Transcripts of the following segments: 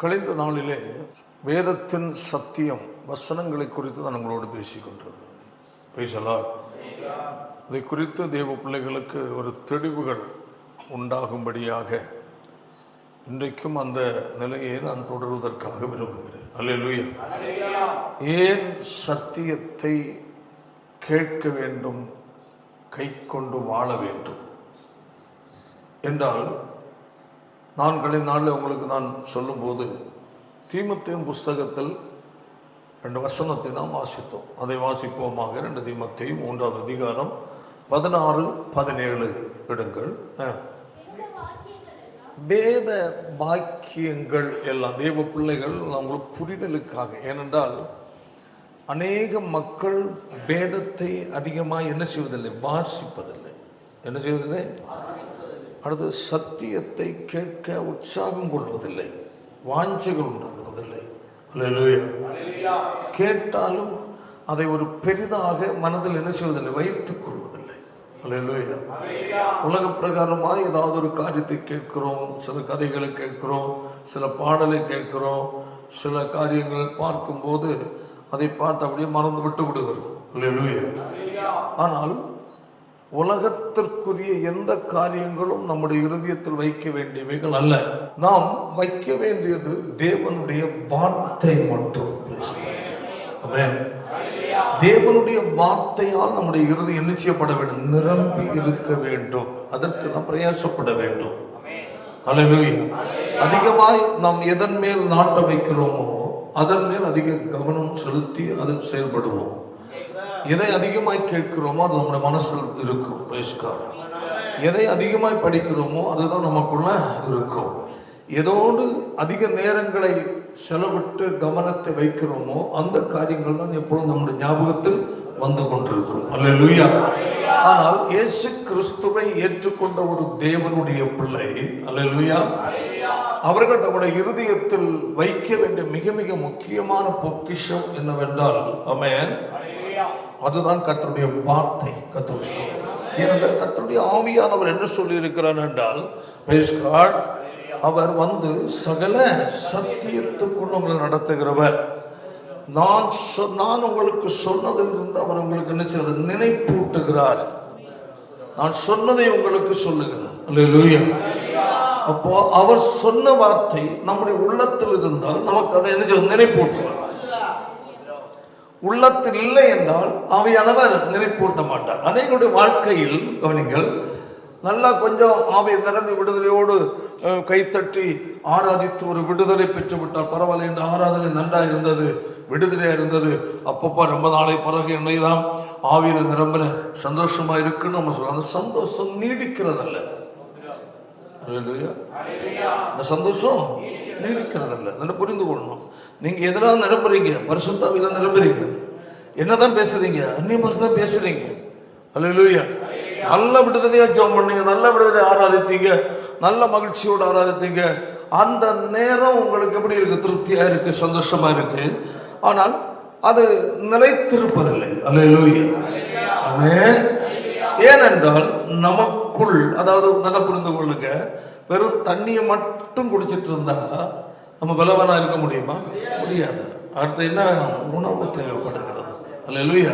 கழிந்த நாளிலே வேதத்தின் சத்தியம் வசனங்களை குறித்து நான் உங்களோடு பேசிக்கொண்டிருந்தேன். பேசலாம். அதை குறித்து தேவ பிள்ளைகளுக்கு ஒரு தெளிவுகள் உண்டாகும்படியாக இன்றைக்கும் அந்த நிலையை நான் தொடர்வதற்காக விரும்புகிறேன். அல்லேலூயா. ஏன் சத்தியத்தை கேட்க வேண்டும், கை கொண்டு வாழ வேண்டும் என்றால், நான் கழிந்த நாளில் உங்களுக்கு நான் சொல்லும்போது தீமோத்தேயு புஸ்தகத்தில் 2 வசனத்தை நாம் வாசித்தோம். அதை வாசிப்போமாக. 2 தீமோத்தேயு 3ஆம் அதிகாரம் 16-17 இடங்கள். வேத வாக்கியங்கள் எல்லாம் தேவ பிள்ளைகள் அவங்களுக்கு புரிதலுக்காக. ஏனென்றால் அநேக மக்கள் வேதத்தை அதிகமாக என்ன செய்வதில்லை, வாசிப்பதில்லை. என்ன செய்வதில்லை? அடுத்து சத்தியத்தை கேட்க உற்சாகம் கொள்வதில்லை, வாஞ்சைகள் உண்டாகுவதில்லை. கேட்டாலும் அதை ஒரு பெரிதாக மனதில் என்ன செய்வதில்லை, வைத்துக் கொள்வதில்லை. உலக பிரகாரமாக ஏதாவது ஒரு காரியத்தை கேட்கிறோம், சில கதைகளை கேட்கிறோம், சில பாடலை கேட்கிறோம், சில காரியங்கள் பார்க்கும்போது அதை பார்த்து அப்படியே மறந்து விட்டு விடுகிறோம். ஆனால் உலகத்திற்குரிய எந்த காரியங்களும் நம்முடைய இருதயத்தில் வைக்க வேண்டியவைகள் அல்ல. நாம் வைக்க வேண்டியது தேவனுடைய வார்த்தை மட்டும். தேவனுடைய வார்த்தையால் நம்முடைய இருதயம் என்ன செய்யப்பட வேண்டும், நிரம்பி இருக்க வேண்டும். அதற்கு நாம் பிரயாசப்பட வேண்டும். அல்லேலூயா. அதிகமாய் நாம் எதன் மேல் நாட்ட வைக்கிறோமோ அதன் மேல் அதிக கவனம் செலுத்தி அதில் செயல்படுவோம். எதை அதிகமாய் கேட்கிறோமோ அது நம்முடைய மனசில் இருக்கும். எதை அதிகமாய் படிக்கிறோமோ அதுதான் நமக்குள்ள இருக்கும். ஏதோடு அதிக நேரங்களை செலவிட்டு கவனத்தை வைக்கிறோமோ அந்த காரியங்கள் தான் எப்பொழுதும் நம்முடைய ஞாபகத்தில் வந்து கொண்டிருக்கும். அல்லேலூயா. ஆனால் இயேசு கிறிஸ்துவை ஏற்றுக்கொண்ட ஒரு தேவனுடைய பிள்ளை, அல்லேலூயா, அவர்கள் நம்முடைய இருதயத்தில் வைக்க வேண்டிய மிக மிக முக்கியமான பொக்கிஷம் என்னவென்றால், ஆமென், அதுதான் கர்த்தருடைய வார்த்தை. ஏனென்றால் கர்த்தருடைய ஆவியானவர் என்ன சொல்லி இருக்கிறார் என்றால், அவர் வந்து சகல சத்தியத்துக்குள் நம்மளை நடத்துகிறவர். நான் உங்களுக்கு சொன்னதிலிருந்து அவர் உங்களுக்கு என்ன செய்வது, நினைப்பூட்டுகிறார். நான் சொன்னதை உங்களுக்கு சொல்லுகிறார். அல்லேலூயா. அப்போ அவர் சொன்ன வார்த்தை நம்முடைய உள்ளத்தில் இருந்தால் நமக்கு அதை என்ன செய்வது, நினைப்பூட்டுவார். உள்ளத்தில் இல்லை என்றால் ஆவியானவர் நினைப்பூட்ட மாட்டார். அநேகருடைய வாழ்க்கையில் கவனிங்கள், நல்லா கொஞ்சம் ஆவி நிரம்பி விடுதலையோடு கைத்தட்டி ஆராதித்து ஒரு விடுதலை பெற்று விட்டால் பரவாயில்லை என்று ஆராதனை நன்றாக இருந்தது, விடுதலையாக இருந்தது, அப்பப்போ ரொம்ப நாளை பிறகு என்னைதான் ஆவியில் நிரம்பின சந்தோஷமா இருக்குன்னு நம்ம சொல்றோம். அந்த சந்தோஷம் நீடிக்கிறதல்ல. அந்த சந்தோஷம் நீடிக்கிறதல்ல. நல்லா புரிந்து கொள்ளணும். நீங்க எதெல்லாம் நிரம்புறீங்க, பரிசுத்த ஆவியில நிரம்புறீங்க, என்னதான் பேசுறீங்க, அந்நிய பாஷை தான் பேசுறீங்க. அல்லேலூயா. நல்ல விடுதலையா ஜெபம் பண்ணீங்க, நல்ல விடுதலை ஆராதித்தீங்க, நல்ல மகிழ்ச்சியோடு ஆராதித்தீங்க. அந்த நேரம் உங்களுக்கு எப்படி இருக்கு, திருப்தியா இருக்கு, சந்தோஷமா இருக்கு. ஆனால் அது நிலைத்திருப்பதில்லை. அல்லேலூயா. ஆமென். ஏனென்றால் நமக்குள், அதாவது நல்லா புரிந்து கொள்ளுங்க, வெறும் தண்ணியை மட்டும் குடிச்சிட்டு இருந்தா நம்ம பலவானா இருக்க முடியுமா? முடியாது. அடுத்து என்ன வேணும்? உணவு தேவைப்படுகிறது. அல்லேலூயா.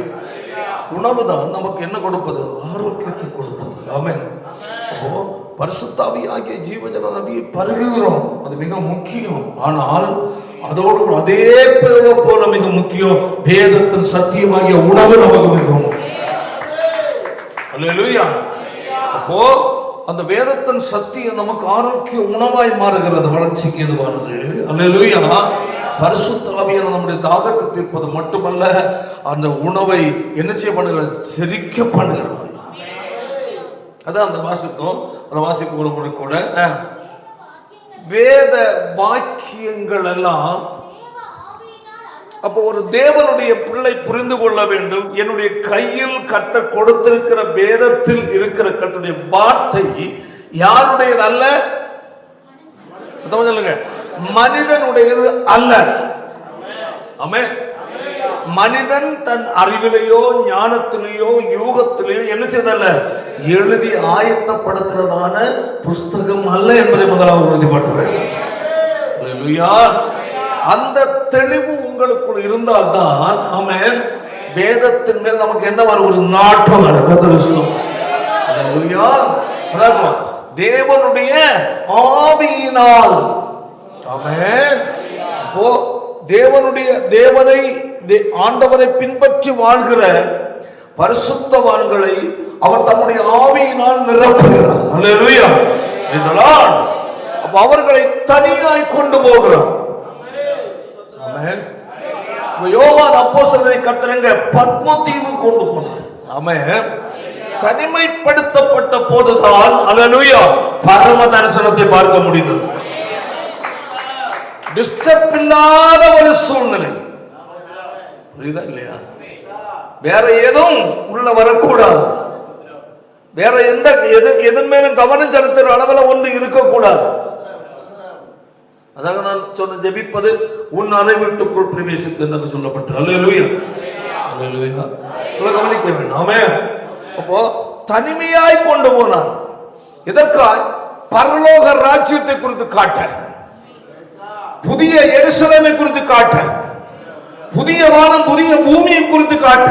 உணவு தான் நமக்கு என்ன கொடுப்பது, ஆரோக்கியத்தை கொடுப்பது. ஆமென். அப்போ பரிசுத்த ஆவியாகிய ஜீவஜல நதியை பருகுகிறோம், அது மிக முக்கியம். ஆனால் அதோடு அதே போல மிக முக்கியம் வேதத்தின் சத்தியமாகிய உணவு நமக்கு மிகவும் முக்கியம். அல்லேலூயா. அப்போ அந்த வேதத்தின் சத்தியம் நமக்கு ஆரோக்கிய உணவாய் மாறுகிறது, வளர்ச்சிக்கு எதுவானது. அல்லேலூயா. பரிசுத்த ஆவியான நம்முடைய தாகத்தை தீர்ப்பது மட்டுமல்ல, அந்த உணவை என்ன செய்ய பண்ணுகிறது, செரிக்க பண்ணுகிறது. அதான் அந்த வாசித்தோம். அந்த வாசிப்பு கூட வேத வாக்கியங்கள் எல்லாம். அப்போ ஒரு தேவனுடைய பிள்ளை புரிந்து கொள்ள வேண்டும், என்னுடைய கையில் கர்த்தர் கொடுத்திருக்கிற வேதத்தில் இருக்கிற கர்த்தருடைய வார்த்தை யாருடையது அல்ல, மனிதனுடையது அல்ல. ஆமென். மனிதன் தன் அறிவிலேயோ ஞானத்திலேயோ யூகத்திலேயோ என்ன செய்தல்ல, எழுதி ஆயத்தப்படுத்துறதான புஸ்தகம் அல்ல என்பதை முதலாவது உறுதிப்படுத்த வேண்டும். அல்லேலூயா. அந்த தெளிவு உங்களுக்குள் இருந்தால்தான் ஆமென் வேதத்தின் மேல் நமக்கு என்ன வரும்? ஒரு நாட்டம் வரும். கர்த்தர் அல்லேலூயா. தேவனுடைய ஆவியினால் ஆமென். அப்போ தேவனை ஆண்டவரை பின்பற்றி வாழ்கிற பரிசுத்தவான்களை அவர் தம்முடைய ஆவியினால் நிரப்புகிறார். அல்லேலூயா. அப்ப அவர்களை தனியாய் கொண்டு போகிறார். ஆமென். யோவான் அப்போஸ்தலரை கர்த்தர் பத்மதீவு கொண்டு போனார். ஆமென். தனிமைப்படுத்தப்பட்ட போதுதான் அல்லேலூயா பரம தரிசனத்தை பார்க்க முடிந்தது. டிஸ்டர்ப் இல்லாத ஒரு சூழ்நிலை. புரியுதா இல்லையா? வேற எதுவும் உள்ள வரக்கூடாது. வேற எதன் மேலும் கவனம் செலுத்துற அளவில் ஒன்று இருக்கக்கூடாது. அதாக நான் சொன்ன ஜெபிப்பது உன் அறை வீட்டுக்குள் பிரவேசித்து என்று சொல்லப்பட்டு அல்லேலூயா. அல்லேலூயா. கவனிக்க வேண்டும். ஆமென். அப்போ தனிமையாய் கொண்டு போனார். இதற்காக பரலோக ராஜ்யத்தை குறித்து காட்ட, புதிய எருசலேமை குறித்து காட்ட, புதிய வானம் புதிய பூமியை குறித்து காட்ட,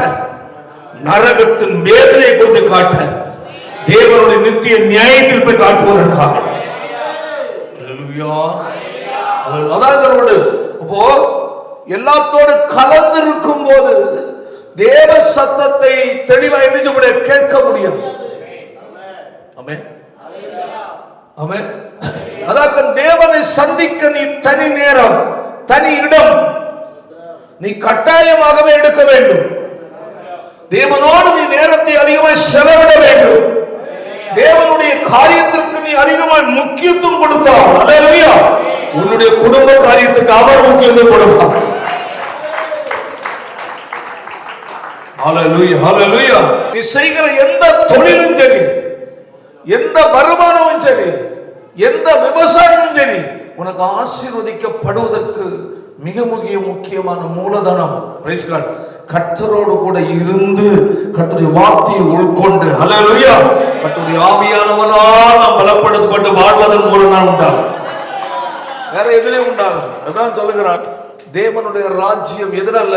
நரகத்தின் வேதனை குறித்து காட்ட, தேவனுடைய நித்திய நியாய தீர்ப்பை காட்டுவதற்காக. அதாவது அப்போ எல்லாத்தோடு கலந்திருக்கும் போது தேவ சத்தத்தை தெளிவாக கேட்க முடியாது. ஆமென். ஆமென். அதாவது தேவனை சந்திக்க நீ தனி நேரம் தனி இடம் நீ கட்டாயமாகவே எடுக்க வேண்டும். தேவனோடு நீ நேரத்தை அதிகமாக செலவிட வேண்டும். தேவனுடைய காரியத்திற்கு நீ அதிகமாக முக்கியத்துவம் கொடுத்தால் அல்லேலூயா உன்னுடைய குடும்ப காரியத்துக்கு அவர் முக்கியத்துவம் கொடுப்பார். ஹல்லேலூயா. ஹல்லேலூயா. நீ செய்கிற எந்த தொழிலும் சரி, எந்த வருமானமும் சரி, எந்த விவசாயமும் சரி, உனக்கு ஆசீர்வதிக்கப்படுவதற்கு மிக முக்கியமான மூலதனம் பிரைஸ் காட் கர்த்தரோடு கூட இருந்து கர்த்தருடைய வார்த்தையை உள்கொண்டு அல்லேலூயா கர்த்தருடைய ஆவியானவரால் நாம் பலப்படுத்தப்பட்டு வாழ்வதன் மூலம் தான் உண்டாகும். வேற எதிலையும் உண்டாகும். அதான் சொல்லுகிறான் தேவனுடைய ராஜ்யம் எதிரல்ல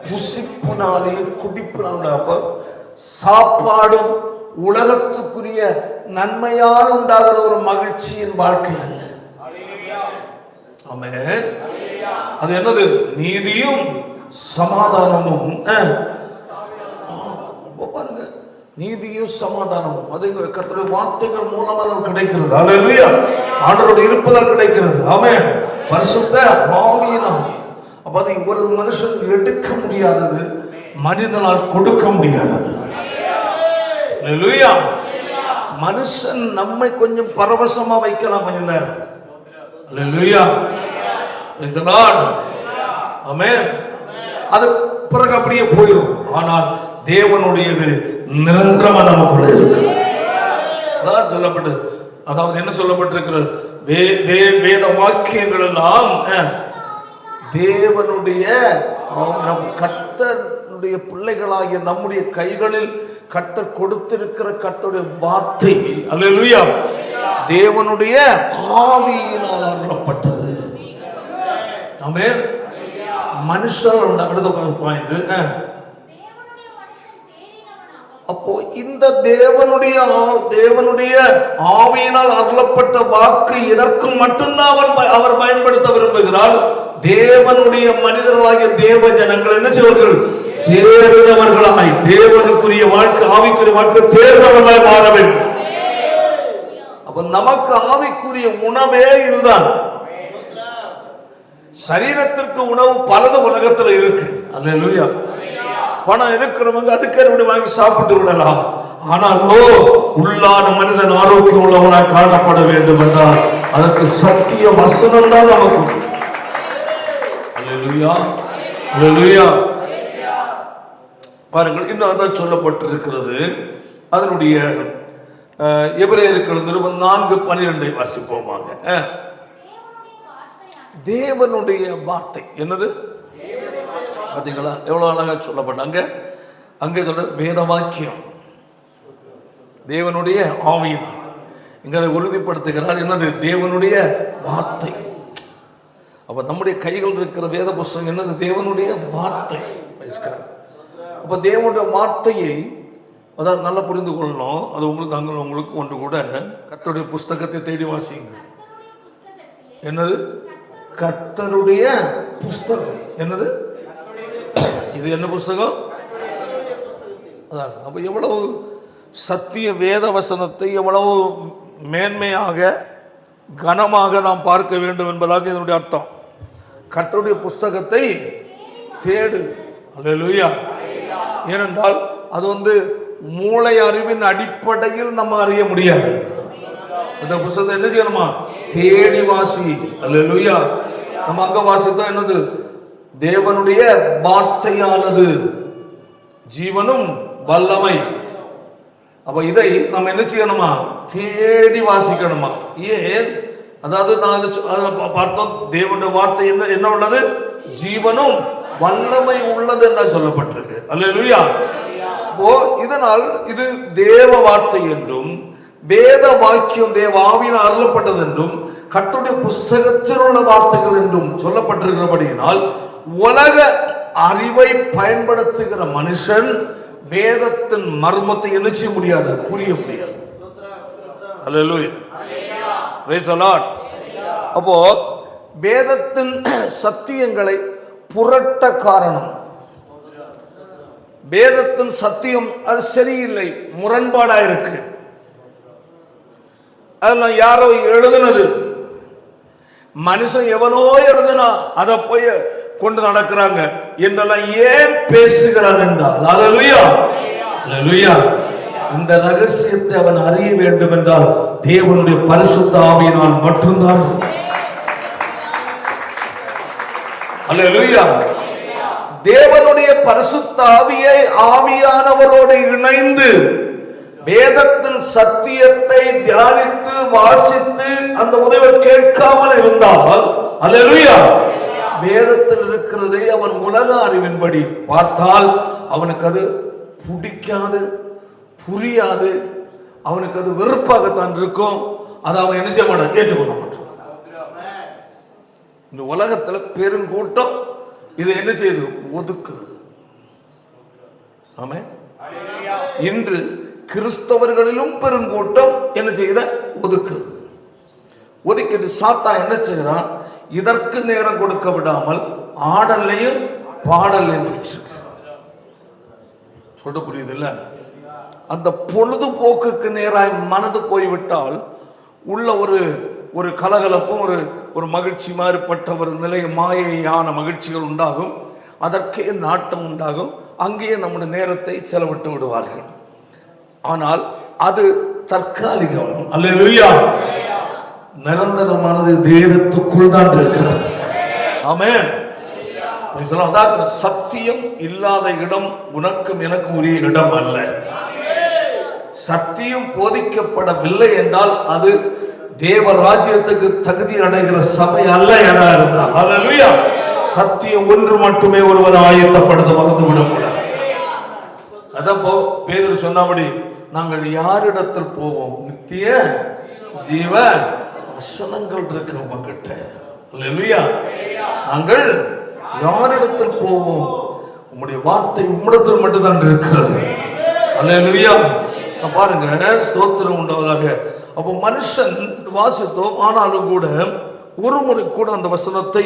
புசிப்புனாலே குடிப்புனால. அப்ப சாப்பாடும் உலகத்துக்குரிய நன்மையால் உண்டாகிற ஒரு மகிழ்ச்சியின் வாழ்க்கை அல்ல. ஆமென். அது என்னது? நீதியும் சமாதானமும். பாருங்க, நீதியும் சமாதானமும் அது கர்த்தருடைய வார்த்தைகள் மூலமா நமக்கு கிடைக்கிறது. அல்லேலூயா. ஆண்டவரோடு இருப்பதால் கிடைக்கிறது. ஆமென். பரிசுத்த ஆவியினால். அப்ப அதை ஒரு மனுஷன் எடுக்க முடியாதது, மனிதனால் கொடுக்க முடியாதது. அல்லேலூயா. மனுஷன் நம்மை கொஞ்சம் பரவசமா வைக்கலாம் கொஞ்ச நேரம். அல்லேலூயா. ஆமென். அது பிறகு அப்படியே போயிடும். ஆனால் தேவனுடையது நிரந்தரமா நமக்குள்ள இருக்கு. அதான் சொல்லப்பட்டது. அதாவது என்ன சொல்லப்பட்டிருக்கிறது? வேத வாக்கியங்கள் எல்லாம் தேவனுடைய கர்த்தருடைய பிள்ளைகளாகிய நம்முடைய கைகளில் கர்த்தர் கொடுத்திருக்கிற கர்த்தருடைய வார்த்தை அல்லேலூயா தேவனுடைய ஆவியினால் அருளப்பட்டது. ஆமென். மனுஷன் அடுத்த பாயிண்ட். அப்போ இந்த தேவனுடைய ஆவியினால் அருளப்பட்ட வாக்கு இதற்கு மட்டும்தான் அவர் பயன்படுத்த விரும்புகிறார். தேவனுடைய மனிதர்களாகிய தேவ ஜனங்கள் என்ன செய்வார்கள்? தேர்ந்தவர்களாய் தேவனுக்குரிய வாழ்க்கை ஆவிக்குரிய வாழ்க்கை தேர்ந்தவர்களாய் மாற வேண்டும். அப்ப நமக்கு ஆவிக்குரிய உணவே இதுதான். சரீரத்திற்கு உணவு பலது உலகத்தில் இருக்கு. அல்லேலூயா. பணம் இருக்கிறவங்க அதுக்கு வாங்கி சாப்பிட்டு விடலாம். ஆனாலோ உள்ளான மனிதன் ஆரோக்கியம் உள்ளவனாய் காணப்பட வேண்டும் என்றால் அதற்கு சத்திய வசனம் தான் நமக்கு. அல்லேலூயா. அல்லேலூயா. பாருங்கள், இன்னும் அதான் சொல்லப்பட்டிருக்கிறது. அதனுடைய எபிரேயர்கள் நிருபம் 4:12 வாசிப்போமாக. தேவனுடைய வார்த்தை என்னது பாத்தீங்களா? எவ்வளவு அழகா சொல்லப்பட்டாங்க. அங்கே சொல்ற வேத வாக்கியம் தேவனுடைய ஆவியின். இங்க அதை உறுதிப்படுத்துகிறார். என்னது? தேவனுடைய வார்த்தை. அப்போ நம்முடைய கைகள் இருக்கிற வேத புஸ்தகம் என்னது? தேவனுடைய வார்த்தை. அப்போ தேவனுடைய வார்த்தையை அதாவது நல்லா புரிந்து கொள்ளணும். அது உங்களுக்கு ஒன்று கூட கர்த்தருடைய புஸ்தகத்தை தேடி வாசிங்க. என்னது? கர்த்தருடைய புஸ்தகம். என்னது இது? என்ன புஸ்தகம்? அதான். அப்போ எவ்வளவு சத்திய வேத வசனத்தை எவ்வளவு மேன்மையாக கனமாக நாம் பார்க்க வேண்டும் என்பதாக இதனுடைய அர்த்தம். கர்த்தருடைய புஸ்தகத்தை தேடு. அல்லேலூயா. ஏனென்றால் அது மூளை அறிவின் அடிப்படையில் நம்ம அறிய முடியாது. அந்த புஸ்தகத்தை என்ன செய்யணுமா? தேடி வாசி. அல்லேலூயா. நம்ம அங்க வாசித்தோம் என்னது? தேவனுடைய வார்த்தையானது ஜீவனும் வல்லமை. அப்ப இதை நம்ம என்ன செய்யணுமா? தேடி வாசிக்கணுமா? ஏன்? அதாவது பார்த்தோம், தேவனுடைய வார்த்தை என்ன உள்ளது? ஜீவனும் வல்லமை உள்ளது என்று சொல்லப்பட்டிருக்கு. அல்லேலூயா. இதனால் இது தேவ வார்த்தை என்றும் வேத வாக்கியம் தேவ ஆவியினால் அருளப்பட்டது என்றும் கர்த்தருடைய புஸ்தகத்தில் உள்ள வார்த்தைகள் என்றும் சொல்லப்பட்டிருக்கிறபடியினால் உலக அறிவை பயன்படுத்துகிற மனுஷன் வேதத்தின் மர்மத்தை என்ன செய்ய முடியாது? புரிய முடியாது. அல்லேலூயா. Praise the lord. அப்போ வேதத்தின் சத்தியங்களை புரட்ட காரணம், வேதத்தின் சத்தியம் அது சரியில்லை, முரண்பாடா இருக்கு. அதெல்லாம் யாரோ எழுதுனது, மனுஷன் எவனோ எழுதுனா அதை போய் கொண்டு நடக்கிறாங்க என்றெல்லாம் ஏன் பேசுகிறான் என்றால், அல்லேலூயா, அல்லேலூயா, இந்த ரகசியத்தை அவன் அறிய வேண்டும் என்றால் தேவனுடைய பரிசுத்த ஆவியினால் மட்டும்தான். அல்லேலூயா. தேவனுடைய பரிசுத்த ஆவியை ஆவியானவரோடு இணைந்து வேதத்தின் சத்தியத்தை தியானித்து வாசித்து அந்த உதவி கேட்காமல் இருந்தால், அல்லேலூயா, வேதத்தில் இருக்கிறதை அவன் உலக அறிவின்படி பார்த்தால் அவனுக்கு அது பிடிக்காது, புரியாது, அவனுக்கு அது வெறுப்பாகத்தான் இருக்கும். அதை அவன் என்ன செய்ய மாட்டான்? ஏற்றுக்கொள்ள மாட்டான். இந்த உலகத்துல பெருங்கூட்டம் இது என்ன செய்யுது? ஒதுக்குது. ஆமென். இன்று கிறிஸ்தவர்களிலும் பெருங்கூட்டம் என்ன செய்யுத? ஒதுக்குது. ஒதுக்கிட்டு சாத்தான் என்ன செய்யறான்? இதற்கு நேரம் கொடுக்க விடாமல் ஆடல்லையும் பாடல்லையும் சொல்ல புரியுது இல்ல? அந்த பொழுதுபோக்குக்கு நேராய் மனது போய்விட்டால் உள்ள ஒரு கலகலப்பும் ஒரு மகிழ்ச்சி மாறுபட்ட ஒரு நிலை, மாயையான மகிழ்ச்சிகள் உண்டாகும். அதற்கே நாட்டம் உண்டாகும். அங்கேயே நம்முடைய நேரத்தை செலவிட்டு விடுவார்கள். ஆனால் அது தற்காலிகம். அல்லேலூயா. நிரந்தரமானது வேதத்துக்குள் தான் இருக்கிறது. ஆமென். அதாவது சத்தியம் இல்லாத இடம் உனக்கும் எனக்கு உரிய இடம் அல்ல. சத்தியம் போதிக்கப்படவில்லை என்றால் அது தேவ ராஜ்யத்துக்கு தகுதி அடைகிற சபை அல்ல என இருந்தால், அல்லேலூயா, சத்தியம் ஒன்று மட்டுமே ஒருவர் ஆயத்தப்படுத்த மறந்து விடக்கூடாது. அதான் பேதுரு சொன்னபடி நாங்கள் யாரிடத்தில் போவோம்? நித்திய ஜீவ வசனங்கள் இருக்கு உங்ககிட்ட. அல்லேலூயா. நாங்கள் யாரிடத்தில் போவோம்? உம்முடைய வார்த்தை உம்மிடத்தில் மட்டும்தான் இருக்கிறது. அல்லேலூயா. பாருங்க, ஸ்தோத்திரம் உண்டாவதாக. அப்போ மனுஷன் வாசித்தோம். ஆனாலும் கூட ஒரு முறை கூட அந்த வசனத்தை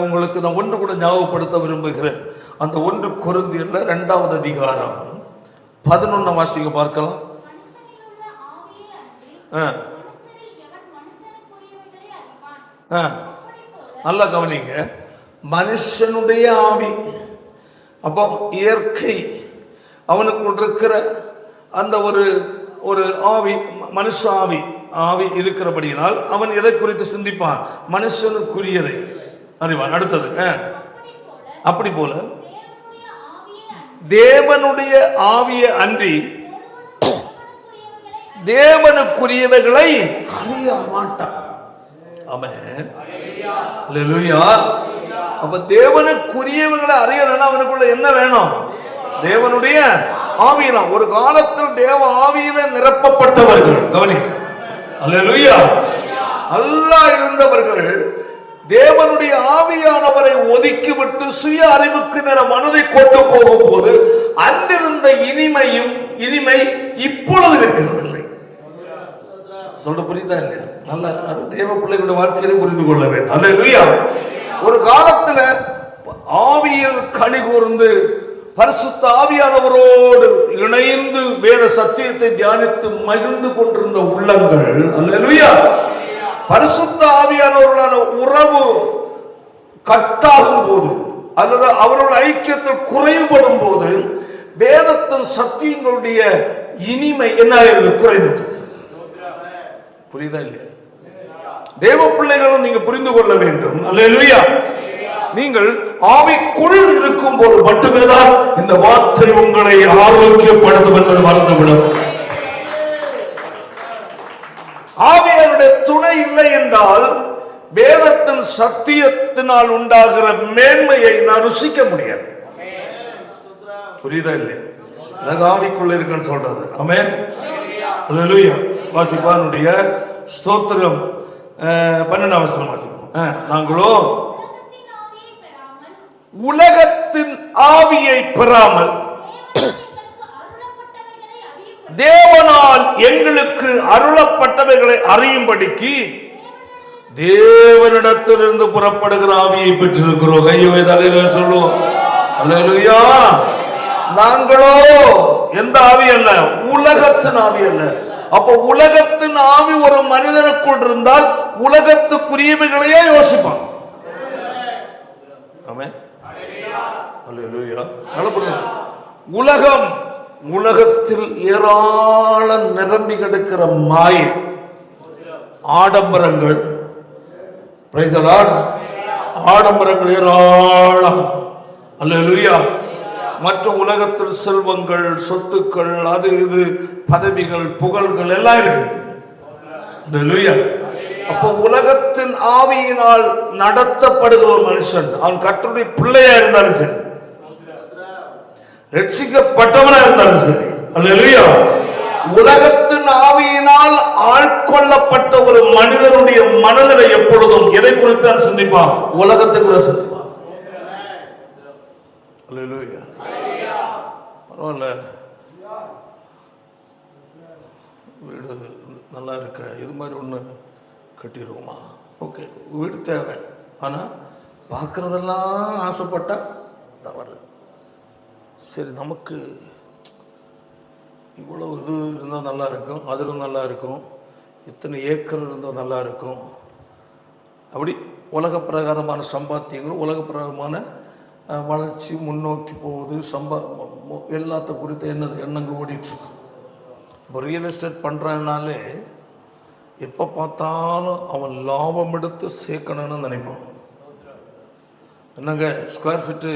உங்களுக்கு நான் ஒன்று கூட ஞாபகப்படுத்த விரும்புகிறேன். அந்த 1 கொரிந்தியர்ல 2வது அதிகாரம் 11 வாசிக்க பார்க்கலாம். நல்லா கவனிங்க. மனுஷனுடைய ஆவி, அப்போ இயற்கை, அவனுக்கு இருக்கிற அந்த ஒரு ஆவி, மனுஷ ஆவி இருக்கிறபடியினால் அவன் எதை குறித்து சிந்திப்பான்? மனுஷனுக்குரியதை அறிவான். அடுத்தது, அப்படி போல தேவனுடைய ஆவியை அன்றி தேவனுக்குரியவைகளை அறிய மாட்டான். ஆமென். அல்லேலூயா. அப்ப தேவனுக்குரியவைகளை அறியணும்னா அவனுக்குள்ள என்ன வேணும்? தேவனுடைய ஆவியினா. ஒரு காலத்தில் தேவ ஆவியில நிரப்பப்பட்டவர்கள், கவனி, அல்லேலூயா, அல்லாஹ் இருந்தவர்கள் தேவனுடைய ஆவியானவரை ஒதுக்கிவிட்டு சுய அறிவுக்கு நேர மனதை கொண்டு போகும் போது அன்றிருந்த இனிமை இப்பொழுது இருக்கிறதில்லை. சொல்ற புரியுதா இல்லையா? நல்ல அது தேவ பிள்ளைகளுடைய வாழ்க்கையிலே புரிந்து கொள்ள வேண்டும். அல்லேலூயா. ஒரு காலத்துல ஆவியில் களி கூர்ந்து பரிசுத்த ஆவியானவரோடு இணைந்து வேத சத்தியத்தை தியானித்து மகிழ்ந்து கொண்டிருந்த உள்ளங்கள், அல்லேலூயா, பரிசுத்த ஆவியானவர்களான உறவு கட்டாகும் போது அல்லது அவரோட ஐக்கியத்தில் குறைபடும் போது வேதத்தின் சத்தியங்களுடைய இனிமை என்ன குறைந்து. புரியுதா இல்லையா? தேவ பிள்ளைகளும் நீங்க புரிந்து கொள்ள வேண்டும். அல்லேலூயா. நீங்கள் ஆவிக்குள் இருக்கும் போது மட்டுமேதான் இந்த வார்த்தை உங்களை ஆரோக்கியப்படுத்தும் என்பது மறந்துவிடும். ஆவியானுடைய துணை இல்லை என்றால் வேதத்தின் சத்தியத்தினால் உண்டாகிற மேன்மையை நான் ருசிக்க முடியாது. புரியுதா இல்லையா? ஆவிக்குள்ள இருக்குன்னு சொல்றது. ஆமென். அல்லேலூயா. வாசிப்பானுடைய ஸ்தோத்திரம் 12ஆம் வசனம் வாசிப்போம். நாங்களோ உலகத்தின் ஆவியை பெறாமல் தேவனால் எங்களுக்கு அருளப்பட்டவைகளை அறியும்படிக்கு தேவனிடத்திலிருந்து புறப்படுகிற ஆவியை பெற்றிருக்கிறோம். கையை தலையில சொல்லுவோம். அல்லேலூயா. நாங்களோ எந்த ஆவி அல்ல, உலகத்தின் ஆவி அல்ல. அப்ப உலகத்தின் ஆவி ஒரு மனிதனுக்குள் இருந்தால் உலகத்துக்குரியவைகளையே யோசிப்பான். உலகத்தில் ஏராளம் நிரம்பி கிடக்கிற மாயை, ஆடம்பரங்கள், ஆடம்பரங்கள் ஏராளம். அல்லேலூயா. மற்றும் உலகத்தில் செல்வங்கள், சொத்துக்கள், அது இது, பதவிகள், புகழ்கள் எல்லாம் இருக்கு. அல்லேலூயா. அப்போ உலகத்தின் ஆவியினால் நடத்தப்படுகிற ஒரு மனுஷன், அவன் கர்த்தருடைய பிள்ளையா இருந்தாலும் சரி, ரட்சிக்கப்பட்டவனா இருந்தாலும் சரி, அல்லேலூயா, உலகத்தின் ஆவியினால் ஆட்கொள்ளப்பட்ட ஒரு மனிதனுடைய மனதில் எப்பொழுதும் எதை குறித்து சிந்திப்பான்? உலகத்தை குறித்து சிந்திப்பான். அல்லேலூயா. பரவாயில்ல, வீடு நல்லா இருக்க, இது மாதிரி ஒன்று கட்டிடுவோமா? ஓகே, வீடு தேவை. ஆனால் பார்க்குறதெல்லாம் ஆசைப்பட்டா தவறு. சரி, நமக்கு இவ்வளோ இது இருந்தால் நல்லா இருக்கும், அதிலும் நல்லா இருக்கும், இத்தனை ஏக்கர் இருந்தால் நல்லா இருக்கும். அப்படி உலக பிரகாரமான சம்பாத்தியங்களும் உலக பிரகாரமான வளர்ச்சி முன்னோக்கி போகுது. எல்லாத்த குறித்த எண்ணங்கள் ஓடிட்டுருக்கு. இப்போ ரியல் எஸ்டேட் பண்ணுறதுனாலே எப்போ பார்த்தாலும் அவன் லாபம் எடுத்து சேர்க்கணும்னு நினைப்பான். என்னங்க ஸ்கொயர் ஃபீட்டு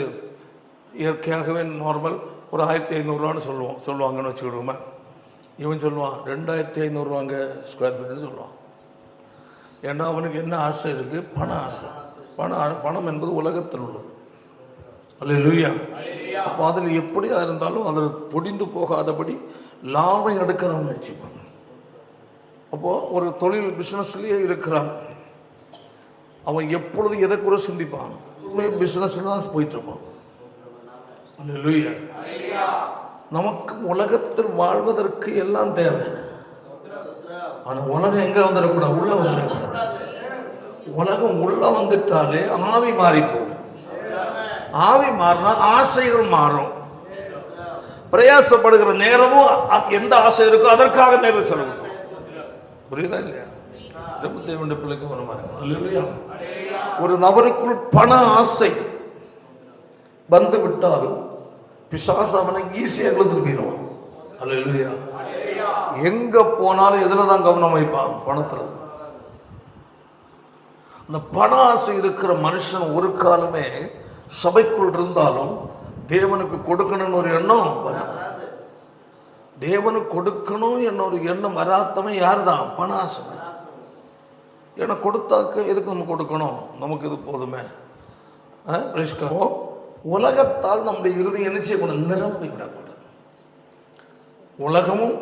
இயற்கையாகவே நார்மல் ஒரு 1500 சொல்லுவாங்கன்னு வச்சுக்கிடுவோமே. இவன் சொல்லுவான் 2500 ஸ்கொயர் ஃபீட்டுன்னு சொல்லுவான். ஏன்னா அவனுக்கு என்ன ஆசை இருக்குது? பண ஆசை. பணம் என்பது உலகத்தில் உள்ளது. அல்லேலூயா. அப்போ அதில் எப்படியா இருந்தாலும் அதில் பொடிந்து போகாதபடி லாபம் எடுக்க நம்ம முயற்சிப்பாங்க. அப்போது ஒரு தொழில் பிஸ்னஸ்லேயே இருக்கிறான், அவன் எப்பொழுது எதை கூட சிந்திப்பான்? பிஸ்னஸில் தான் போயிட்டுருப்பான். அல்லேலூயா. நமக்கு உலகத்தில் வாழ்வதற்கு எல்லாம் தேவை. ஆனால் உலகம் எங்கே வந்துடக்கூடாது? உள்ளே வந்துடக்கூடாது. உலகம் உள்ளே வந்துட்டாலே ஆவி மாறிப்போம். ஆவி மாறினா ஆசைகள் மாறும். பிரயாசப்படுகிற நேரமும் எந்த ஆசை இருக்கோ அதற்காக நேரம் செலவு. புரியுதா இல்லையா? தேவனுடைய பிள்ளைக்கு இல்லையா? ஒரு நபருக்குள் பண ஆசை வந்து விட்டால் பிசாசு அவனை ஈஸியாக திரும்பிடுவான். அல்லேலூயா. எங்க போனாலும் எதுல தான் கவனம் வைப்பான்? பணத்துல. அந்த பண ஆசை இருக்கிற மனுஷன் ஒரு காலமே சபைக்குள் இருந்தாலும் தேவனுக்கு கொடுக்கணும்னு ஒரு எண்ணம் வராது. தேவனுக்கு கொடுக்கணும் என்ன ஒரு எண்ணம் வராதவன் யார் தான்? பண ஆசை. ஏன்னா கொடுத்தாக்க எதுக்கு நம்ம கொடுக்கணும்? நமக்கு இது போதுமே. உலகத்தால் நம்முடைய இறுதி என்ன செய்யக்கூடாது? நிரம்பி விடக்கூடாது. உலகமும்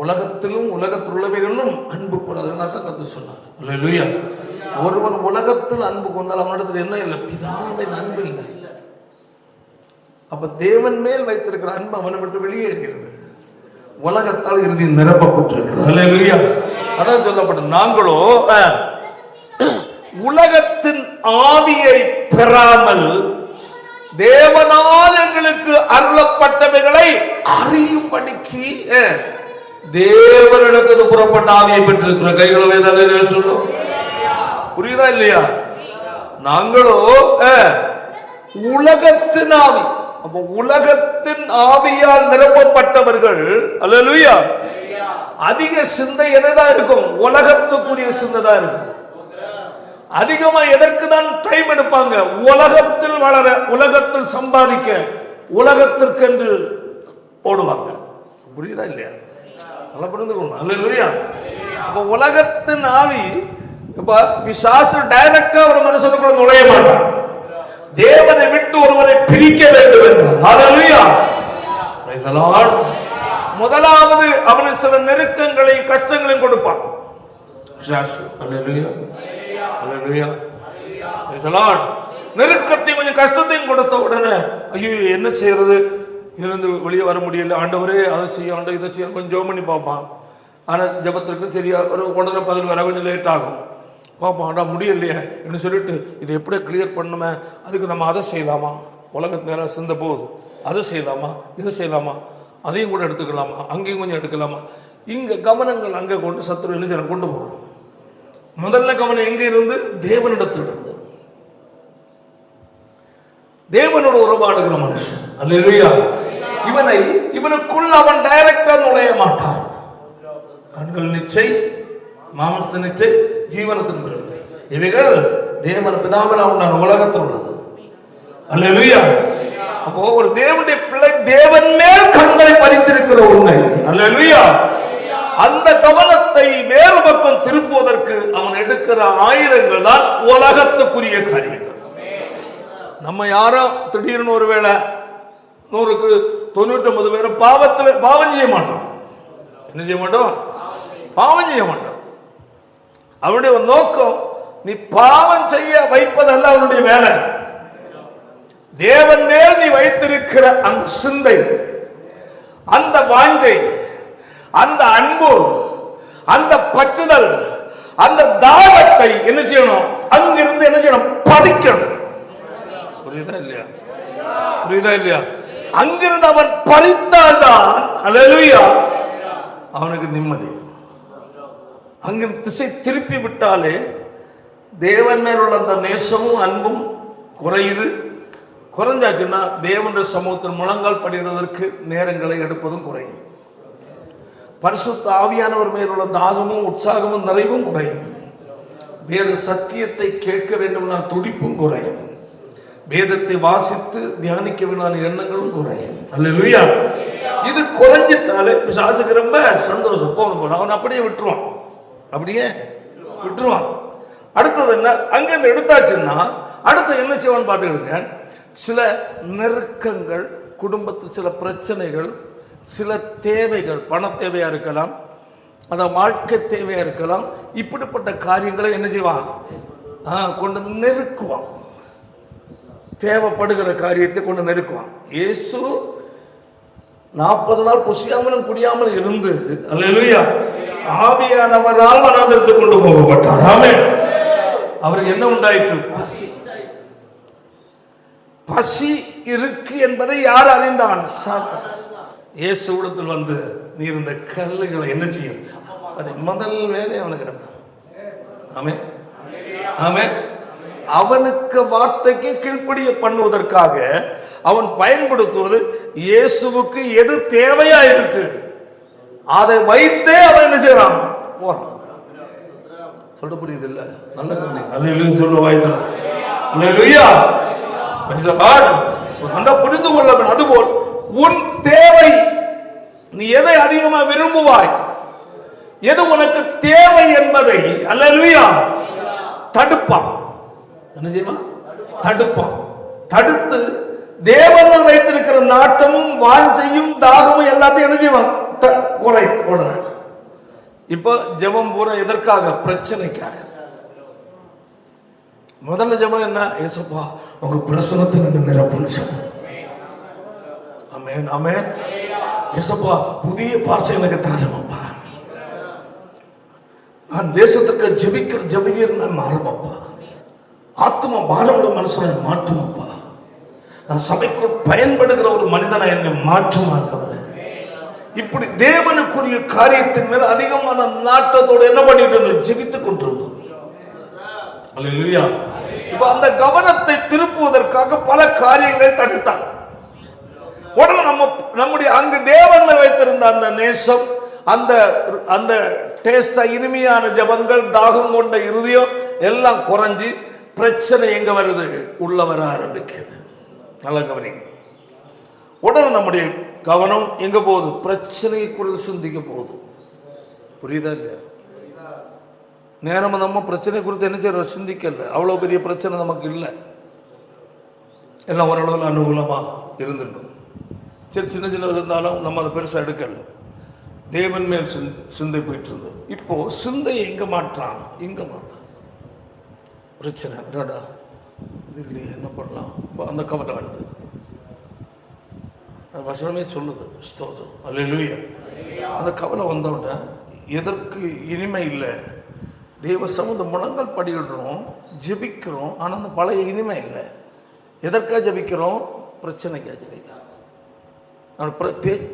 உலகத்திலும் உலகத்தில் உள்ளவைகளிலும் அன்பு கூடாது. தான் கற்று சொன்னார். அல்லேலூயா. ஒருவன் உலகத்தில் அன்பு கொண்டால் அவனிடத்தில் என்ன இல்லை? பிதாவின் அன்பு இல்லை. அப்ப தேவன் மேல் வைத்திருக்கிற அன்பு அவனை விட்டு வெளியேறுகிறது. உலகத்தால் இறுதி நிரப்பப்பட்டிருக்கிறது. அல்லேலூயா. அதான் சொல்லப்பட்டது, நாங்களோ உலகத்தின் ஆவியை பெறாமல் தேவனால் எங்களுக்கு அருளப்பட்டவைகளை அறியும்படிக்கு தேவனிடத்தில் புறப்பட்ட ஆவியை பெற்றிருக்கிற கைகளை சொல்லும். புரியுதா இல்லையா? நாங்களோ உலகத்தின் ஆவி. அப்போ உலகத்தின் ஆவியால் நிரப்பப்பட்டவர்கள், அல்லேலூயா, அதிக சிந்தை எதைதான் இருக்கும்? உலகத்துக்குரிய சிந்தை தான் இருக்கும். அதிகமா எதற்கு தான் டைம் எடுப்பாங்க? உலகத்தில் வளர, உலகத்தில் சம்பாதிக்க, உலகத்திற்கு என்று ஓடுவாங்க. புரியுதா இல்லையா? நல்லா புரிந்து கொள்ளணும். அல்லேலூயா. அப்ப உலகத்தின் ஆவி, இப்ப பிசாசு டைரக்டா ஒரு மனுஷனுக்குள்ள நுழைய மாட்டான். தேவனை விட்டு ஒருவரை பிரிக்க வேண்டும் என்றார். அல்லேலூயா. Praise the lord. முதலாவது அவனுக்கு சில நெருக்கங்களை, கஷ்டங்களையும் கொடுப்பான். அல்லேலூயா. அல்லேலூயா. Praise the Lord. நெருக்கத்தையும் கொஞ்சம் கஷ்டத்தையும் கொடுத்த உடனே ஐயோ என்ன செய்யறது, இதிலிருந்து வெளியே வர முடியல, ஆண்டவரே அதை செய்ய, ஆண்டவர் இதை செய்ய, கொஞ்சம் ஜெபம் பண்ணி பார்ப்பான். ஆனால் ஜெபத்திற்கு சரியா ஒரு உடனே பதில் வர கொஞ்சம் லேட் ஆகும். பார்ப்போம், ஆண்டா முடியலையே என்று சொல்லிட்டு இதை எப்படி கிளியர் பண்ணுமே, அதுக்கு நம்ம அதை செய்யலாமா, உலகத்து நேரம் சிந்த போகுது, அதை செய்யலாமா, இதை செய்யலாமா, அதையும் கூட எடுத்துக்கலாமா, அங்கேயும் கொஞ்சம் எடுக்கலாமா, இங்கே கவனங்கள் அங்கே கொண்டு சத்துரு என்ன கொண்டு போகிறோம். முதல்ல கவனம் எங்கே இருந்து? தேவனிடத்தில் இருந்து. தேவனோட உறவாடுகிற மனுஷன், அல்லேலூயா, இவனுக்குள் அவன் டைரக்டா நுழைய மாட்டான். கண்கள் நிச்சை, மாமஸ்த நிச்சை, ஜீவனத்தின் பிறகு இவைகள் தேவன் பிதாமன உண்டான உலகத்தில் உள்ளது. அல்லேலூயா. அப்போ ஒரு தேவனுடைய பிள்ளை தேவன் மேல் கண்களை பதித்திருக்கிற உண்மை. அல்லேலூயா. அந்த கவனத்தை வேறு பக்கம் திருப்புவதற்கு அவன் எடுக்கிற ஆயுதங்கள் தான் உலகத்துக்குரிய காரியங்கள். நம்ம யாரோ திடீர்னு ஒருவேளை 100க்கு 99 பேர் பாவம் செய்ய மாட்டோம். என்ன செய்ய மாட்டோம்? பாவம் செய்ய மாட்டோம். அவனுடைய நோக்கம் நீ பாவம் செய்ய வைப்பதல்ல அவனுடைய வேலை. தேவன் மேல் நீ வைத்திருக்கிற அந்த சிந்தை, அந்த வாஞ்சை, அந்த அன்பு, அந்த பற்றுதல், அந்த தாகத்தை என்ன செய்யணும்? அங்கிருந்து என்ன செய்யணும்? பறிக்கணும். புரியுதா இல்லையா? புரியுதா இல்லையா? அங்கிருந்து அவன் பறித்தால்தான் அல்லேலூயா அவனுக்கு நிம்மதி. அங்கிருந்து திசை திருப்பி விட்டாலே தேவன் மேல் உள்ள அந்த நேசமும் அன்பும் குறையுது. குறைஞ்சாச்சுன்னா தேவனுடைய சமூகத்தில் முழங்கால் படிடுவதற்கு நேரங்களை எடுப்பதும் குறையும். பரிசுத்த ஆவியானவர் மேல் உள்ள தாகமும் உற்சாகமும் நிறைவும் குறையும். வேறு சத்தியத்தை கேட்க வேண்டும் நான் துடிப்பும் குறையும். வேதத்தை வாசித்து தியானிக்க வேண்டிய எண்ணங்களும் குறையும். அல்லேலூயா. இது குறைஞ்சிட்டாலே பிசாசுக்கு ரொம்ப சந்தோஷம். போக அவன் அப்படியே விட்டுருவான், அப்படியே விட்டுருவான். அடுத்தது என்ன? அங்கிருந்து எடுத்தாச்சுன்னா அடுத்து என்ன செய்வான்னு பார்த்துக்கிடுங்க. சில நெருக்கங்கள், குடும்பத்தில் சில பிரச்சனைகள், சில தேவைகள், பண தேவையா இருக்கலாம், அதான் வாழ்க்கை தேவையா இருக்கலாம். இப்படிப்பட்ட காரியங்களை என்ன செய்வான்? கொண்டு நெருக்குவான். தேவைப்படுகிற காரியத்தை கொண்டு நெருக்குவான். இயேசு 40 நாள் புசியாமலும் குடியாமல் இருந்து அல்லேலூயா ஆவியானவரால் வனாந்திரத்தை கொண்டு போகப்பட்டார். ஆமென். அவருக்கு என்ன உண்டாயிற்று? பசி. பசி இருக்கு என்பதை யார் அறிந்தான்? சாத்தான். இயேசுவிடத்தில் வந்து நீ இருந்த கல்லுகளை என்ன செய்யும்? அது முதல் வேலை அவனுக்கு அர்த்தம். ஆமென். ஆமென். அவனுக்கு வார்த்தைக்கு கீழ்ப்படிய பண்ணுவதற்காக அவன் பயன்படுத்துவது இயேசுவுக்கு எது தேவையா இருக்கு அதை வைத்தே அவன் என்ன செய்யறான்? போறான். சொல்ல புரியுது இல்ல? நல்ல அல்லேலூயா சொல்ல வாய்தான். அல்லேலூயா. புரிந்து கொள்ள வேண்டும். அதுபோல் உன் தேவை, நீ எதை அதிகமாக விரும்புவாய், எது உனக்கு தேவை என்பதை அல்லேலூயா தடுப்பான். என்ன செய்வான்? தடுப்பான். தடுத்து தேவன் வைத்திருக்கிற நாட்டமும் வாஞ்சையும் தாகமும் எல்லாத்தையும் என்ன செய்வான்? குறை போடுற. இப்போ ஜெபம் பூரா எதற்காக? பிரச்சனைக்காக. முதல்ல ஜெபம் என்ன? ஏசப்பா உங்க பிரசனத்தை என்ன நிரப்புன்னு. ஆமென் ஆமென். ஏசப்பா புதிய பாசை எனக்கு தாருமப்பா. நான் தேசத்துக்கு ஜெபிக்கிற ஜெபிக்கிற மாறுமப்பா. ஆத்மா பாரமுள்ள மனுஷனை மாற்றுமப்பா. நான் சபைக்குள் பயன்படுகிற ஒரு மனிதனை என்னை மாற்றுமாட்டவர். இப்படி தேவனுக்குரிய காரியத்தின் மேல அதிகமான நாட்டத்தோடு என்ன பண்ணிட்டு இருந்தோம்? ஜெபித்துக் கொண்டிருந்தோம். அல்லேலூயா. இப்ப அந்த கவனத்தை திருப்புவதற்காக பல காரியங்களை தடுத்தார். உடனே நம்முடைய அங்கு தேவன் வைத்திருந்த அந்த நேசம், அந்த அந்த டேஸ்டா இனிமையான ஜபங்கள், தாகம் கொண்ட இருதயம் எல்லாம் குறைஞ்சி பிரச்சனை எங்க வருது? உள்ள வர ஆரம்பிக்கிறது. நல்லா கவனிங்க. உடனே நம்முடைய கவனம் எங்க போகுது? பிரச்சனையை குறித்து சிந்திக்க போகுது. புரியுதா இல்லையா? நேரம் நம்ம பிரச்சனை குறித்து என்ன செய்ய சிந்திக்கல. அவ்வளோ பெரிய பிரச்சனை நமக்கு இல்லை, எல்லாம் ஓரளவில் அனுகூலமாக இருந்துட்டோம். சரி, சின்ன சின்ன இருந்தாலும் நம்ம அதை பெருசாக எடுக்கல. தேவன் மேல் சிந்தை போயிட்டு இருந்தோம். இப்போ சிந்தையை எங்கே மாற்றான்? இங்கே மாற்றான். பிரச்சனை இது இல்லையே, என்ன பண்ணலாம்? அந்த கவலை வருது. வசனமே சொல்லுது, ஸ்தோத்திரம், அல்லேலூயா. அந்த கவலை வந்தோட எதற்கு இனிமை இல்லை. தேவ சமூகம் முழங்கால் படியிடுறோம், ஜெபிக்கிறோம், ஆனால் அந்த பழைய இனிமை இல்லை. எதற்காக ஜெபிக்கிறோம்? பிரச்சனைக்காக ஜெபிக்கிறோம்.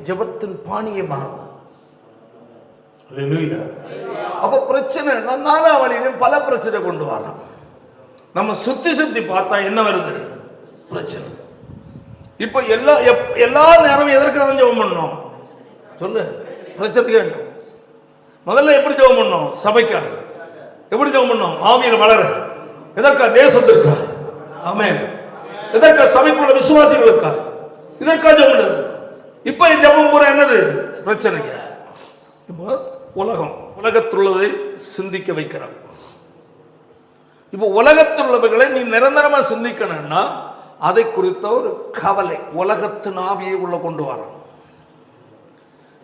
ஜெபத்தின் பாணியை மாறும். அல்லேலூயா. அப்போ பிரச்சனை நாலாம் வழியிலும் பல பிரச்சனை கொண்டு வரோம். நம்ம சுத்தி பார்த்தா என்ன வருது? பிரச்சனை. இப்போ எல்லா நேரமும் எதற்காக ஜெபம் பண்ணணும்? சொல்லு. பிரச்சனைக்காக. முதல்ல எப்படி ஜெபம் பண்ணணும்? சபைக்காக. எப்படி ஜெபம் பண்ணணும்? ஆவியில் வளர. எதற்காக? தேசத்திற்கா. ஆமென். எதற்காக? சபைக்குள்ள விசுவாசிகளுக்கா. இதற்காக ஜெபம் பண்ணுது. இப்போ ஜெபம் பூரா என்னது? பிரச்சனைக்கு. இப்போ உலகத்துள்ளதை சிந்திக்க வைக்கிறான். இப்போ உலகத்துள்ளவைகளை நீ நிரந்தரமா சிந்திக்கணும்னா அதை குறித்த ஒரு கவலை, உலகத்தின் ஆவியை உள்ள கொண்டு வரோம்.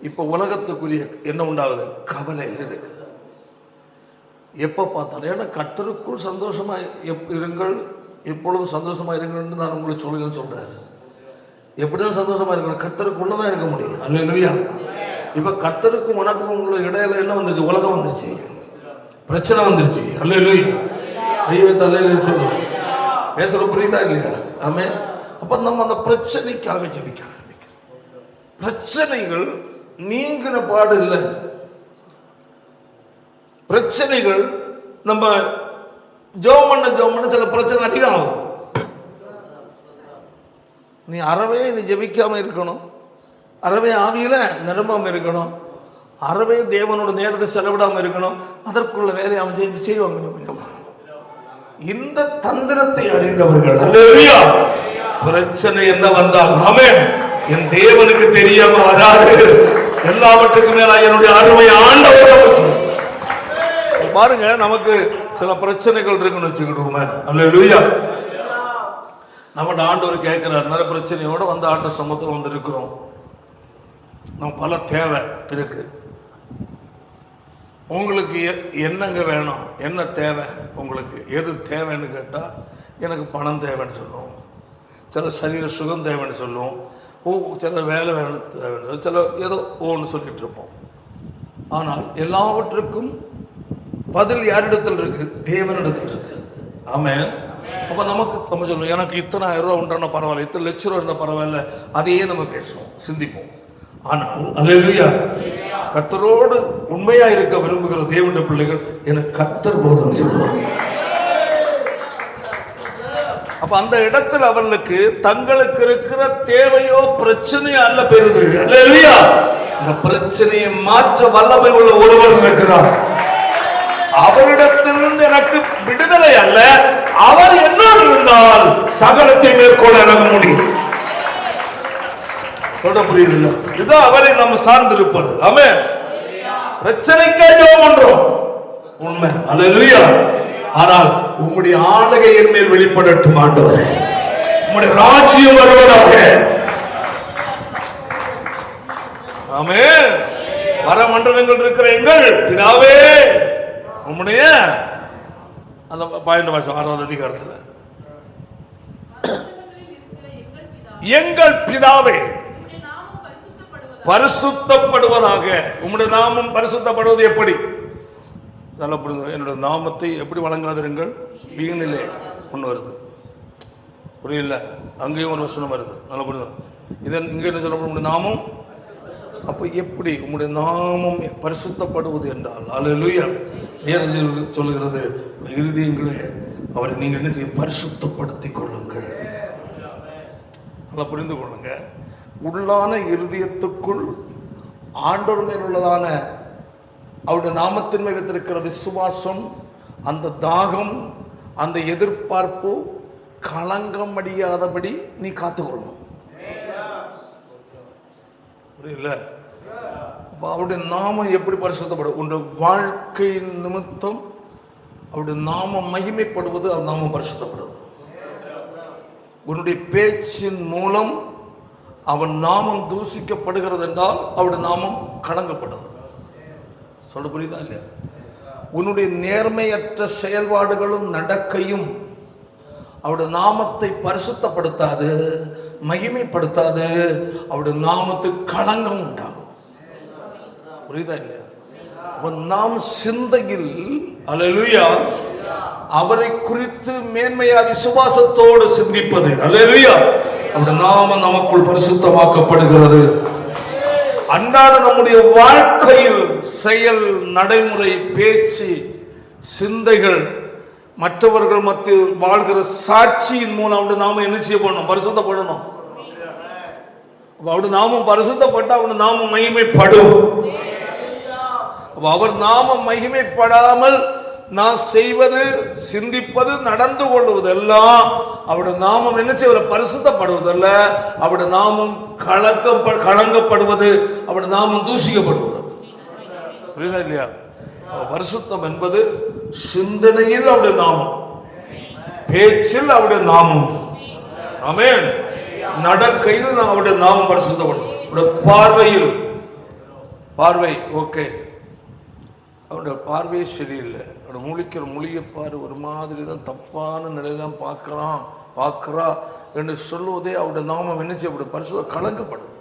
இப்போ உலகத்துக்குரிய என்ன உண்டாகுது? கவலையில் இருக்குது. எப்போ பார்த்தாலும், ஏன்னா கர்த்தருக்குள் சந்தோஷமா இருங்கள், எப்பொழுதும் சந்தோஷமா இருங்கள்னு நான் உங்களுக்கு சொல்றாரு. எப்படிதான் சந்தோஷமா இருக்கணும்? கர்த்தருக்குள்ளதான் இருக்க முடியும். அல்லேலூயா. இப்ப கர்த்தருக்கும் உனக்கும் உங்களுக்கு இடையில என்ன வந்துருச்சு? உலகம் வந்துருச்சு, பிரச்சனை வந்துருச்சு. அல்லேலூயா. ஐயத்தை அல்லேலூயா சொல்லு. பேசுற புரியுதா இல்லையா? ஆமென். அப்ப நம்ம அந்த பிரச்சனைக்காக ஜெபிக்க ஆரம்பிக்கிறோம். பிரச்சனைகள் நீங்கின பாடு இல்லை. பிரச்சனைகள் நம்ம ஜெபம் பண்ண சில பிரச்சனை அதிகம் ஆகும். நீ நீ ஜெபிக்காம இருக்கணும், அறவே ஆவியில நிரம்பாம இருக்கணும், அறவே தேவனோட நேரத்தை செலவிடாம இருக்கணும். அதற்குள்ள வேலையை அவன் செய்வாங்க. கொஞ்சம் இந்த தந்திரத்தை அறிந்தவர்கள் அல்லேலூயா. பிரச்சனை என்ன வந்தால் ஆமென், என் தேவனுக்கு தெரியாம வராது. எல்லாவற்றுக்கும் மேல என்னுடைய அருமை ஆண்டவர். பாருங்க, நமக்கு சில பிரச்சனைகள் இருக்குன்னு வச்சுக்கிடுவோமே. அல்லேலூயா. நம்மகிட்ட ஆண்டவர் கேட்கிறார், நிறைய பிரச்சனையோட வந்து ஆண்டவர் சமூகத்தில் வந்து இருக்கிறோம். நம்ம பல தேவை இருக்கு. உங்களுக்கு என்னங்க வேணும்? என்ன தேவை? உங்களுக்கு எது தேவைன்னு கேட்டால் எனக்கு பணம் தேவைன்னு சொல்லுவோம், சில சரீர சுகம் தேவைன்னு சொல்லுவோம், சில வேலை வேணும் தேவைன்னு, சில ஏதோ ஒன்று சொல்லிட்டு இருப்போம். ஆனால் எல்லாவற்றுக்கும் பதில் யாரிடத்தில் இருக்கு? தேவனிடத்தில் இருக்கு. ஆமென். அப்போ நமக்கு நம்ம சொல்லுவோம், எனக்கு இத்தனை 1000 ரூபா உண்டான பரவாயில்ல, இத்தனை லட்ச ரூபா இருந்தால் பரவாயில்ல, அதையே நம்ம பேசுவோம், சிந்திப்போம். ஆனால் அல்லேலூயா, கர்த்தரோடு உண்மையா இருக்க விரும்புகிற தேவனுடைய பிள்ளைகள் எனக்கு கர்த்தர் போதும் சொல்லுவாங்க. அப்ப அந்த இடத்தில் அவர்களுக்கு தங்களுக்கு இருக்கிற தேவையோ பிரச்சனையோ அல்ல பெறுது. அல்லேலூயா. இந்த பிரச்சனையை மாற்ற வல்லமை உள்ள ஒருவர் இருக்கிறார். அவரிடத்திலிருந்து எனக்கு விடுதலை அல்ல, அவர் என்னோடு இருந்தால் சகலத்தை மேற்கொள்ள எனக்கு முடியும். சொல்ற புரியுது? இதுதான் அவரை நம்ம சார்ந்திருப்பது. ஆமென். பிரச்சனைக்கே ஜெபம் பண்றோம், உண்மை. அல்லேலூயா. ஆனால் உம்முடைய ஆளுகை என் மேல் வெளிப்படட்டும் ஆண்டவரே, உம்முடைய ராஜ்யம் வருவதாக. ஆமென். வரமண்டலங்கள் இருக்கிற எங்கள் பிதாவே, உம்முடைய அந்த 12 வருஷம் 6வது அதிகாரத்தில், எங்கள் பிதாவே பரிசுத்தப்படுவதாக. உம்முடைய நாமம் பரிசுத்தப்படுவது எப்படி? நல்லா புரியுது. என்னுடைய நாமத்தை எப்படி வழங்காதிருங்கள், வீணிலே ஒன்று வருது, புரியல? அங்கேயும் ஒரு வசனம் வருது, நல்லா புரியுது. இதன் இங்கே என்ன சொல்ல, உங்களுடைய நாமம். அப்போ எப்படி உங்களுடைய நாமம் பரிசுத்தப்படுவது என்றால், அல்லேலூயா, சொல்லுகிறது, இருதயங்களே அவரை நீங்கள் என்ன செய்ய, பரிசுத்தப்படுத்திக் கொள்ளுங்கள். நல்லா புரிந்து கொள்ளுங்க. உள்ளான இருதயத்துக்குள் ஆண்டவர் மேல் உள்ளதான அவருடைய நாமத்தின் மேல் வைத்திருக்கிற விசுவாசம், அந்த தாகம், அந்த எதிர்பார்ப்பு களங்கம் அடியாதபடி நீ காத்துக்கொள்ளணும், புரியல? அவருடைய நாமம் எப்படி பரிசுத்தப்படும்? உன்னுடைய வாழ்க்கை நிமித்தம் அவருடைய நாமம் மகிமைப்படுவது, அவர் நாமம் பரிசுத்தப்படுவது. உன்னுடைய பேச்சின் மூலம் அவன் நாமம் தூசிக்கப்படுகிறது என்றால் அவருடைய நாமம் களங்கப்படுது. சொல்ல புரியுதா இல்லையா? உன்னுடைய நேர்மையற்ற செயல்பாடுகளும் நடக்கையும் அவருடைய நாமத்தை பரிசுத்தப்படுத்தாது, மகிமைப்படுத்தாது, அவருடைய நாமத்துக்கு களங்கம் உண்டாகும். புரியுதா இல்லையா? நாம் சிந்தையில் அல்லேலூயா அவரை குறித்து மேன்மையா விசுவாசத்தோடு சிந்திப்பது, அல்லேலூயா, அவருடைய நாமம் நமக்குள் பரிசுத்தமாக்கப்படுகிறது. அன்றாட நம்முடைய வாழ்க்கையில் செயல், நடைமுறை, பேச்சு, சிந்தைகள், மற்றவர்கள் மத்தியில் வாழ்கிற சாட்சியின் மூலம் அவருடைய நாமம் என்ன செய்யப்படணும், பரிசுத்தப்படணும். அவருடைய நாமம் பரிசுத்தப்பட்ட அவருடைய நாமம் மகிமைப்படும். அவர் நாமம் மகிமைப்படாமல் நான் செய்வது, சிந்திப்பது, நடந்து கொள்வதெல்லாம் அவருடைய நாமம் என்ன செய்வது, பரிசுத்தப்படுவதல்ல. அவருடைய நாமம் களங்கப்படுவது, அவருடைய நாமம் தூசிக்கப்படுவது. புரியுதா இல்லையா? பரிசுத்தம் என்பது சிந்தனையில் அவருடைய நாமம், பேச்சில் அவருடைய நாமம், ஆமென், நடக்கையில் அவருடைய நாமம் பரிசுத்தப்படும். பார்வையில், பார்வை ஓகே, அவருடைய பார்வையே சரியில்லை, அவருடைய முழிக்கிற மொழியை பாரு, ஒரு மாதிரி தான் தப்பான நிலையெல்லாம் பார்க்குறா என்று சொல்லுவதே அவருடைய நாமம் என்ன செய்யப்படும், பரிசுத்த கலங்கப்படும்.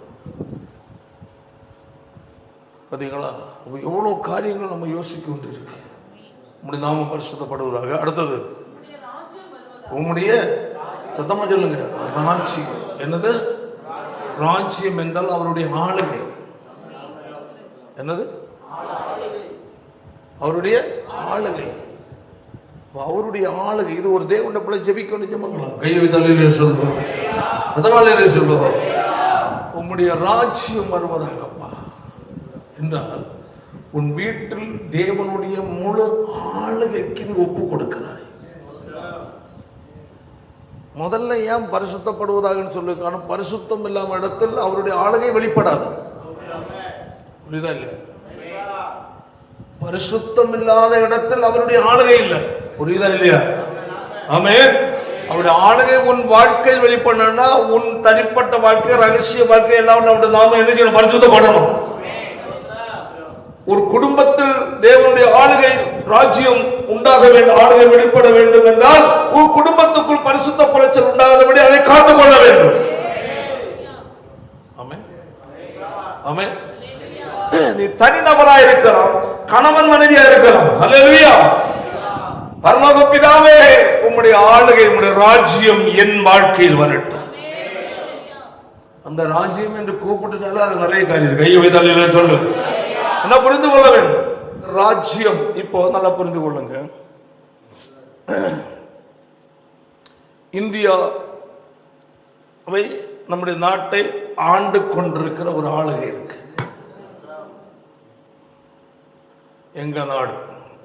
பார்த்தீங்களா? எவ்வளோ காரியங்கள் நம்ம யோசிக்க வேண்டியிருக்கு. உங்களுடைய நாமம் பரிசுத்தப்படுவதாக. அடுத்தது, உங்களுடைய சத்தமாக சொல்லுங்க, ராஜ்யம். என்னது ராஜ்யம் என்றால் அவருடைய ஆளுகை. என்னது? அவருடைய ஆளுகை. அவருடைய ஆளுகை. இது ஒரு தேவனுடைய பிள்ளை ஜெபிக்க வேண்டிய ஜெபங்களா? கையை தலையிலே சொல்லுவோம், அதனாலே சொல்லுவோம், உங்களுடைய ராஜ்யம் வருவதாகப்பா என்றால் உன் வீட்டில் தேவனுடைய முழு ஆளுகைக்கு நீ ஒப்பு கொடுக்கிறாய். முதல்ல ஏன் பரிசுத்தப்படுவதாக சொல்லு? காரணம், பரிசுத்தம் இல்லாம இடத்தில் அவருடைய ஆளுகை வெளிப்படாது. புரியுதா இல்லையா? பரிசுத்தம் இல்லாத இடத்தில் அவருடைய ஆளுகை இல்லை. புரியுதா இல்லையா? ஆமென். அவருடைய ஆளுகை உன் வாழ்க்கையில் வெளிப்படணும்னா உன் தனிப்பட்ட வாழ்க்கை, ரகசிய வாழ்க்கை எல்லாம் அவருடைய நாம என்ன செய்யணும், பரிசுத்தப்படணும். ஒரு குடும்பத்தில் தேவனுடைய ஆளுகை, ராஜ்யம் உண்டாக வேண்டும், ஆளுகை வெளிப்பட வேண்டும் என்றால் ஒரு குடும்பத்துக்குள் பரிசுத்த குலைச்சல் உண்டாகாதபடி அதை காத்துக் கொள்ள வேண்டும். ஆமென், ஆமென். நீ தனிநபராக இருக்கலாம், கணவன் மனைவியா இருக்கலாம், அல்லேலூயா. பரலோக பிதாவே, உம்முடைய ஆளுகை, உம்முடைய ராஜ்யம் என் வாழ்க்கையில் வரட்டும். அந்த ராஜ்யம் என்று கூப்பிட்டுட்டால அது நிறைய காரியம். கையை வைத்தால் சொல்லு, என்ன புரிந்து கொள்ள வேண்டும். ராஜ்யம் இப்போ நல்லா புரிந்து கொள்ளுங்க. இந்தியாவை, நம்முடைய நாட்டை ஆண்டு கொண்டிருக்கிற ஒரு ஆளுகை இருக்கு. எங்க நாடு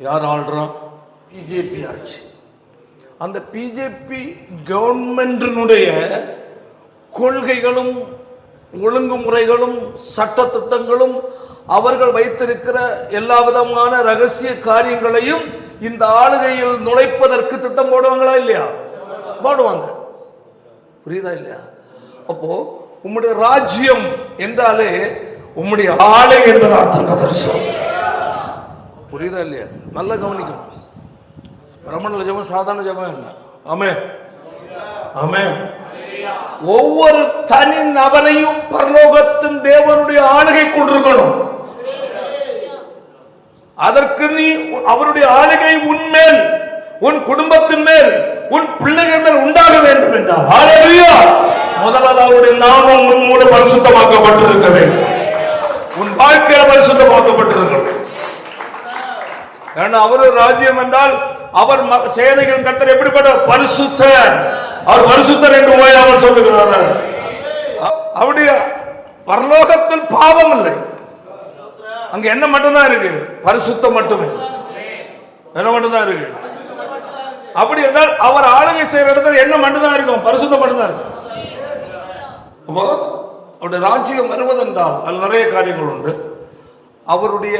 யார் ஆள்றா? பிஜேபி ஆட்சி. அந்த பிஜேபி கவர்மெண்டினுடைய கொள்கைகளும் ஒழுங்குமுறைகளும் சட்டத்திட்டங்களும் அவர்கள் வைத்திருக்கிற எல்லா விதமான ரகசிய காரியங்களையும் இந்த ஆளுகையில் நுழைப்பதற்கு திட்டம் போடுவாங்களா இல்லையா? போடுவாங்க. புரியுதா இல்லையா? அப்போ உம்முடைய ராஜ்யம் என்றாலே உம்முடைய ஆளை என்பது அர்த்தம். புரியுதா இல்லையா? நல்லா கவனிக்கணும். பிரமண்டல ஜெபம் சாதாரண ஜெபம் இல்லை. ஆமென், ஆமென். ஒவ்வொரு தனி நபரையும் பரலோகத்தின் தேவனுடைய ஆளுகை கொண்டிருக்கணும். அதற்கு நீ அவருடைய ஆளுகை உன்மேல், உன் குடும்பத்தின் மேல், உன் பிள்ளைகள் மேல் உண்டாக வேண்டும் என்றால் ஹல்லேலூயா, முதலாவது அவருடைய நாமம் உன் மூலம் பரிசுத்தமாக்கப்பட்டிருக்க வேண்டும். உன் வாழ்க்கையில் பரிசுத்தமாக்கப்பட்டிருக்க. ஏன்னா அவர் ராஜ்யம் என்றால் அவர் சேனைகள் கர்த்தர் எப்படிப்பட்ட பரிசுத்தர், அவர் பரிசுத்தர் என்று அவர் சொல்லுகிறார். அவருடைய பரலோகத்தில் பாவம் இல்லை, அங்க என்ன மட்டும்தான் இருக்கு? பரிசுத்தம் மட்டுமே. என்ன மட்டும்தான் இருக்கு? அப்படி என்றால் அவர் ஆளுகை செய்யற இடத்துல என்ன மட்டும்தான் இருக்கும்? பரிசுத்தம் மட்டும்தான் இருக்கும். அப்போ அவருடைய ராஜ்யம் வருவதென்றால் அதில் நிறைய காரியங்கள் உண்டு. அவருடைய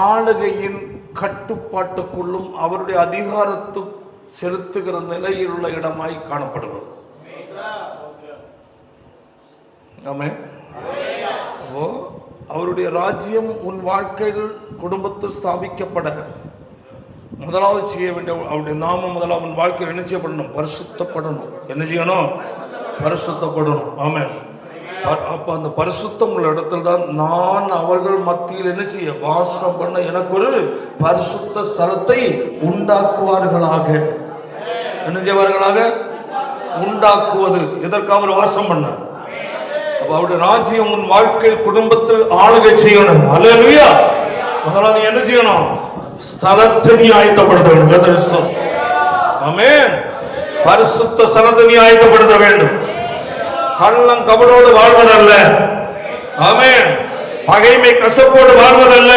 ஆளுகையின் கட்டுப்பாட்டுக்குள்ளும் அவருடைய அதிகாரத்து செலுத்துகிற நிலையில் உள்ள இடமாய் காணப்படுகிறது. ஆமென். அப்போ அவருடைய ராஜ்யம் உன் வாழ்க்கையில் குடும்பத்தில் ஸ்தாபிக்கப்பட முதலாவது செய்ய வேண்டிய அவருடைய நாமம் முதலாவது உன் வாழ்க்கையில் என்ன செய்யப்படணும்? பரிசுத்தப்படணும். என்ன செய்யணும்? பரிசுத்தப்படணும். ஆமென். அப்ப அந்த பரிசுத்தம் உள்ள இடத்துல தான் நான் அவர்கள் மத்தியில் என்ன செய்ய வாசம் பண்ண எனக்கு ஒரு பரிசுத்த ஸ்தலத்தை உண்டாக்குவார்களாக. என்ன செய்வார்களாக? உண்டாக்குவது. எதற்காக அவர் வாசம் பண்ண? அப்ப அவருடைய ராஜ்யம் உன் வாழ்க்கையில் குடும்பத்தில் ஆளுகை செய்யணும். ஹல்லேலூயா. முதலாவது என்ன செய்யணும்? ஸ்தலத்தை நீ ஆயத்தப்படுத்த வேண்டும். ஆமென். பரிசுத்த ஸ்தலத்தை நீ ஆயத்தப்படுத்த வேண்டும். கள்ளம் கபடோடு வாழ்வதல்ல. ஆமென். பகைமை கசப்போடு வாழ்வதல்ல.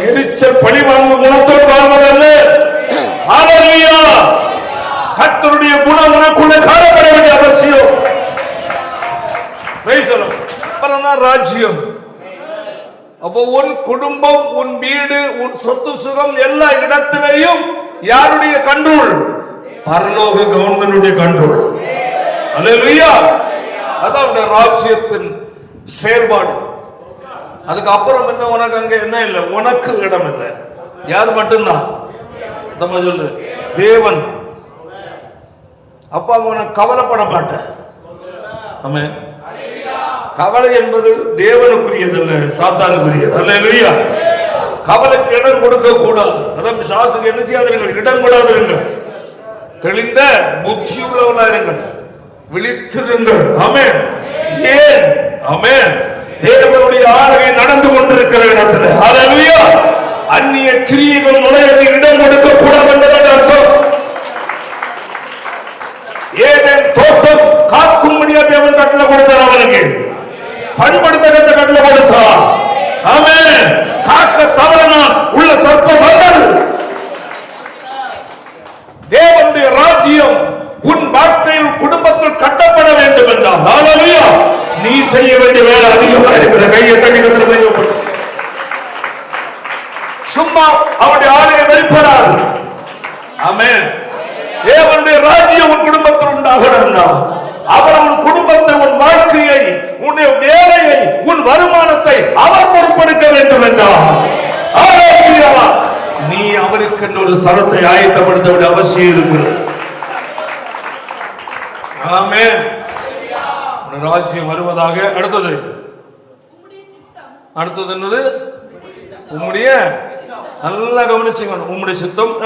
எரிச்சல் பழி வாங்கும் குணத்தோடு வாழ்வதல்ல. ஹல்லேலூயா. கர்த்தருடைய குணம் உனக்குள்ள காணப்பட வேண்டிய அவசியம். ராஜ்யம். அப்போ உன் குடும்பம், உன் வீடு, உன் சொத்து சுகம் எல்லா இடத்திலேயும் யாருடைய கண்ட்ரோல்? பரலோக கவர்மெண்டுடைய கண்ட்ரோல். ஹல்லேலூயா. அதான் ராஜ்யத்தின் செயல்பாடு. அதுக்கு அப்புறம் என்ன? உனக்கு அங்க என்ன இல்லை? உனக்கு இடம் இல்லை. யார் மட்டும்தான்? சொல்லு, தேவன். அப்ப உனக்கு கவலைப்பட மாட்டேன். ஆமென். கவலை என்பது தேவனுக்குரியதல்ல, சாத்தானுக்குரியது. ஹல்லேலூயா. கவலைக்கு இடம் கொடுக்க கூடாது. அதான் சாஸ்திரம் என்ன செய்யாதீர்கள்? இடம் கூடாதீர்கள். தெளிந்த புத்தி உள்ளவர்களா இருங்கள், விழித்திருங்கள். ஆமென். ஏன்? ஆமென். தேவனுடைய ஆளுகை நடந்து கொண்டிருக்கிற இடத்துல ஹல்லேலூயா அந்நிய கிரியைகள் நுழைய இடம் கொடுக்க கூடாது என்பதற்கு அர்த்தம். ஏதேன் தோட்டம் காக்கும்படியா தேவன் கட்டளை கொடுத்தார். அவனுக்கு பண்படுத்த கட்டளை கொடுத்தார். ஆமென். காக்க தவறினால் உள்ள சர்ப்பம் வந்தது. தேவனுடைய ராஜ்யம் உன் வாழ்க்கையில் குடும்பத்தில் கட்டப்பட வேண்டும் என்றால் ஹல்லேலூயா நீ செய்ய வேண்டிய வேலை அதிகமாக இருக்கிற. கையை தட்டி சும்மா அவருடைய ஆளுகை வெளிப்படாது. ஆமென். தேவனுடைய ராஜ்யம் உன் குடும்பத்தில் உண்டாகணும். அவர் உன் குடும்பத்தை, உன் வாழ்க்கையை, உன்னுடைய வேலையை, உன் வருமானத்தை அவர் பொறுப்பெடுக்க வேண்டும் என்றால் ஹல்லேலூயா நீ அவருக்கு ஒரு ஸ்தலத்தை ஆயத்தப்படுத்த வேண்டிய அவசியம் இருக்கிறது. ஆமென். ராஜ்யம் வருவதாக. அடுத்தது என்னது? உம்முடைய, நல்லா கவனிச்சுங்க, உம்முடைய சித்தம்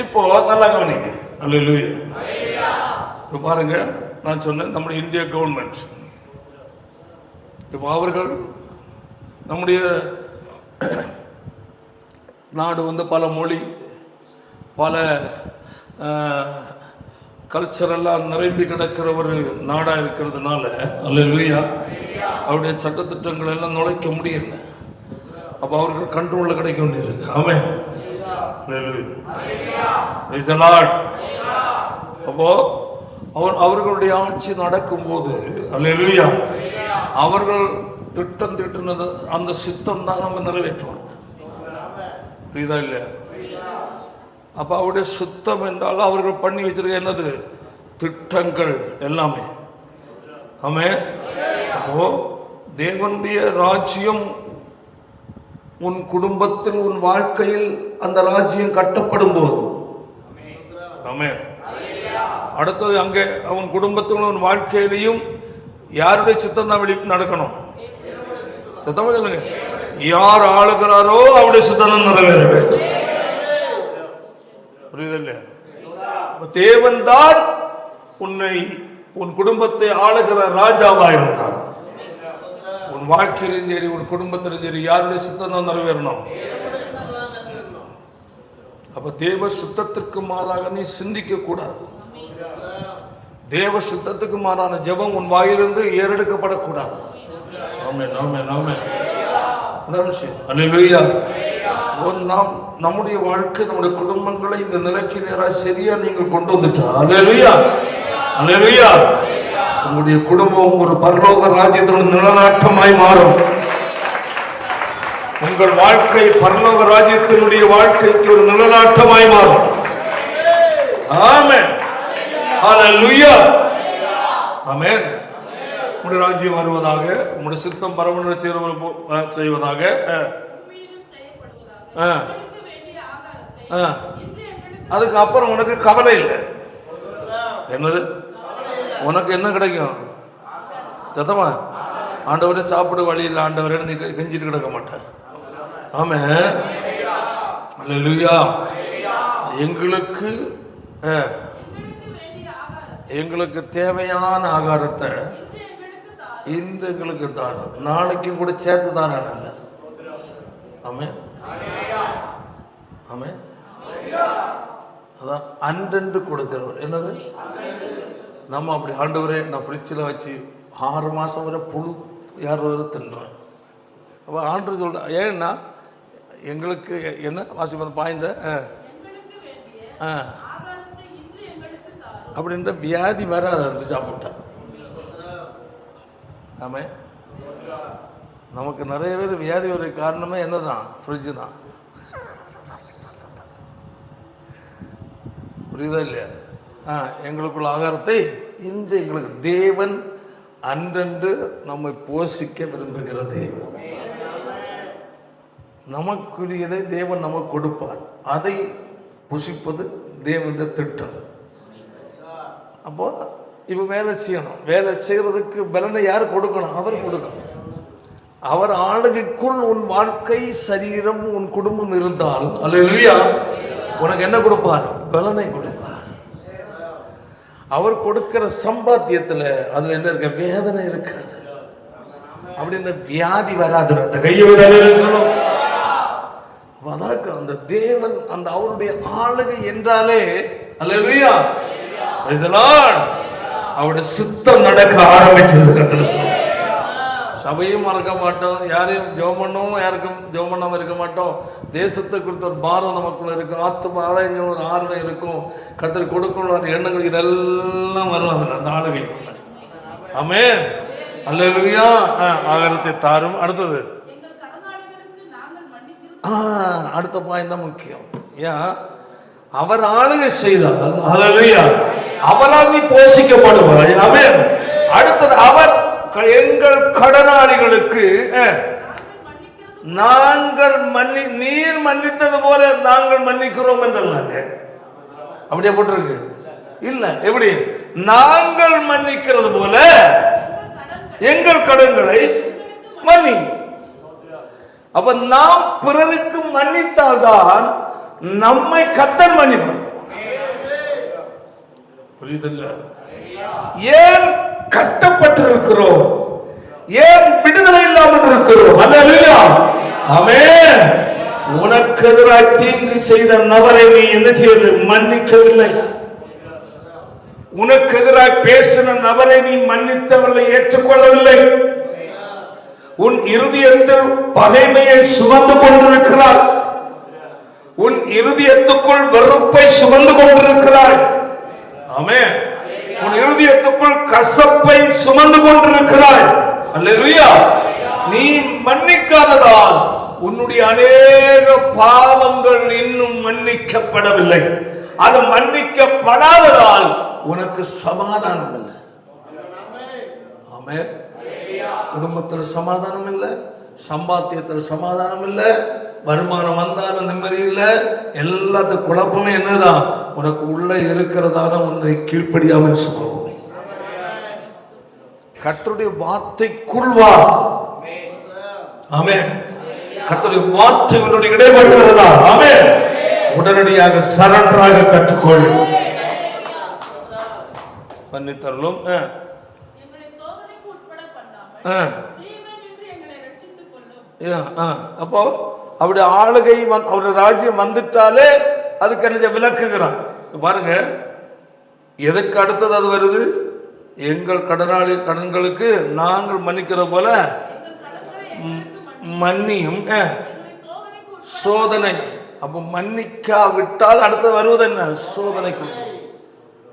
இப்போ நல்லா கவனிங்க. ஹல்லேலூயா. இப்போ பாருங்க, நான் சொன்னேன் நம்முடைய இந்திய கவர்மெண்ட் இப்போ அவர்கள் நம்முடைய நாடு பல மொழி, பல கல்ச்சரெல்லாம் நிரம்பி கிடக்கிற ஒரு நாடாக இருக்கிறதுனால ஹல்லேலூயா அவருடைய சட்டத்திட்டங்கள் எல்லாம் நுழைக்க முடியல. அப்போ அவர்கள் கண்ட்ரோலில் கிடைக்க வேண்டியிருக்கு. ஆமென். அப்போ அவர்களுடைய ஆட்சி நடக்கும்போது ஹல்லேலூயா அவர்கள் திட்டம் திட்டுனது அந்த சித்தம் தான் நம்ம நிறைவேற்றுவோம். புரியுதா இல்லையா? அப்ப அவருடைய சுத்தம் என்றால் அவர்கள் பண்ணி வச்சிருக்க என்னது? திட்டங்கள் எல்லாமே. ஆமென். அப்போ தேவனுடைய ராஜ்யம் உன் குடும்பத்தில் உன் வாழ்க்கையில் அந்த ராஜ்யம் கட்டப்படும் போது, ஆமென். அடுத்தது அங்கே அவன் குடும்பத்தில் உன் வாழ்க்கையிலையும் யாருடைய சித்தம் தான் நடக்கணும்? சித்தமா சொல்லுங்க. யார் ஆளுகிறாரோ அவருடைய சித்தம் நிறைவேற வேண்டும். புரியுதில்ல? தேவன் தான் உன்னை உன் குடும்பத்தை ஆளுகிற ராஜாவா இருந்தார். உன் வாழ்க்கையிலும் சரி உன் குடும்பத்திலும் சரி யாருடைய சித்தம் தான் நிறைவேறணும். அப்ப தேவ சித்தத்திற்கு மாறாக நீ சிந்திக்க கூடாது. தேவ சித்தத்துக்கு மாறான ஜெபம் உன் வாயிலிருந்து ஏறெடுக்கப்படக்கூடாது. ஆமென், ஆமென், ஆமென். அல்லேலூயா. நாம் நம்முடைய வாழ்க்கை நம்முடைய குடும்பங்களை இந்த நிலைக்கு நேராக சரியா நீங்கள் கொண்டு வந்துட்டா, அல்லேலூயா, அல்லேலூயா, உங்களுடைய குடும்பம் ஒரு பரலோக ராஜ்யத்தோட நிழலாட்டமாய் மாறும். உங்கள் வாழ்க்கை பரலோக ராஜ்யத்தினுடைய வாழ்க்கைக்கு ஒரு நிழலாட்டமாய் மாறும். ஆமென், அல்லேலூயா, ஆமென். உங்களுடைய ராஜ்யம் வருவதாக, உங்களுடைய சித்தம் பரம செய்வதாக. அதுக்கு அப்புறம் உனக்கு கவலை இல்லை. என்னது? உனக்கு என்ன கிடைக்கும்? சத்தமா ஆண்டவரே சாப்பிட வழி இல்லை ஆண்டவரே நீ கெஞ்சிட்டு கிடக்க மாட்டேன். ஆமென், அல்லேலூயா. எங்களுக்கு தேவையான ஆகாரத்தை இன்று எங்களுக்கு தாரும், நாளைக்கும் கூட சேர்த்து தாரான. ஆமென், ஆமென். அதான் அன்றென்று கொடுக்கிறவர். என்னது? நம்ம அப்படி ஆண்டவரே நான் ஃப்ரிட்ஜில் வச்சு 6 மாதம் வரை புழு யார் வரை தின்றேன். அப்போ ஆண்டு சொல்ற ஏன்னா எங்களுக்கு என்ன வாசிப்பது பாயிண்ட் அப்படின்ற வியாதி வராது அந்த சாப்பிட்டா. ஆமே, நமக்கு நிறைய பேர் வியாதி வர காரணமே என்னதான்? ஃப்ரிட்ஜு தான். புரியுதா இல்லையா? எங்களுக்குள்ள ஆகாரத்தை இன்று எங்களுக்கு தேவன் அன்றென்று நம்மை போஷிக்க விரும்புகிற தேவன். நமக்குரியதை தேவன் நமக்கு கொடுப்பார். அதை புசிப்பது தேவனுடைய திட்டம். அப்போ இப்போ வேலை செய்யணும். வேலை செய்யறதுக்கு பலனை யார் கொடுக்கணும்? அவர் கொடுக்கணும். அவர் ஆளுகைக்குள் உன் வாழ்க்கை, சரீரம், உன் குடும்பம் இருந்தால் அல்லேலூயா உனக்கு என்ன கொடுப்பார்? பலனை கொடுப்பார். அவர் கொடுக்கிற சம்பாத்தியத்தில் அதுல என்ன இருக்க? வேதனை இருக்காது. அப்படின்னு வியாதி வராது. அந்த கையை சொல்லும். அந்த தேவன் அந்த அவருடைய ஆளுகை என்றாலே அல்லேலூயா அவருடைய சித்தம் நடக்க ஆரம்பிச்சது. சபையும் மறக்க மாட்டோம், யாரையும் ஜெபம் பண்ணவும் யாருக்கும் ஜெபம் பண்ணாமல் இருக்க மாட்டோம். தேசத்தை குறித்த ஒரு பாரம் நமக்குள்ள இருக்கும், ஆத்ம ஆராய்ச்சிகள் ஒரு ஆர்வம் இருக்கும், கர்த்தர் கொடுக்கணும் எண்ணங்கள் இதெல்லாம் வரும் அதில் அந்த ஆளுகைக்குள்ள. ஆமென், அல்லேலூயா. ஆகாரத்தை தாரும். அடுத்தது அடுத்த பாயிண்ட் தான் முக்கியம். ஏன்? அவர் ஆளுகை செய்தால் அல்லேலூயா அவரால் நீ போஷிக்கப்படுவாய். ஆமென். அடுத்தது அவர் எங்கள் கடனாளிகளுக்கு நாங்கள் நீர் மன்னித்தது போல நாங்கள் மன்னிக்கிறோம் என்றாங்க. அப்படியே போட்டிருக்கு இல்ல? எப்படி? நாங்கள் மன்னிக்கிறது போல எங்கள் கடன்களை மன்னி. அப்ப நாம் பிறருக்கு மன்னித்தால்தான் நம்மை கர்த்தர் மன்னிப்பார். புரியுதில்ல? ஏன் கட்டப்பட்டிருக்கிறோம்? ஏன் விடுதலை இல்லாமல் இருக்கிறோம்? அல்லேலூயா, ஆமென். உனக்கு எதிராக தீங்கு செய்த நபரை நீ என்ன செய்யவில்லை? மன்னிக்கவில்லை. உனக்கு எதிராக பேசின நபரை நீ மன்னித்தவர்களை ஏற்றுக்கொள்ளவில்லை. உன் இருதயத்தில் பகைமையை சுமந்து கொண்டிருக்கிறார். உன் இருதயத்துக்குள் வெறுப்பை சுமந்து கொண்டிருக்கிறாய். ஆமென். உன் இருதயத்துக்குள் கசப்பை சுமந்து கொண்டிருக்கிறாய். அல்லேலூயா. நீ மன்னிக்காததால் உன்னுடைய அநேக பாவங்கள் இன்னும் மன்னிக்கப்படவில்லை. அது மன்னிக்கப்படாததால் உனக்கு சமாதானம் இல்லை. ஆமென். குடும்பத்தில் சமாதானம் இல்லை, சம்பாத்தியத்தில் சமாதானம் இல்லை, வருமானம் வந்தாலும் நிம்மதி இல்லை, எல்லாத்து குழப்பமே என்னதான்? உனக்கு உள்ள இருக்கிறதான உன்னை கீழ்ப்படியாமல் சொல்லுவோம். கர்த்தருடைய வார்த்தைக்குள் வா. ஆமென். கர்த்தருடைய வார்த்தை உன்னுடைய இடைப்படுகிறதா? ஆமென். உடனடியாக சரண்டராக கற்றுக்கொள். மன்னித்தருளும். அப்போ அவருடைய ஆளுகை, அவருடைய ராஜ்யம் வந்துட்டாலே அதுக்கு என்ன விளக்குகிறார் பாருங்க. எதுக்கு அடுத்தது அது வருது? எங்கள் கடன்களுக்கு நாங்கள் மன்னிக்கிற போல மன்னியும். சோதனை. அப்ப மன்னிக்காவிட்டால் அடுத்து வருவது என்ன? சோதனைக்கு,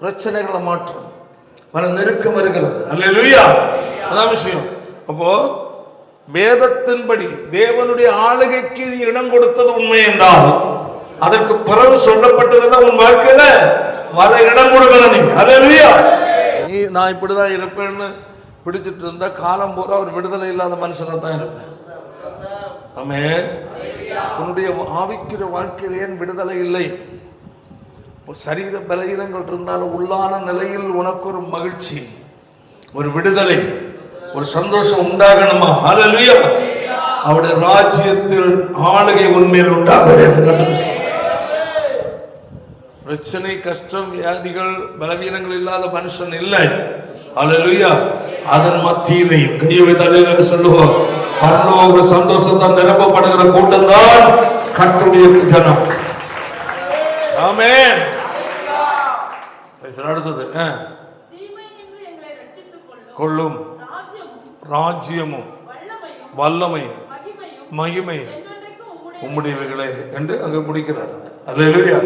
பிரச்சனைகளை மாற்றம், பல நெருக்கம் வருகிறது. அல்லேலூயா. அதான் விஷயம். அப்போ வேதத்தின்படி தேவனுடைய ஆளுகைக்கு இடம் கொடுத்தது உண்மை என்றால் அதற்கு பிறகு சொல்லப்பட்டதுன்னா உன் வாழ்க்கையில வர இடம் கொடுக்கணும். நீ அல்லேலூயா. நீ நான் இப்படிதான் இருப்பேன்னு பிடிச்சிட்டு இருந்தா காலம் பூரா ஒரு விடுதலை இல்லாத மனுஷனா தான் இருப்பேன். ஆமென். உன்னுடைய ஆவிக்கிற வாழ்க்கையில் ஏன் விடுதலை இல்லை? சரீர பலவீனங்கள் இருந்தாலும் உள்ளான நிலையில் உனக்கு ஒரு மகிழ்ச்சி, ஒரு விடுதலை, ஒரு சந்தோஷம் உண்டாகணுமா? ஹல்லேலூயா. அவருடைய ராஜ்யத்தில் ஆளுகை உண்மையில் உண்டாக வேண்டும். பிரச்சனை, கஷ்டம், வியாதிகள், பலவீனங்கள் இல்லாத மனுஷன் இல்லை. ஹல்லேலூயா. அதன் மத்தியிலையும் கையை தலையில சொல்லுவோம், பரலோக சந்தோஷத்தால் நிரப்பப்படுகிற கூட்டம் தான் கர்த்தருடைய ஜனம். ஆமென். அடுத்தது கொள்ளும் ராஜ்யமும் வல்லமையும் மகிமையும் உம்முடையவைகளே என்று அங்க முடிக்கிறார். அல்லேலூயா.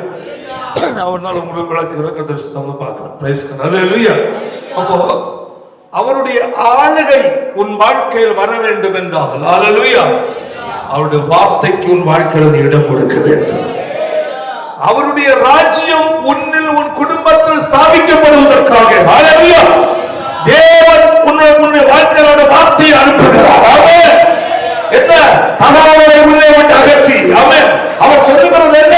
அவர்னால உங்களுக்கு விளக்குகிற கர்த்தரை பார்க்கிறோம். Praise God. அல்லேலூயா. அப்போ அவருடைய ஆளுகை உன் வாழ்க்கையில் வர வேண்டும் என்றால், அல்லேலூயா, அவருடைய வார்த்தைக்கு உன் வாழ்க்கையில் இடம் கொடுக்க வேண்டும். அவருடைய ராஜ்யம் உன்னில், உன் குடும்பத்தில் ஸ்தாபிக்கப்படுவதற்காக, அல்லேலூயா, தேவன் உன்னுடைய வாழ்க்கையோட வார்த்தையை அனுப்புகிறார். ஆமென். என்ன? தகாததை உள்ளே விட்டு அகற்றி, ஆமென், அவர் சொல்லுகிறது என்ன?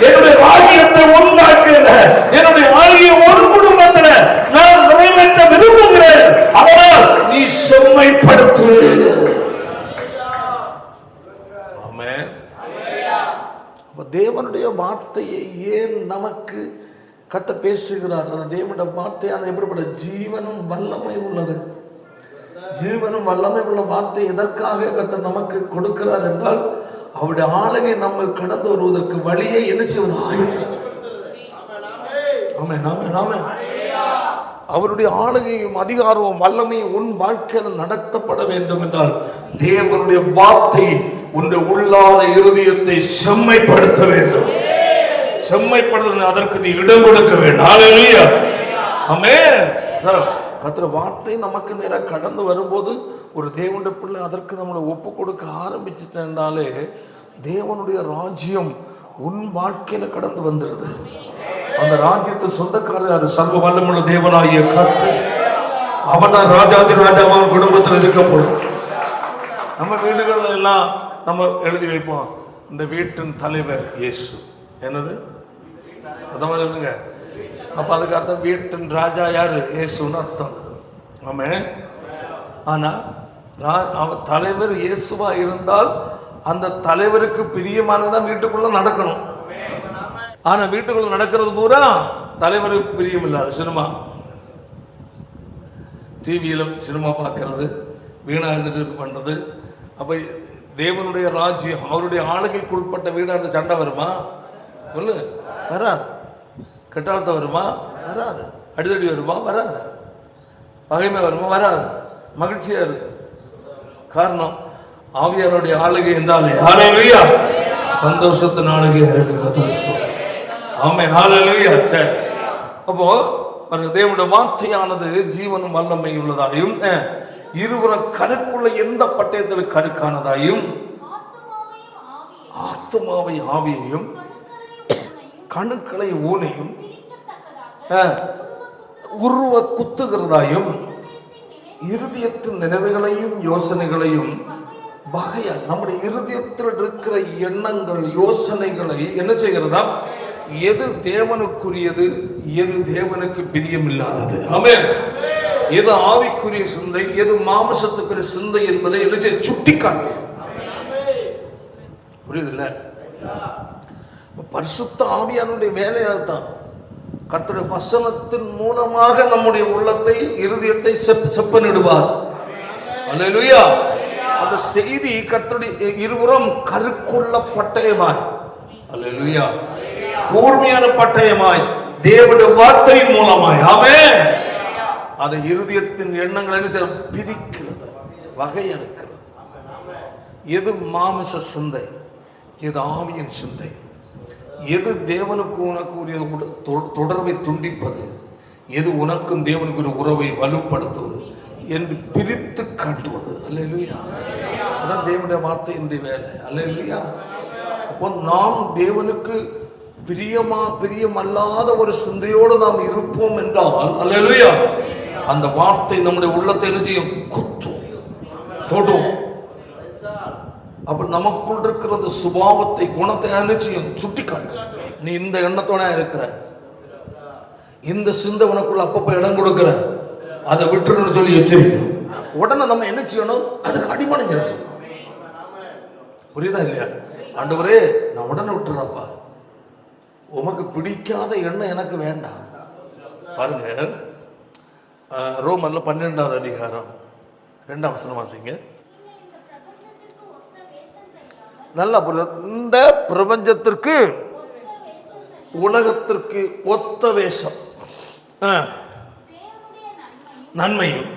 என்னுடைய ராஜ்யத்தை உன் வாழ்க்கையில, என்னுடைய ஆளுகையை ஒரு குடும்பத்துல நான் நிறைவேற்ற விரும்புகிறேன். அதனால் நீ செம்மைப்படுத்து. ஆமென். அப்ப தேவனுடைய வார்த்தையை ஏன் நமக்கு கர்த்தர் பேசுகிறார்? அந்த தேவனுடைய வார்த்தையான எப்படிப்பட்ட ஜீவனும் வல்லமை உள்ளது. ஜீவனும் வல்லமை உள்ள வார்த்தை எதற்காக கர்த்தர் நமக்கு கொடுக்கிறார் என்றால், அவருடைய ஆளுகை நம்ம கடந்து வருவதற்கு வழியை என்ன செய்வது? ஆயத்தம். ஆமென். ஆமென். ஆமென். அவருடைய ஆளுகையும் அதிகாரமும் வல்லமையும் உன் வாழ்க்கையில் நடத்தப்பட வேண்டும் என்றால் தேவனுடைய வார்த்தை உன்னுடைய உள்ளான இருதயத்தை செம்மைப்படுத்த வேண்டும். செம்மைப்படுத்த அதற்கு நீ இடம் கொடுக்க வேண்டும். ஹல்லேலூயா. ஆமென். கர்த்தர் வார்த்தை நமக்கு நேராக கடந்து வரும்போது ஒரு தேவனுடைய பிள்ளை அதற்கு நம்மளை ஒப்பு கொடுக்க ஆரம்பிச்சிட்டேன்னாலே தேவனுடைய ராஜ்யம் உன் வாழ்க்கையில கடந்து வந்துடுது. அந்த ராஜ்யத்தின் சொந்தக்காரர் சர்வ வல்லமுள்ள தேவனாகிய கர்த்தர். அவன் தான் ராஜாதி ராஜாவான் குடும்பத்தில் இருக்க போதும். நம்ம வீடுகள் எல்லாம் நம்ம எழுதி வைப்போம், இந்த வீட்டின் தலைவர் இயேசு. என்னது? அதான் சொல்லுங்க. அப்ப அதுக்கு அர்த்தம் வீட்டின் ராஜா யாரு? இயேசுன்னு அர்த்தம். ஆமென். ஆனா அவன் தலைவர் இயேசுவா இருந்தால் அந்த தலைவருக்கு பிரியமானதான் வீட்டுக்குள்ள நடக்கணும். ஆனா வீட்டுக்குள்ள நடக்கிறது பூரா தலைவருக்கு பிரியம் இல்லாத சினிமா, டிவியில சினிமா பார்க்கறது, வீணா இருந்துட்டு பண்றது. அப்ப தேவனுடைய ராஜ்யம் அவருடைய ஆளுகைக்குட்பட்ட வீடு அந்த சண்டை வருமா? சொல்லு. வராது. கெட்டாலத்தை வருமா? வராது. அடிதடி வருமா? வராது. பகைமை வருமா? வராது. மகிழ்ச்சியா இருக்கு. காரணம் ஆவியாருடைய ஆளுகை என்றாலே ஹல்லேலூயா, சந்தோஷத்தின் ஆளுகை. ஆமென். ஹல்லேலூயா. சரி. அப்போ தேவனுடைய வார்த்தையானது ஜீவனும் வல்லமை உள்ளதாயும் இருவரும் கருக்குள்ள எந்த பட்டயத்தில் கருக்கானதாயும் ஆத்துமாவை ஆவியையும் கணுக்களை ஊனையும் உருவ குத்துகிறதாயும் இருதயத்தின் நினைவுகளையும் யோசனைகளையும் வகையா நம்முடைய இருதயத்தில் இருக்கிற எண்ணங்கள், யோசனைகளை என்ன செய்கிறதா? எது தேவனுக்குரியது, எது தேவனுக்கு பிரியமில்லாதது, ஆமென், எது ஆவிக்குரிய சிந்தை, எது மாம்சத்துக்குரிய சிந்தை என்பதை என்ன செய்ய சுட்டிக்காட்டு. புரியுதுல்ல? பரிசுத்த ஆவியானுடைய வேலையாகத்தான் கர்த்தருடைய வசனத்தின் மூலமாக நம்முடைய உள்ளத்தை, இருதயத்தை செப்பனிடுவார். அல்லேலூயா. அந்த செய்தி கர்த்தருடைய இருபுறம் கருக்குள்ள பட்டயமாய், அல்லேலூயா, கூர்மையான பட்டயமாய் தேவனுடைய வார்த்தையின் மூலமாய், ஆமென், அதை இருதயத்தின் எண்ணங்களை பிரிக்கிறது, வகையறுக்கிறது. எது மாமிச சிந்தை, எது ஆவியின் சிந்தை, எது தேவனுக்கு உனக்கு உரிய தொடர்பை துண்டிப்பது, எது உனக்கும் தேவனுக்கு உறவை வலுப்படுத்துவது என்று பிரித்து காட்டுவது. அல்லேலூயா. அதான் தேவனுடைய வார்த்தையினுடைய வேலை. அல்லேலூயா. அப்போ நாம் தேவனுக்கு பிரியமல்லாத ஒரு சிந்தையோடு நாம் இருப்போம் என்றால், அல்லேலூயா, அந்த வார்த்தை நம்முடைய உள்ளத்தை என்ன செய்யும்? குத்தும், தொடும். அப்ப நமக்குள் இருக்கிற அந்த சுபாவத்தை, குணத்தை என்ன செய்யும்? சுட்டி காட்டு. நீ இந்த எண்ணத்தோட இருக்கிற, இந்த சிந்தை உனக்குள்ள அப்பப்ப இடம் கொடுக்கிற, அதை விட்டுருன்னு சொல்லி எச்சரிக்கணும். உடனே நம்ம என்ன செய்யணும்? அதுக்கு அடிமணிஞ்சிடணும். புரியுதா இல்லையா? ஆண்டவரே, நான் உடனே விட்டுறப்பா, உமக்கு பிடிக்காத எண்ணம் எனக்கு வேண்டாம். பாருங்க, ரோமர்ல 12வது அதிகாரம் 2ஆம் வசனம் வாசிங்க. நல்லா புரியுது. இந்த பிரபஞ்சத்திற்கு, உலகத்திற்கு ஒத்த வேஷம், நன்மையும்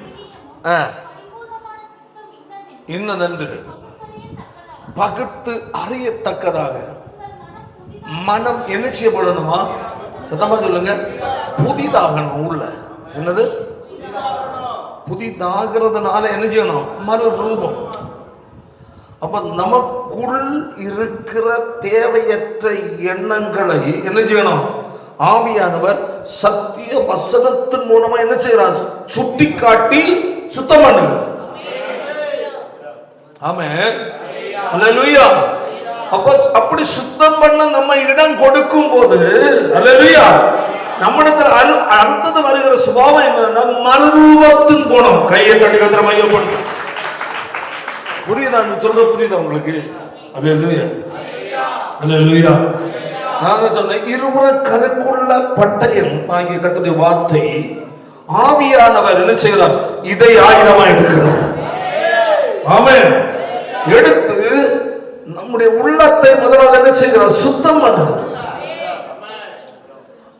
இன்னதென்று பகுத்து அறியத்தக்கதாக மனம் என்ன செய்யப்படணுமா? சத்தமா சொல்லுங்க. புதிதாகணும். உள்ள என்னது? புதிதாகிறதுனால என்ன செய்யணும்? மறு ரூபம். அப்ப நமக்குள் இருக்கிற தேவையற்ற எண்ணங்களை என்ன செய்யணும்? ஆவியானவர் சத்திய வசனத்தின் மூலமா என்ன செய்யறார்? சுட்டி காட்டி சுத்தம் பண்ணுங்க. ஆமென். அல்லேலூயா. அப்ப அப்படி சுத்தம் பண்ண நம்ம இடம் கொடுக்கும் போது, அல்லேலூயா, நம்மிடத்தில் அடுத்தது வருகிற சுபாவம் என்னன்னா மறுரூபத்தின் குணம். கையை தட்டி கத்திர மையப்படுத்த. புரியுதா? சொல்ற புரியுதா உங்களுக்கு? அல்லேலூயா. அல்லேலூயா. நான் சொன்னேன், இருபுற கருக்குள்ள பட்டயம் ஆகிய கர்த்தருடைய வார்த்தை ஆவியானவர் என்ன செய்கிறார்? இதை ஆயுதமா எடுக்கிறார். ஆமென். எடுத்து நம்முடைய உள்ளத்தை முதலாவது என்ன செய்கிறார்? சுத்தம் பண்ணுகிறார்.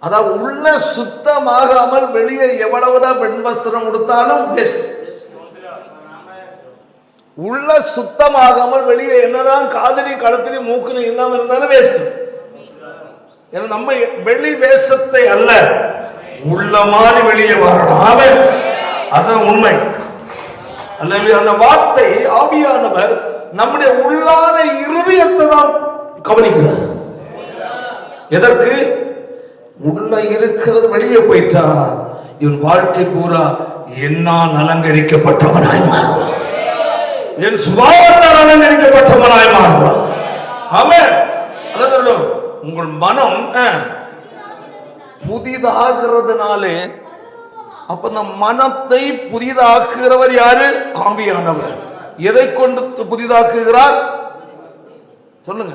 அதாவது உள்ள சுத்தமாகாமல் வெளியே எவ்வளவுதான் பெண் வஸ்திரம் கொடுத்தாலும் வேஸ்ட். உள்ள சுத்தமாகாமல் வெளியே என்னதான் காதலி கழுத்தினி மூக்குனி இல்லாம இருந்தாலும் வேஸ்ட். ஏன்னா நம்ம வெளி வேஷத்தை அல்ல, உள்ள மாதிரி வெளியே வரணும். அதான் உண்மை. அல்ல, அந்த வார்த்தை ஆவியானவர் நம்முடைய உள்ளான இருதயத்தை தான் கவனிக்கிறார். எதற்கு? உள்ள இருக்கிறது வெளியே போயிட்டா இவன் வாழ்க்கை பூரா என்னால் அலங்கரிக்கப்பட்டவனாய் மாறுவான், என் சுபாவத்தால் அலங்கரிக்கப்பட்டவனாய் மாறுவான். ஆமென். உங்கள் மனம் புதிதாகிறதுனாலே, அப்ப நம் மனத்தை புதிதாக்குகிறவர் யாரு? ஆவியானவர். எதை கொண்டு புதிதாக்குகிறார்? சொல்லுங்க.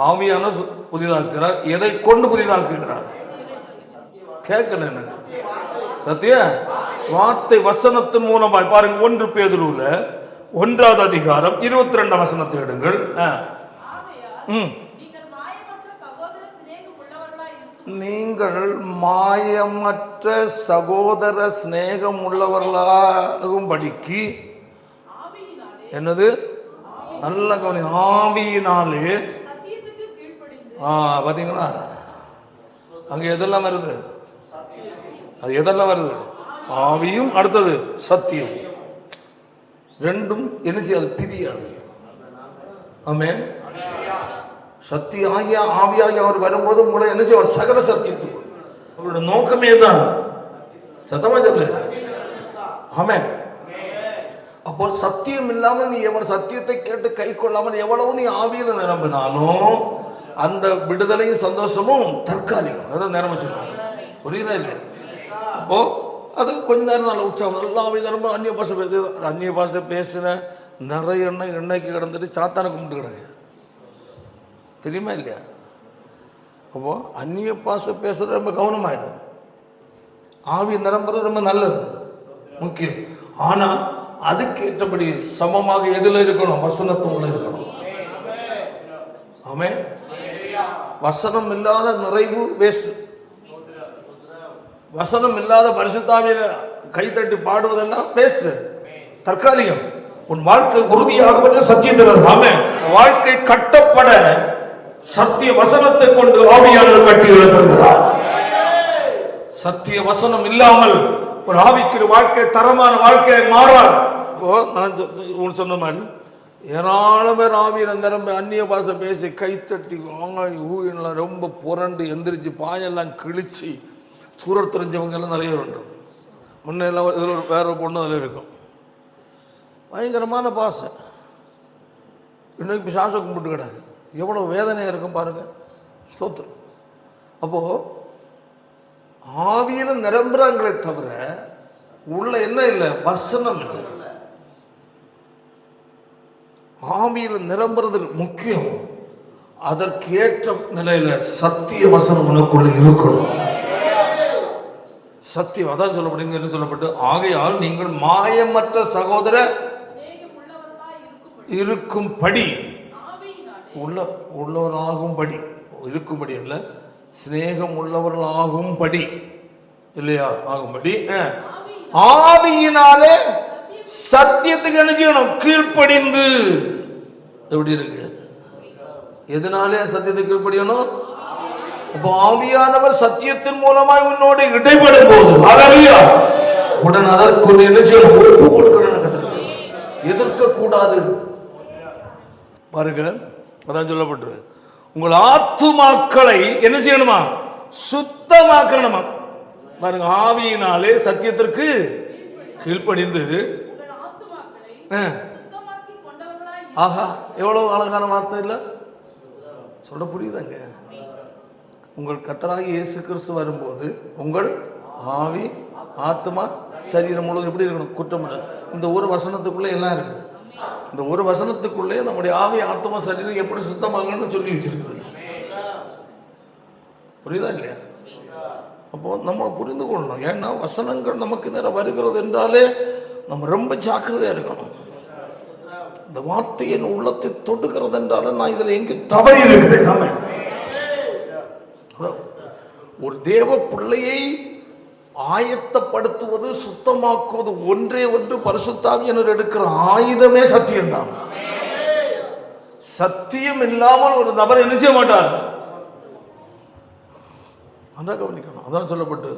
ஆவியான புதிதாக்குகிறார். எதை கொண்டு புதிதாக்குகிறார்? கேட்கல எனக்கு. சத்திய வார்த்தை வசனத்தின் மூலமாய் பாருங்க. 1 பேதுருல 1வது அதிகாரம் 22 வசனத்தை எடுங்கள். நீங்கள் மாயமற்ற சகோதர சிநேகம் உள்ளவர்களாகும் படிக்கு என்னது? நல்ல கவனி. ஆவியினாலே. பாத்தீங்களா? அங்க எதெல்லாம் வருது? அது எதெல்லாம் வருது? ஆவியும் அடுத்தது சத்தியம். ரெண்டும் என்ன செய்யாது? பிரியாது. ஆமென். சத்திய ஆகிய ஆவியாகி அவர் வரும்போது உங்களை என்ன செய்வார்? சகல சத்தியத்துக்கு. அவருடைய நோக்கமே தான். சத்தமா சொல்லு. ஆமென். அப்போ சத்தியம் இல்லாமல் நீ எவ்வளவு சத்தியத்தை கேட்டு கை கொள்ளாமல் எவ்வளவு நீ ஆவியில நிரம்பினாலும் அந்த விடுதலையும் சந்தோஷமும் தற்காலிகம். அதான் நேரம் வச்சுக்கணும். புரியுதா இல்லையா? அப்போ அது கொஞ்ச நேரம் நல்ல உற்சாகம், நல்லா ஆவி நிரம்ப அந்நிய பாஷை பேசின நிறைய எண்ணெய்க்கு கிடந்துட்டு சாத்தானை கும்பிட்டு கிடக்கு. தெரியுமா இல்லையா? அப்போ அந்நிய பாஷை பேசுறது ரொம்ப கவனமாயிடும். ஆவி நிரம்புறது ரொம்ப நல்லது, முக்கியம். ஆனா அதுக்கேற்றபடி சமமாக எதுல இருக்கணும்? வசனத்துக்குள்ள இருக்கணும். ஆமென். வசனம் இல்லாத நிறைவு வேஸ்ட். வசனம் இல்லாத பரிசுத்தாவியில கைத்தட்டி பாடுவதெல்லாம் வேஸ்ட், தற்காலிகம். உன் வாழ்க்கை உறுதியாகுவது சத்தியத்தில். ஆமென். வாழ்க்கை கட்டப்பட சத்திய வசனத்தை கொண்டு ஆவியானவர் கட்டி எழுப்புகிறார். சத்திய வசனம் இல்லாமல் ஒரு ஆவிக்கிற வாழ்க்கை தரமான வாழ்க்கை மாறாது. நான் சொன்ன மாதிரி ஏராளம் பேர் ஆவியில நிரம்ப அந்நிய பாஷை பேசி கைத்தட்டி ஊயெல்லாம் ரொம்ப புரண்டு எந்திரிச்சு பாயெல்லாம் கிழிச்சு சூரத் தெரிஞ்சவங்க எல்லாம் நிறைய உண்டு. முன்னெல்லாம் இதில் ஒரு வேற பொண்ணு அதில் இருக்கும், பயங்கரமான பாசை. இன்னைக்கு சாசை கும்பிட்டு கிடக்கு. எவ்வளோ வேதனையாக இருக்கும் பாருங்க. ஸ்தோத்திரம். அப்போது ஆவியில் நிரம்புறாங்களே தவிர உள்ள என்ன இல்லை? வசனம் இல்லை. ஆவியில் நிரம்புறது முக்கியம். அதற்கேற்ற நிலையில சத்திய வசனம் உனக்குள்ள இருக்கணும். சத்தியம் அதான் சொல்லப்படுங்க. என்ன சொல்லப்பட்டு, ஆகையால் நீங்கள் மாயமற்ற சகோதர இருக்கும்படி உள்ளவராகும்படி, இருக்கும்படி அல்ல, சிநேகம் உள்ளவர்களாகும்படி, இல்லையா? ஆகும்படி ஆவியினாலே சத்தியத்துக்கு என்ன செய்யணும்? கீழ்ப்படிந்து. எப்படி இருக்கு? எதனாலே சத்தியத்துக்கு கீழ்ப்படியணும்? அப்போ ஆவியானவர் சத்தியத்தின் மூலமாய் உன்னோடு இடைப்படும் போது உடன் அதற்கு என்ன செய்யணும்? ஒப்பு கொடுக்கணும். எதிர்க்க கூடாது. பாருங்க, அதான் சொல்லப்பட்டு உங்கள் ஆத்துமாக்களை என்ன செய்யணுமா? சுத்தமாக்கணுமா. பாருங்க, ஆவியினாலே சத்தியத்திற்கு கீழ்ப்படிந்து. ஆஹா, எவ்வளவு அழகான வார்த்தை இல்லை? சொல்ல புரியுதாங்க? உங்கள் கர்த்தராகிய இயேசு கிறிஸ்து வரும்போது உங்கள் ஆவி ஆத்மா சரீரம் முழுவதும் எப்படி இருக்கணும்? குற்றம். இந்த ஒரு வசனத்துக்குள்ளே எல்லாம் இருக்கு. இந்த ஒரு வசனத்துக்குள்ளே நம்முடைய ஆவி ஆத்மா சரீரம் எப்படி சுத்தமாகணும்னு சொல்லி வச்சிருக்குது. புரியுதா இல்லையா? அப்போ நம்ம புரிந்து கொள்ளணும். ஏன்னா வசனங்கள் நமக்கு நேரம் வருகிறது என்றாலே நம்ம ரொம்ப ஜாக்கிரதையா இருக்கணும். இந்த வார்த்தையின் உள்ளத்தை தொடுக்கிறது என்றால நான் இதுல எங்க தவறி இருக்கிறேன். நாம ஒரு தேவ பிள்ளையை ஆயத்தப்படுத்துவது, சுத்தமாக்குவது ஒன்றே ஒன்று பரிசுத்தாவியானவர் எடுக்கிற ஆயுதமே சத்தியம்தான். சத்தியம் இல்லாமல் ஒரு நபர் என்ன செய்ய மாட்டார். அதான் கவனிக்கணும். அதான் சொல்லப்பட்டு,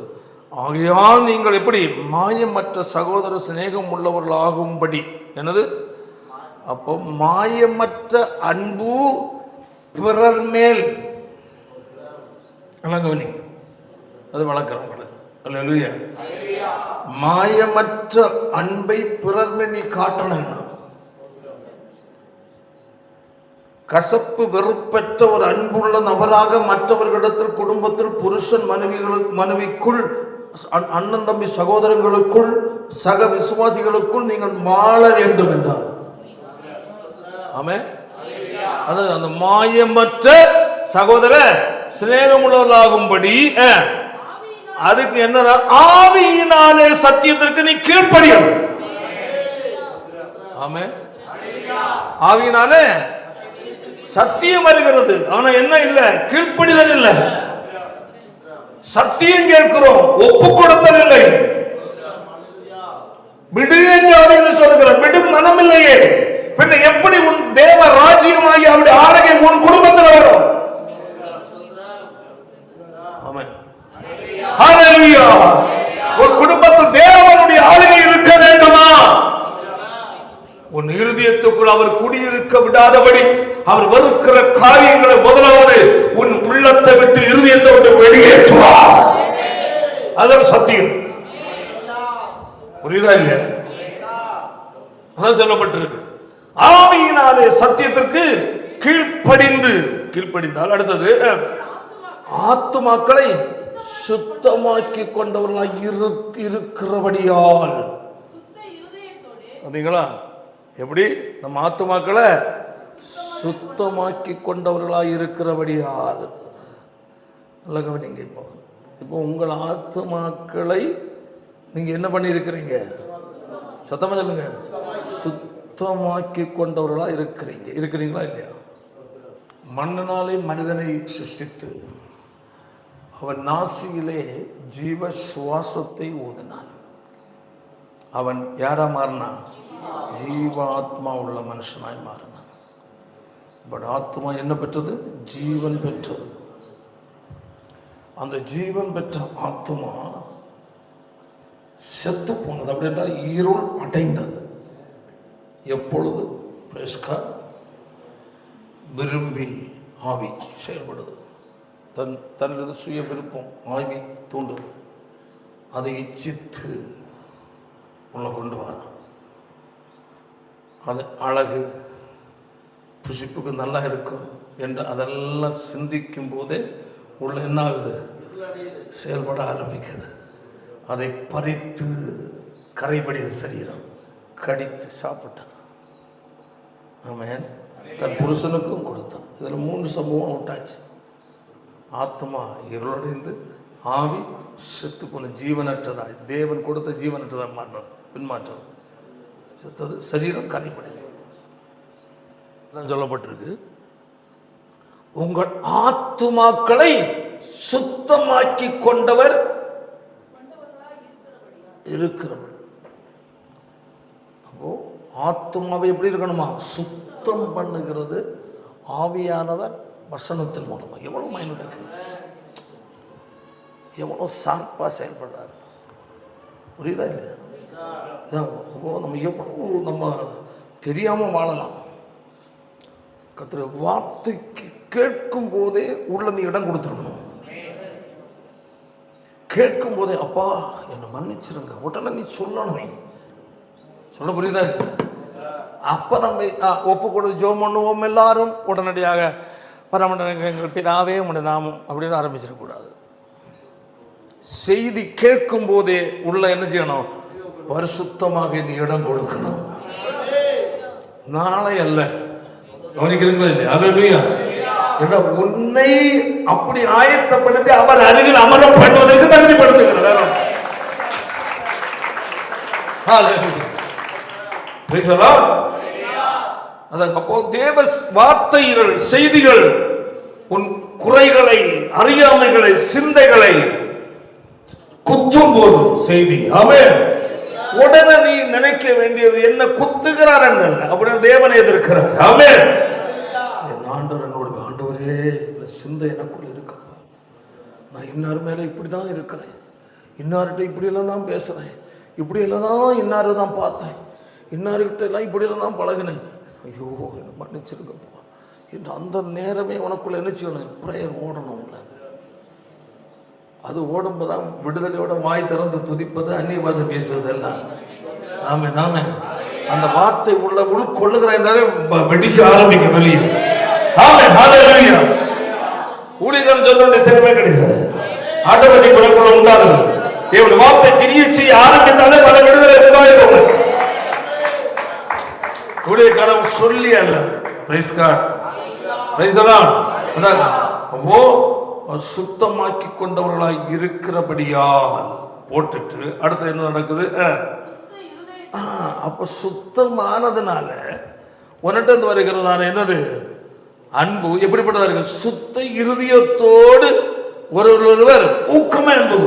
ஆகையால் நீங்கள் எப்படி மாயமற்ற சகோதர சிநேகம் உள்ளவர்கள் ஆகும்படி. என்னது? அப்போ மாயமற்ற அன்பு பிறர் மேல். கவனிங்க, அது வளர்க்கிறவங்க. மாயமற்ற அன்பை பிறர் மேல் நீ காட்டணும். கசப்பு வெறுப்பற்ற ஒரு அன்புள்ள நபராக மற்றவர்களிடத்தில், குடும்பத்தில், புருஷன் மனைவிக்குள், அண்ணன் தம்பி சகோதரங்களுக்குள், சக விசுவாசிகளுக்குள் நீங்கள் வாழ வேண்டும் என்றார். ஆமென். அதாவது அந்த மாயமற்ற சகோதர சிநேகமுள்ளவர்களாகும்படி. அதுக்கு என்னன்னா, ஆவியினாலே சத்தியத்திற்கு நீ கீழ்ப்படியும். ஆமென். ஆவியினாலே சத்தியம் வருகிறது. ஆனா என்ன இல்ல? கீழ்ப்படிதல் இல்ல. சத்தியம் கேட்கிறோம், ஒப்பு கொடுத்தல் இல்லை. விடு என்று சொல்லுகிற விடும் மனம் இல்லையே. பின்ன எப்படி உன் தேவ ராஜ்யமாகி அவருடைய ஆளுகை உன் குடும்பத்தில் வரும்? ஆமென். ஹல்லேலூயா. ஒரு குடும்பத்தில் தேவனுடைய ஆளுகை இருக்க வேண்டுமா? உன் இருதயத்துக்குள் அவர் குடியிருக்க விடாதபடி அவர் வெறுக்கிற காரியங்களை முதலாவது உன் உள்ளத்தை விட்டு, இருதயத்தை விட்டு வெளியேற்றுவார். அது சத்தியம். புரியுதா இல்லையா? அதான் சொல்லப்பட்டிருக்கு. ஆவியினாலே சத்தியத்திற்கு கீழ்ப்படிந்தால் அடுத்தது ஆத்துமாக்களை சுத்தமாக்கி கொண்டவர்களாய் இருக்கிறபடியால். பார்த்தீங்களா எப்படி நம்ம ஆத்துமாக்களை சுத்தமாக்கி கொண்டவர்களாய் இருக்கிறபடியால். நல்ல கவனிங்க. இப்போ உங்கள் ஆத்துமாக்களை நீங்க என்ன பண்ணி இருக்கிறீங்க? சத்தமா சொல்லுங்க. சுத்தமாக்கி கொண்டவர்களா இருக்கிறீங்களா இல்லையா? மண்ணினாலே மனிதனை சிருஷ்டித்து அவன் நாசியிலே ஜீவ சுவாசத்தை ஊதினான். அவன் யாரா மாறினான்? ஜீவாத்மா உள்ள மனுஷனாய் மாறினான். பட் ஆத்மா என்ன பெற்றது? ஜீவன் பெற்றது. அந்த ஜீவன் பெற்ற ஆத்மா செத்து போனது. அப்படி என்றால் இருள் அடைந்தது. எப்பொழுது? விரும்பி ஆவி செயல்படுது. தனது சுய விருப்பம் ஆவி தூண்டுது. அதை இச்சித்து உள்ள கொண்டு வர, அது அழகு புசிப்புக்கு நல்லா இருக்கும் என்று அதெல்லாம் சிந்திக்கும் போதே உள்ள என்ன ஆகுது? செயல்பட ஆரம்பிக்குது. அதை பறித்து கரைபடிய சரீரம் கடித்து சாப்பிட்டான். ஆமென். தன் புருஷனுக்கும் கொடுத்தான். இதில் 3 சம்பவம் விட்டாச்சு. ஆத்மா இருளடைந்து ஆவி செத்து போன ஜீவனற்றதாய், தேவன் கொடுத்த ஜீவனற்றதாய் மாறினது. பின்மாற்றம் செத்தது. சரீரம் கரைபடி சொல்லப்பட்டிருக்கு. உங்கள் ஆத்துமாக்களை சுத்தமாக்கி கொண்டவர் இருக்கிறவர். அப்போ ஆத்துமாவை எப்படி இருக்கணுமா? சுத்தம் பண்ணுகிறது ஆவியானவர் வசனத்தின் மூலமா. எவ்வளவு மைனூட் இருக்குது, எவ்வளவு ஷார்ப்பா செயல்படுறாரு. புரியுதா இல்லையா? நம்ம எவ்வளவு நம்ம தெரியாம வாழலாம். கர்த்தருடைய வார்த்தைக்கு கேட்கும் போதே உள்ள நீ இடம் கொடுத்துருக்கணும். கேட்கும் போதே அப்பா என்னை மன்னிச்சிருங்க உடனே நீ சொல்லணும். நீ சொல்ல புரியுதா? அப்ப நம்ம ஒப்பு கொடுத்து ஜெபம் பண்ணுவோம் எல்லாரும் உடனடியாக பரமண்டலங்கள் பிதாவே உடைய நாமம் அப்படின்னு ஆரம்பிச்சிடக்கூடாது. செய்தி கேட்கும் போதே உள்ள என்ன செய்யணும்? பரிசுத்தமாக நீ இடம் கொடுக்கணும். நாளை அல்ல. கவனிக்கிறீங்களா இல்லையா? அல்லேலூயா. ஏன்னா உன்னை அப்படி ஆயத்தப்படுத்தி அவர் அருகில் அமர பண்ணுவதற்கு தகுதிப்படுத்துகிறார். அதற்கப்போ தேவ வார்த்தைகள் செய்திகள் உன் குறைகளை அறியாமைகளை சிந்தைகளை குத்தும் போது செய்தி ஆமென். உடனே நீ நினைக்க வேண்டியது என்ன? குத்துகிறார் என்றல்ல, அப்படியே தேவனை எதிர்க்கிறார். ஆமென். என் ஆண்டவர் என்னோட, ஆண்டவரே இந்த சிந்தை எனக்குள்ள இருக்கப்பா, நான் இன்னார் மேல இப்படிதான் இருக்கிறேன், இன்னார்கிட்ட இப்படி எல்லாம் தான் பேசுறேன், இப்படி எல்லாம் தான் இன்னாரு தான் பார்த்தேன், இன்னார்கிட்ட எல்லாம் இப்படி எல்லாம் தான் பழகினேன். ஐயோ என்ன மன்னிச்சிருக்கப்பா என்று அந்த நேரமே உனக்குள்ள என்ன செய்யணும்? பிரேயர் ஓடணும். அது ஓடும்போதான் விடுதலையோட வாய் திறந்து துதிப்பது, அந்நிய பாஷை பேசுவது எல்லாம். ஆமே நாமே அந்த வார்த்தை உள்ள உள்கொள்ளுகிற வெடிக்க ஆரம்பிக்க வெளியே. ஆமே ஹல்லேலூயா. ஊழியர்கள் சொல்ல வேண்டிய தேவை கிடையாது. ஆட்டோமேட்டிக் குறைக்குள்ள உண்டாகுது. தேவனுடைய வார்த்தை கிரியை செய்ய ஆரம்பித்தாலே பல விடுதலை உண்டாயிரும். ஊழியக்காரன் சொல்லி அல்ல. பிரைஸ் காட், பிரைஸ் எல்லாம் ஓ சுத்தமாக்கி கொண்டவர்களாய் இருக்கிறபடியால் போட்டுட்டு அடுத்து என்ன நடக்குது? அப்ப சுத்தமானதுனால உன்னிட்ட இருந்து வருகிறதான என்னது? அன்பு. எப்படிப்பட்டதா இருக்கு? சுத்த இருதயத்தோடு ஒருவர் ஊக்கமே அன்பு.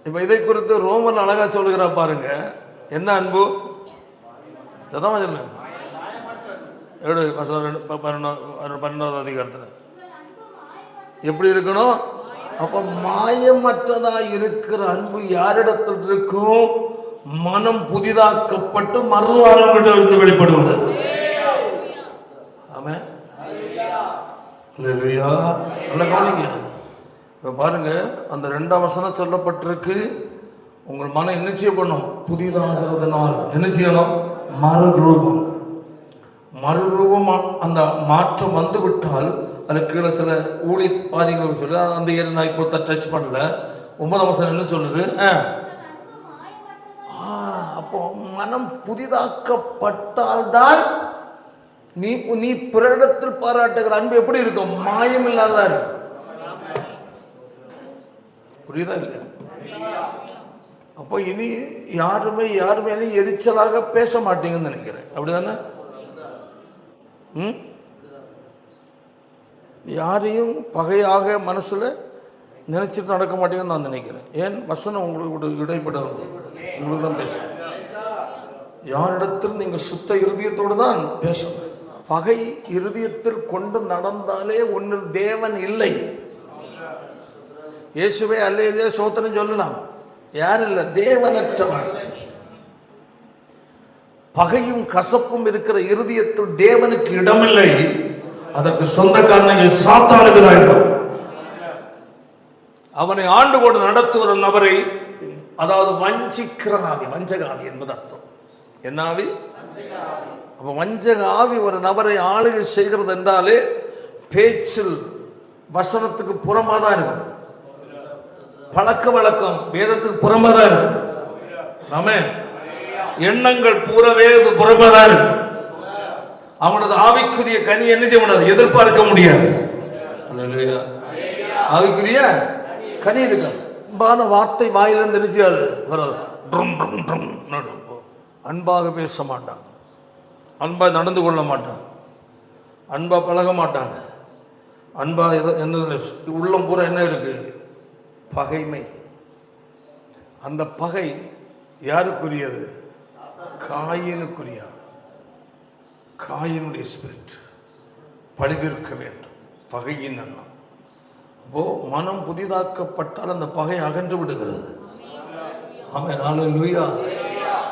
இப்ப இதை குறித்து ரோமன் அழகா சொல்லுகிறா பாருங்க. என்ன அன்பு? சதமா சொல்லு. 12வது அதிகாரத்தில் எப்படி இருக்கணும்? அப்ப மாயமற்றதா இருக்கிற அன்பு யாரிடத்தில் இருக்கும்? மனம் புதிதாக்கப்பட்டு மறுவாரங்கிட்ட வெளிப்படுவது. ஆமென். அல்லேலூயா. நல்ல கவனிங்க. இப்ப பாருங்க, அந்த 2ஆம் வசனம் சொல்லப்பட்டிருக்கு, உங்கள் மனம் என்ன செய்யணும்? புதிதாகிறதுனால் என்ன செய்யணும்? மறுரூபம். மறுரூபம் அந்த மாற்றம் வந்து விட்டால் அதில் கீழே சில ஊழி பாதிகள் சொல்லி அந்த ஏரியா நான் இப்போ டச் பண்ணல. 9ஆம் வசனம் என்ன சொல்லுது? அப்போ மனம் புதிதாக்கப்பட்டால்தான் நீ பிறரிடத்தில் பாராட்டுகிற அன்பு எப்படி இருக்கும்? மாயம் இல்லாததா இருக்கும். புரியுதா இல்லையா? அப்போ இனி யாருமே எரிச்சலாக பேச மாட்டீங்கன்னு நினைக்கிறேன். அப்படிதானே? யாரையும் பகையாக மனசுல நினைச்சிட்டு நடக்க மாட்டீங்கன்னு நான் நினைக்கிறேன். ஏன்? வசனம் உங்களுக்கு இடைப்பட உங்களுக்கு தான் பேசணும். யாரிடத்தில் நீங்க சுத்த இருதயத்தோடு தான் பேசணும். பகை இருதயத்தில் கொண்டு நடந்தாலே ஒன்றில் தேவன் இல்லை. இயேசுவே அல்லேலூயா ஸ்தோத்திரம் சொல்லலாம். யார் இல்லை? தேவனற்றவன். பகையும் கசப்பும் இருக்கிற இருதயத்தில் தேவனுக்கு இடமில்லை. அதற்கு சொந்தக்காரன் சாத்தானுக்கு தான் இடம். அவனை ஆண்டு கொண்டு நடத்துகிற நபரை, அதாவது வஞ்சிக்கிற ஆவி, வஞ்சகாவி என்பது அர்த்தம். என்ன ஆவி? அப்ப வஞ்சக ஆவி ஒரு நபரை ஆளுகை செய்கிறது என்றாலே பேச்சில் வசனத்துக்கு புறமாதான் இருக்கும். பழக்க வழக்கம் வேதத்துக்கு புறமாதான் இருக்கும். ஆமென். எண்ணங்கள் பூரவே புறமாதான் இருக்கும். அவனது ஆவிக்குரிய கனி என்ன செய்ய முடியாது? எதிர்பார்க்க முடியாது. ஆவிக்குரிய கனி இருக்கு. அன்பான வார்த்தை வாயிலிருந்து நினைச்சாது வராது. அன்பாக பேச மாட்டான், அன்பா நடந்து கொள்ள மாட்டான், அன்பா பழக மாட்டாங்க. அன்பா எந்த உள்ளம் பூரா என்ன இருக்கு? பகைமை. அந்த பகை யாருக்குரியது? காயினுக்குரிய. காயினுடைய ஸ்பிரிட் பழிதீர்க்க வேண்டும். பகையின் எண்ணம். அப்போ மனம் புதிதாக்கப்பட்டால் அந்த பகை அகன்று விடுகிறது. ஆமென். ஹல்லேலூயா.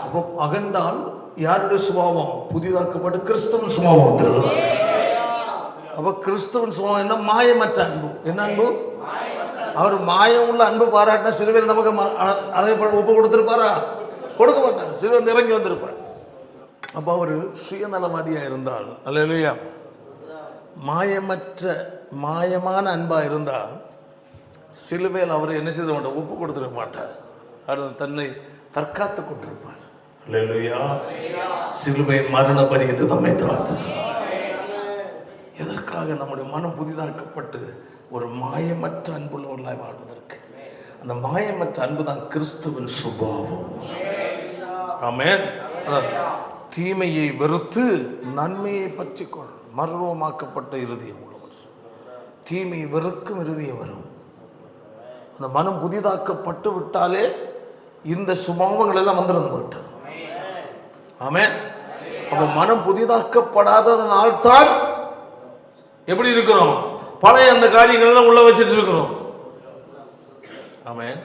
அப்போ அகன்றால் யாருடைய சுபாவம்? புதிதாக்கப்பட்டு கிறிஸ்தவன் சுபாவம் வந்துடுது. அப்போ கிறிஸ்தவன் சுபாவம் என்ன? மாயமற்ற அன்பு. என்ன அன்பு? அவர் மாயம் உள்ள அன்பு பாராட்டினா சிறுவையில் நமக்கு ஒப்பு கொடுத்திருப்பாரா? கொடுக்க மாட்டார். சிறுவன் இறங்கி வந்திருப்பார். அப்போ அவர் சுயநலவாதியா இருந்தால், அல்லேலூயா, மாயமான அன்பா இருந்தா சிலுவையில் அவர் என்ன செய்ய மாட்டார்? ஒப்பு கொடுத்துட மாட்டார். அவர் தன்னை தற்காத்து கொண்டிருப்பார். அல்லேலூயா. சிலுவை மரண பரியந்து தம்மை தாழ்த்தார். எதற்காக? நம்முடைய மனம் புதிதாக்கப்பட்டு ஒரு மாயமற்ற அன்புள்ளவர்களாய் வாழ்வதற்கு. அந்த மாயமற்ற அன்பு தான் கிறிஸ்துவின் சுபாவம். ஆமென். தீமையை வெறுத்து நன்மையை பற்றிக்கொள். மர்வமாக்கப்பட்ட இருதயம் உள்ளவர். தீமையை வெறுக்கும் இருதயம் வரும். அந்த மனம் புதிதாக்கப்பட்டு விட்டாலே இந்த சுபாவங்கள் எல்லாம் வந்துருந்து போயிட்டு. ஆமென். அப்ப மனம் புதிதாக்கப்படாததனால்தான் எப்படி இருக்கிறோம்? பழைய அந்த காரியங்கள் எல்லாம் உள்ள வச்சுட்டு இருக்கிறோம். ஆமென்.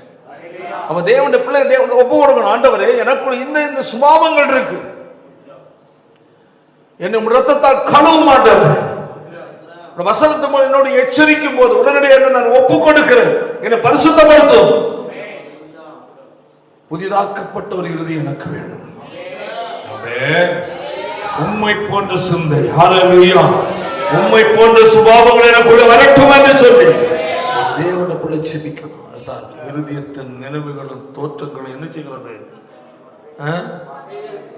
அப்ப தேவனுடைய பிள்ளை தேவனுக்கு ஒப்பு கொடுக்கணும். ஆண்டவரே, எனக்குள்ள இந்த சுபாவங்கள் இருக்கு, என்னை ரத்தத்தால் கழுவ மாட்டார். வசனத்தை என்னோடு எச்சரிக்கும் போது உடனடியாக நான் ஒப்பு கொடுக்கிறேன். என்னை பரிசுத்தப்படுத்தும். புதிதாக்கப்பட்ட ஒரு இறுதி எனக்கு வேண்டும். உம்மை போன்ற சிந்தை, ஹல்லேலூயா, உம்மை போன்ற சுபாவங்கள் எனக்குள்ள வரட்டும் என்று சொல்லி தேவனை பிள்ளை செபிக்கணும். அதுதான் இருதயத்தின் நினைவுகளும் தோற்றங்களும் என்ன செய்கிறது?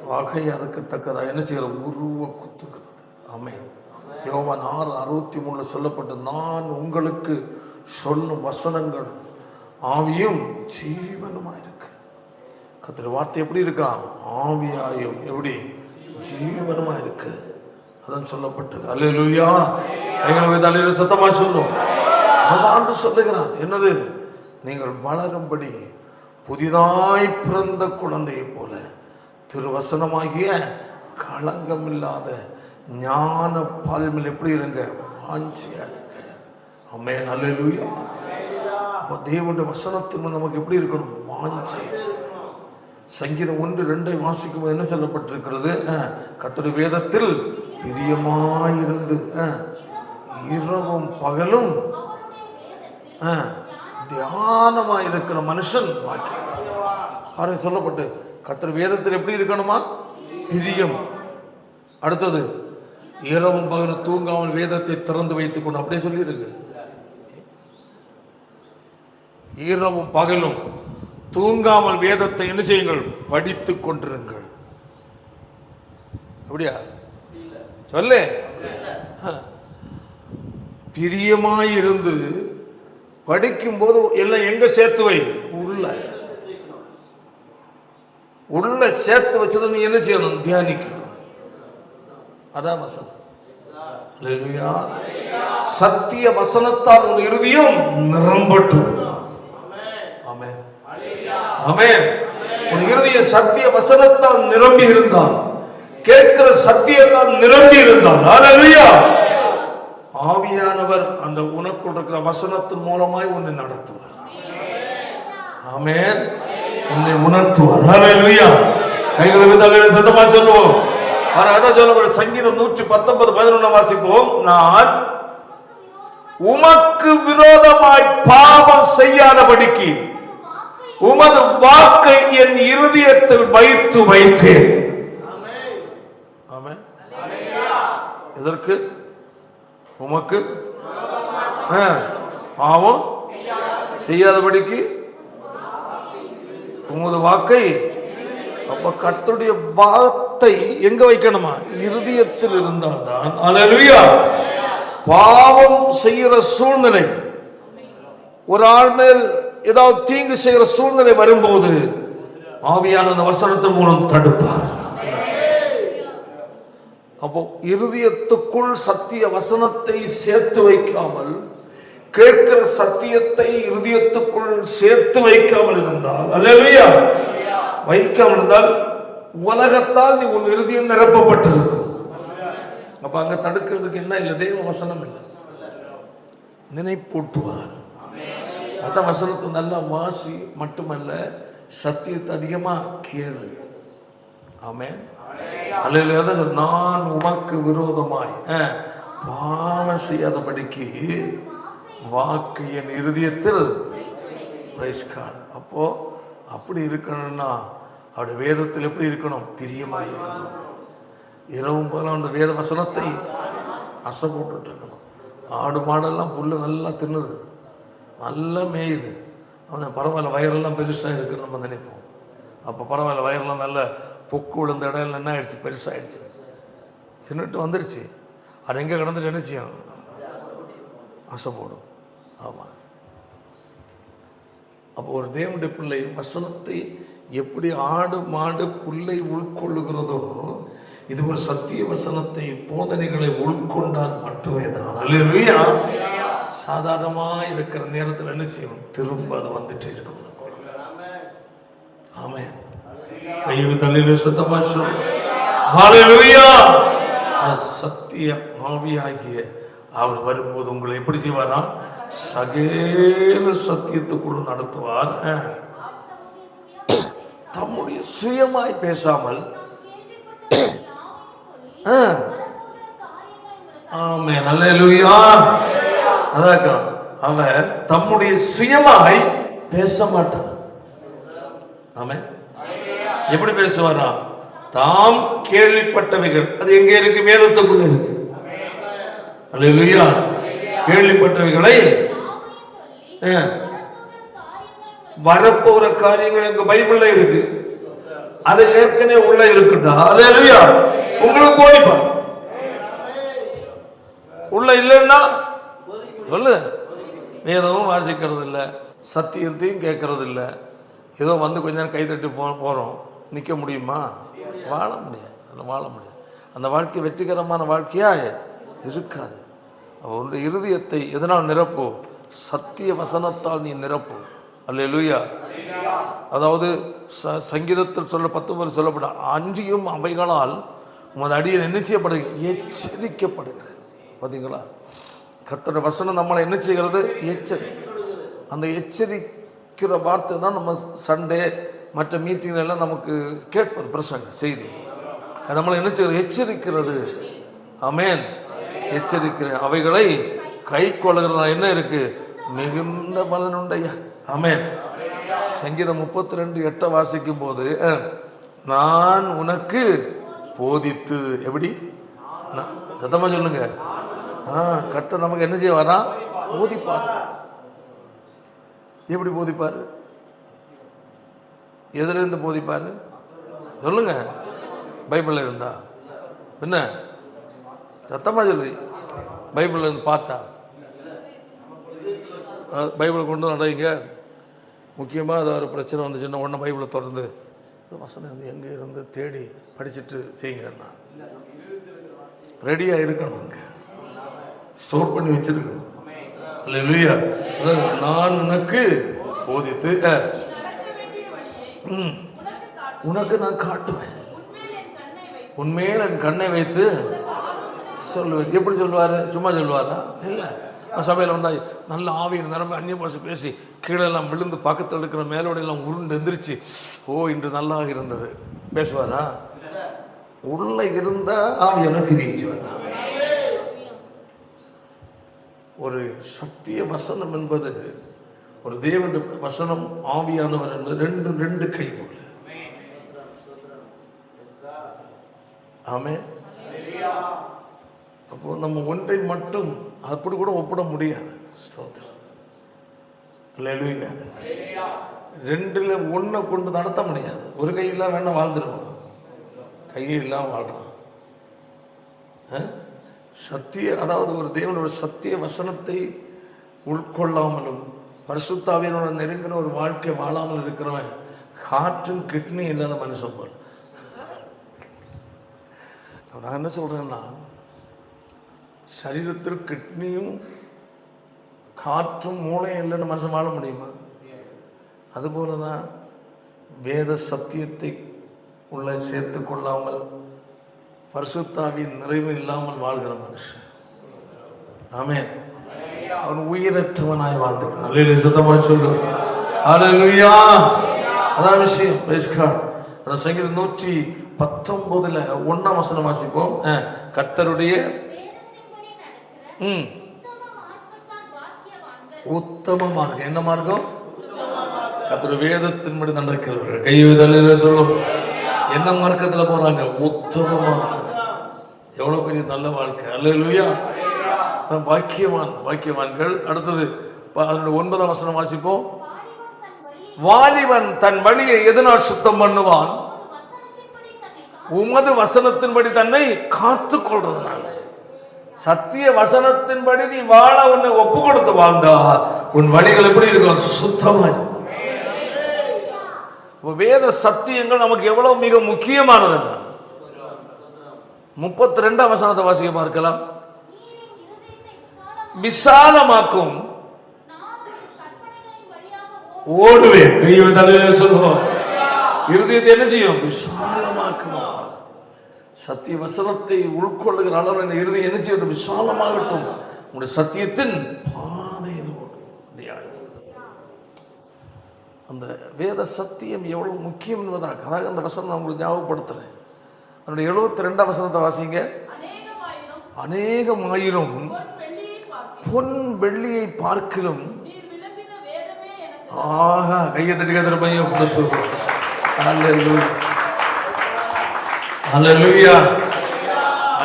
வகை அறுக்கத்தக்கதா என்ன செய்கிறது? உருவ குத்துகிறது. ஆமென். யோவான் 6:63 சொல்லப்பட்டு, நான் உங்களுக்கு சொல்லும் வசனங்கள் ஆவியும் ஜீவனுமா இருக்கு. கர்த்தருடைய வார்த்தை எப்படி இருக்கா? ஆவியாயும் எப்படி ஜீவனுமா இருக்கு. அதான் சொல்லப்பட்டு. அல்லேலூயா. அல்லேலூயா சத்தமா சொல்லும். அதான் சொல்லுகிறார். என்னது? நீங்கள் வளரும்படி புதிதாய் பிறந்த குழந்தையை போல திருவசனமாகிய களங்கமில்லாத ஞான பால்மையில் எப்படி இருங்க? வாஞ்சியா இருங்க. ஆமென். அல்லேலூயா. அப்போ தேவனுடைய வசனத்தின் நமக்கு எப்படி இருக்கணும்? வாஞ்சி. சங்கீதம் 1:2 வாசிக்கும் போது என்ன சொல்லப்பட்டிருக்கிறது? கர்த்தருடைய வேதத்தில் பிரியமாயிருந்து இரவும் பகலும் தியானமாயிருக்கிற மனுஷன் பாக்கியவான். பாருங்க, சொல்லப்பட்டு கர்த்தர் வேதத்தில் எப்படி இருக்கணுமா? பிரியம். அடுத்தது, இரவும் பகலும் தூங்காமல் வேதத்தை திறந்து வைத்துக் கொண்டு, அப்படியே சொல்லியிருக்கு. இரவும் பகலும் தூங்காமல் வேதத்தை என்ன செய்யுங்கள்? படித்துக் கொண்டிருங்கள். அப்படியா சொல்லு. பிரியமாயிருந்து படிக்கும் போது எல்லாம் எங்க சேர்த்து வை? உள்ள சேர்த்து வச்சதை நீ என்ன செய்யணும்? தியானிக்கணும். அதான் வசனம். சத்திய வசனத்தால் உன் இருதயம் நிரம்பட்டும். ஆமென், ஆமென். உன் இருதயம் சத்திய வசனத்தால் நிரம்பி இருந்தால், கேட்கிற சத்தியத்தால் நிரம்பி இருந்தால், ஹல்லேலூயா, ஆவியானவர் அந்த உனக்குள் இருக்கிற வசனத்தின் மூலமாய் உன்னை நடத்துவார். ஆமென். உன்னை உணர்த்துவார். ஹல்லேலூயா. கைகளை விதங்களை சத்தமா சொல்லுவோம். அதான் சொல்ல சங்கீதம் 119:11 வாசிப்போம். நான் உமக்கு விரோதமாய் பாவம் செய்யாதபடிக்கு உமது வாக்கை என் இருதயத்தில் வைத்து வைத்தேன். ஆமென். எதற்கு? உமக்கு பாவம் செய்யாதபடிக்கு உமது வாக்கை. அப்ப கர்த்தருடைய வார்த்தை எங்க வைக்கணுமா? இருதயத்தில் இருந்தால்தான். அல்லேலூயா. பாவம் செய்கிற சூழ்நிலை, ஒரு ஆள் மேல் ஏதாவது தீங்கு செய்கிற சூழ்நிலை வரும்போது ஆவியான அந்த வசனத்தின் மூலம் தடுப்பார். அப்போ இருதயத்துக்குள் சத்திய வசனத்தை சேர்த்து வைக்காமல், கேட்கிற சத்தியத்தை இருதயத்துக்குள் சேர்த்து வைக்காமல் இருந்தால், அல்லேலூயா, வைக்காமல் இருந்தால் உலகத்தால் நீ உன் இருதயம் நிரப்பப்பட்டிருக்கும். அப்ப அங்க தடுக்கிறதுக்கு என்ன இல்லை? தேவ வசனம் இல்லை. நினைப்பூட்டுவார். அதான் வசனத்தை நல்லா வாசி மட்டுமல்ல, சத்தியத்தை அதிகமா கேளு. ஆமென். அல்லேலூயா. நான் உமக்கு விரோதமாய் பாவம் செய்யாதபடிக்கு வாக்கு என் இருதயத்தில். அப்போ அப்படி இருக்கணும்னா அவருடைய வேதத்தில் எப்படி இருக்கணும்? பிரியமா இருக்கணும். இரவும் போல அந்த வேத வசனத்தை அசை போட்டு இருக்கணும். ஆடு மாடெல்லாம் புல்லு நல்லா தின்னுது, நல்லா மேயுது. அவன் பரவாயில்ல, வயரெல்லாம் பெருசாக இருக்குன்னு நம்ம நினைப்போம். அப்போ பரவாயில்ல, வயரெல்லாம் நல்ல பொக்கு விழுந்த இடம் என்ன ஆயிடுச்சு? பெருசாகிடுச்சு, தின்னுட்டு வந்துடுச்சு. அது எங்கே கிடந்துட்டு என்ன செய்யும்? அசை போடும். ஆமாம். அப்போ ஒரு தேவனுடைய பிள்ளை வசனத்தை எப்படி ஆடு மாடு புல்லை உள்கொள்ளுகிறதோ, இது ஒரு சத்திய வசனத்தை போதனைகளை உள்கொண்டால் மட்டுமே தான் அல்லேலூயா சாதாரணமாக இருக்கிற நேரத்தில் என்ன செய்யும்? திரும்ப அது வந்துட்டே இருக்கும். ஆமென். கையை தள்ளில சத்தமா சொல்லுங்க ஹல்லேலூயா. சத்திய ஆவியாகிய அவர் வரும்போது உங்களை எப்படி செய்வாரா? சகல சத்தியத்துக்குள் நடத்துவார். தம்முடைய சுயமாய் பேசாமல், ஆமென் அல்லேலூயா, அதான் அவன் தம்முடைய சுயமாய் பேச மாட்டான். ஆமென். எப்படி பேசுவாரா? தாம் கேள்விப்பட்டவைகள். அது எங்க இருக்கு? வேதத்துக்குள்ள இருக்கு. அல்லேலூயா. கேள்விப்பட்டவைகளை வரப்போகிற காரியங்கள் எங்க பைபிள்ல இருக்கு. அது ஏற்கனவே உள்ள இருக்குட்டா. அல்லேலூயா. உங்களுக்கு போதிப்பா. உள்ள இல்லைன்னா சொல்லு. வேதமும் வாசிக்கிறது இல்லை, சத்தியத்தையும் கேட்கறது இல்லை. ஏதோ வந்து கொஞ்ச நேரம் கைதட்டி போகிறோம். நிற்க முடியுமா? வாழ முடியாது. அதில் வாழ முடியாது. அந்த வாழ்க்கை வெற்றிகரமான வாழ்க்கையாக இருக்காது. அவருடைய இருதயத்தை எதனால் நிரப்பு? சத்திய வசனத்தால் நீ நிரப்பு. அல்லேலூயா. அதாவது சங்கீதத்தில் 10 சொல்லப்பட்ட அன்றியும் அவைகளால் உமது அடியில் என்ன செய்யப்படுது? எச்சரிக்கப்படுகிறது. பார்த்தீங்களா? கர்த்தருடைய வசனம் நம்மளை என்ன செய்கிறது? அந்த எச்சரிக்கிற வார்த்தை தான் நம்ம சண்டே மற்ற மீட்டிங்லாம் நமக்கு கேட்பது. பிரசங்க செய்தி அது நம்மளை என்ன செய்கிறது? எச்சரிக்கிறது. ஆமென். எச்சரிக்கிற அவைகளை கை கொள்ளுகிறதா என்ன இருக்கு? மிகுந்த பலனுண்டையா. ஆமென். சங்கீதம் 32:8 வாசிக்கும் போது, நான் உனக்கு போதித்து, எப்படி சத்தமா சொல்லுங்க, கர்த்தர் நமக்கு என்ன செய்ய வரா? போதிப்பார். எப்படி போதிப்பாரு? எதுல இருந்து போதிப்பாரு சொல்லுங்க? பைபிள்ல இருந்தா என்ன? சத்தமா சொல்லு. பைபிள்ல இருந்து பார்த்தா பைபிளை கொண்டு நடங்க. முக்கியமாக அது ஒரு பிரச்சனை வந்துச்சுன்னா உடனே பைபிளை திறந்து வசனம் வந்து எங்கே இருந்து தேடி படிச்சுட்டு செய்யுங்கன்னா ரெடியாக இருக்கணும், ஸ்டோர் பண்ணி வச்சிருக்கணும். இல்லையா? நான் உனக்கு போதித்து உனக்கு நான் காட்டுவேன், உண்மையில் என் கண்ணை வைத்து சொல்லுவேன். எப்படி சொல்லுவார்? சும்மா சொல்லுவாரா? இல்லை. சபையில் வந்தால் நல்ல ஆவியின் நிரம்ப அந்நிய பாஷை பேசி கீழெல்லாம் விழுந்து பக்கத்தில் இருக்கிற மேலோடையெல்லாம் உருண்டு எந்திரிச்சு, ஓ இன்று நல்லா இருந்தது பேசுவாரா? உள்ள இருந்தால் ஆவியான கிரிச்சுவார். ஒரு சத்திய வசனம் என்பது, ஒரு தேவனுடைய வசனம், ஆவியானவர் என்பது ரெண்டு கை போல. ஆமே. அப்போ நம்ம ஒன்றை மட்டும் அப்படி கூட ஒப்பிட முடியாது. ரெண்டுல ஒன்றை கொண்டு நடத்த முடியாது. ஒரு கையெல்லாம் வேணா வாழ்ந்துருவோம், கையை இல்லாம வாழ்றோம். சத்திய, அதாவது ஒரு தேவனோட சத்திய வசனத்தை உட்கொள்ளாமலும் பரிசுத்த ஆவியானோட நெருங்கின ஒரு வாழ்க்கை வாழாமல் இருக்கிறவன் ஹார்ட்டும் கிட்னி இல்லாத மனுஷன் போல. நான் என்ன சொல்றேன்னா, சரீரத்தில் கிட்னியும் காற்றும் மூளையும் இல்லைன்னு மனுஷன் வாழ முடியுமா? அதுபோல தான் வேத சத்தியத்தை உள்ள சேர்த்து கொள்ளாமல் பரிசுத்தாவியின் நிறைவு இல்லாமல் வாழ்கிற மனுஷன், ஆமென், அவன் உயிரற்றவனாய் வாழ்ந்துகிறான். அதான் விஷயம். சங்கீதம் 119:1 வாசிப்போம். கர்த்தருடைய உத்தம மார்க்கம். என்ன மார்க்கம்? கர்த்தருடைய வேதத்தின்படி நடக்கிறவர்கள். கையை சொல்லும். என்ன மார்க்கத்தில் போறாங்க? உத்தம மார்க்கம். எவ்வளவு பெரிய நல்ல வாழ்க்கை. அல்லேலூயா. பாக்கியவான்கள். அடுத்தது 9 வாசிப்போம். வாலிபன் தன் வழியை எதனால் சுத்தம் பண்ணுவான்? உமது வசனத்தின்படி தன்னை காத்து கொள்றதுனால. சத்திய வசனத்தின்படி நீ வாழ உன்னை ஒப்பு கொடுத்து வாழ்ந்தா உன் வழிகள் எப்படி இருக்கும்? சுத்தமா. வேத சத்தியங்கள் நமக்கு எவ்வளவு மிக முக்கியமானது. 32 வசனத்தை வாசிக்க பார்க்கலாம். விசாலமாக்கும் ஓடுவேன். சொல்லுவோம். இருதயத்தை என்ன செய்யும்? விசாலமாக்கும். சத்திய வசனத்தை உட்கொள்ளுகிற அளவு என் இருதயம் என்ன செய்யட்டும்? விசாலமாகட்டும். உங்களுடைய சத்தியத்தின் பாதையில் அந்த வேத சத்தியம் எவ்வளவு முக்கியம் என்பதாக அந்த வசனம் நான் உங்களுக்கு ஞாபகப்படுத்துறேன். அதனுடைய 72 வசனத்தை வாசிங்க. அநேகமாயிரம் பொன் வெள்ளியை பார்க்கிலும். ஆஹா, கையை தட்டி கத்திரப்பையும்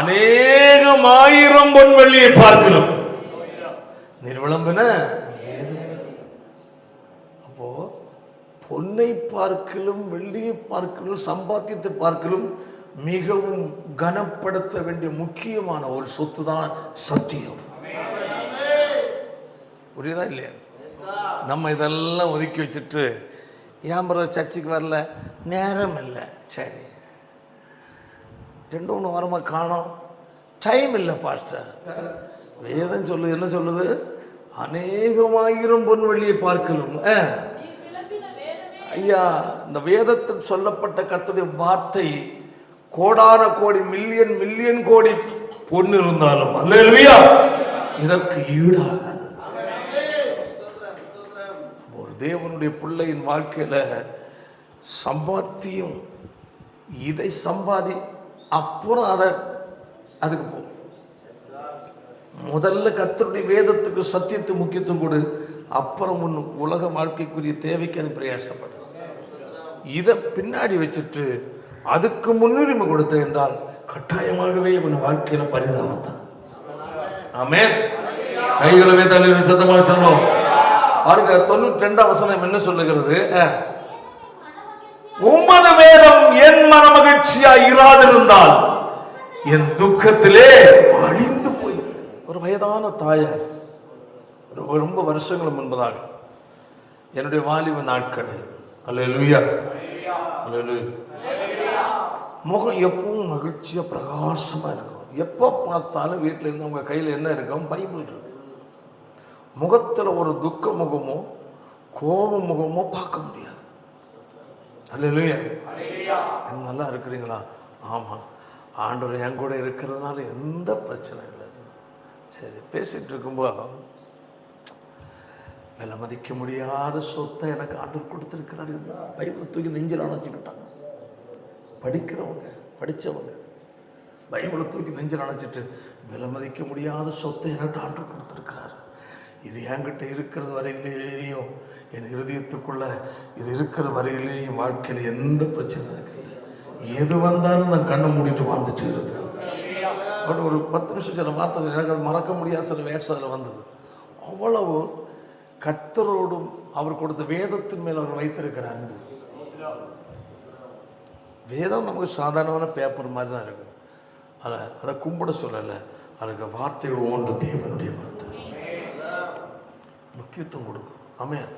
அநேகமாயிரம் பொன் வெள்ளியை பார்க்கணும். நீர் விளம்பின. அப்போ பொன்னை பார்க்கலும் வெள்ளியை பார்க்கலும் சம்பாத்தியத்தை பார்க்கலும் மிகவும் கனப்படுத்த வேண்டிய முக்கியமான ஒரு சொத்து தான் சத்தியம். புரியுதா இல்லையா? நம்ம இதெல்லாம் ஒதுக்கி வச்சுட்டு ஏன் சர்ச்சுக்கு வரல, நேரம் இல்லை, சரி 2-3 வாரமாக காணோம், டைம் இல்லை பாஸ்டர். வேதம் சொல்லுது, என்ன சொல்லுது? அநேகமாயிரம் பொன் வெள்ளியை பார்க்கலும். ஐயா, இந்த வேதத்தில் சொல்லப்பட்ட கர்த்தருடைய வார்த்தை கோடான கோடி மில்லியன் கோடி பொன் இருந்தாலும் அல்லேலூயா இதற்கு ஈடாக ஒரு தேவனுடைய பிள்ளையின் வாழ்க்கையில சம்பாத்தியம், இதை சம்பாதி, அப்புறம் அதுக்கு போ. முதல்ல கர்த்தருடைய வேதத்துக்கு சத்தியத்தை முக்கியத்துவம் கொடு, அப்புறம் உன் உலக வாழ்க்கைக்குரிய தேவைக்கு அது பிரயாசப்படும். இதை பின்னாடி வச்சுட்டு அதுக்கு முன்னுரிமை கொடுத்த என்றால் கட்டாயமாகவே உன் வாழ்க்கையில பரிதாபம் தான். ஆமென். கைகளவே தலைவர் சத்தமாக சொன்னோம். பாருங்க 92ஆம் வசனம் என்ன சொல்லுகிறது? உமது வேதம் என் மன மகிழ்ச்சியா இராதிருந்தால் என் துக்கத்திலே அழிந்து போயிருக்கு. ஒரு வயதான தாயார் ரொம்ப வருஷங்கள் முன்பதாக என்னுடைய வாலிப நாட்களில் அல்லேலூயா அல்லேலூயா முகம் எப்பவும் மகிழ்ச்சியா பிரகாசமா இருக்கும். எப்போ பார்த்தாலும் வீட்டில் இருந்து அவங்க கையில் என்ன இருக்கும்? பைபிள் இருக்கு. முகத்தில் ஒரு துக்க முகமோ கோப முகமோ பார்க்க முடியாது. அல்லேலூயா. என்ன நல்லா இருக்கிறீங்களா? ஆமாம், ஆண்டவர் என் கூட இருக்கிறதுனால எந்த பிரச்சனை இல்லை. சரி, பேசிட்டு இருக்கும்போது விலை மதிக்க முடியாத சொத்தை எனக்கு ஆண்டவர் கொடுத்துருக்கிறாரு. பைபிள் தூக்கி நெஞ்சில் அணைச்சிக்கிட்டாங்க. படிக்கிறவங்க, படித்தவங்க பைபிளை தூக்கி நெஞ்சில் அணைச்சிட்டு விலை மதிக்க முடியாத சொத்தை எனக்கு ஆண்டவர் கொடுத்துருக்கிறார். இது என்கிட்ட இருக்கிறது வரையிலேயும் என் இருதயத்துக்குள்ள இது இருக்கிற வரையிலேயும் வாழ்க்கையில் எந்த பிரச்சனை இருக்கு. எது வந்தாலும் நான் கண்ணை மூடிட்டு வாழ்ந்துட்டு இருக்கிறேன். பட் ஒரு 10 நிமிஷம் சில பார்த்தது எனக்கு அது மறக்க முடியாத சில வேட்ஸ் அதில் வந்தது. அவ்வளவு கர்த்தரோடும் அவர் கொடுத்த வேதத்தின் மேல் அவர் வைத்திருக்கிற அன்பு. வேதம் நமக்கு சாதாரணமான பேப்பர் மாதிரி தான் இருக்கு. அதை கும்பிட சொல்லலை, அதுக்கு வார்த்தைகள் ஒன்று தேவனுடைய வார்த்தை முக்கியத்துவம் கொடுக்கும். ஆமென்.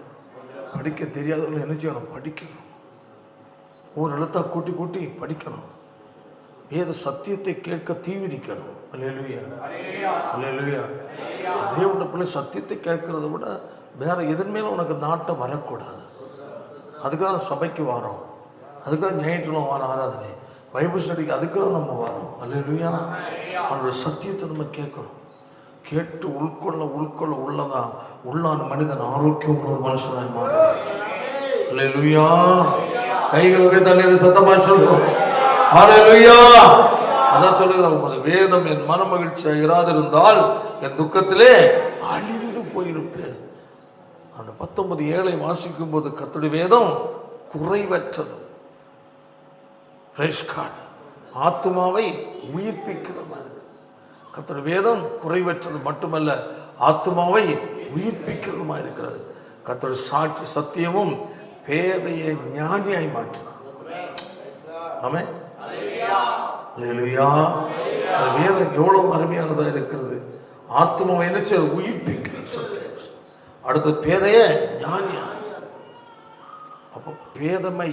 படிக்க தெரியாதவர்கள் என்ன செய்யணும்? படிக்கணும். ஒரு எழுத்தா கூட்டி கூட்டி படிக்கணும். வேத சத்தியத்தை கேட்க தீவிரிக்கணும். அல்லேலூயா அல்லேலூயா. தேவனுடைய பிள்ளை சத்தியத்தை கேட்கறத விட வேற எதன் மேலும் உனக்கு நாட்டம் வரக்கூடாது. அதுக்காக சபைக்கு வரோம், அதுக்காக ஞாயிற்றுக்கிழமை வாரம் ஆராதனை, பைபிள் ஸ்டடிக்கு அதுக்காக நம்ம வரோம். அல்லேலூயா. அவனுடைய சத்தியத்தை நம்ம கேட்கணும். கேட்டு உள்கொள்ள உள்கொள்ள உள்ளதான் உள்ளான மனிதன் ஆரோக்கியம் உள்ள ஒரு மனுஷனாய் மாறும். அல்லேலூயா. கைகளுக்கு தண்ணீர் சத்தமா சொல்றோம். அல்லேலூயா. அதான் சொல்லுகிறோம், உமது வேதம் என் மன மகிழ்ச்சியா இராதிருந்தால் என் துக்கத்திலே அழிந்து போயிருப்பேன். அந்த 19:7 வாசிக்கும் போது கர்த்தருடைய வேதம் குறைவற்றது, ஆத்துமாவை உயிர்ப்பிக்கிறதா இருக்கு. கர்த்தருடைய வேதம் குறைவற்றது மட்டுமல்ல, ஆத்துமாவை உயிர்ப்பிக்கிறதுமா இருக்கிறது. கர்த்தருடைய சாட்சி சத்தியமும் பேதையை ஞானியாய் மாற்றினார். ஆமென். அல்லேலூயா. வேதம் எவ்வளவு அருமையானதா இருக்கிறது. ஆத்மாவை என்ன செய்ய உயிர்ப்பிக்கிற சத்தியம். அடுத்து பேதைய ஞானியா. அப்போ பேதமை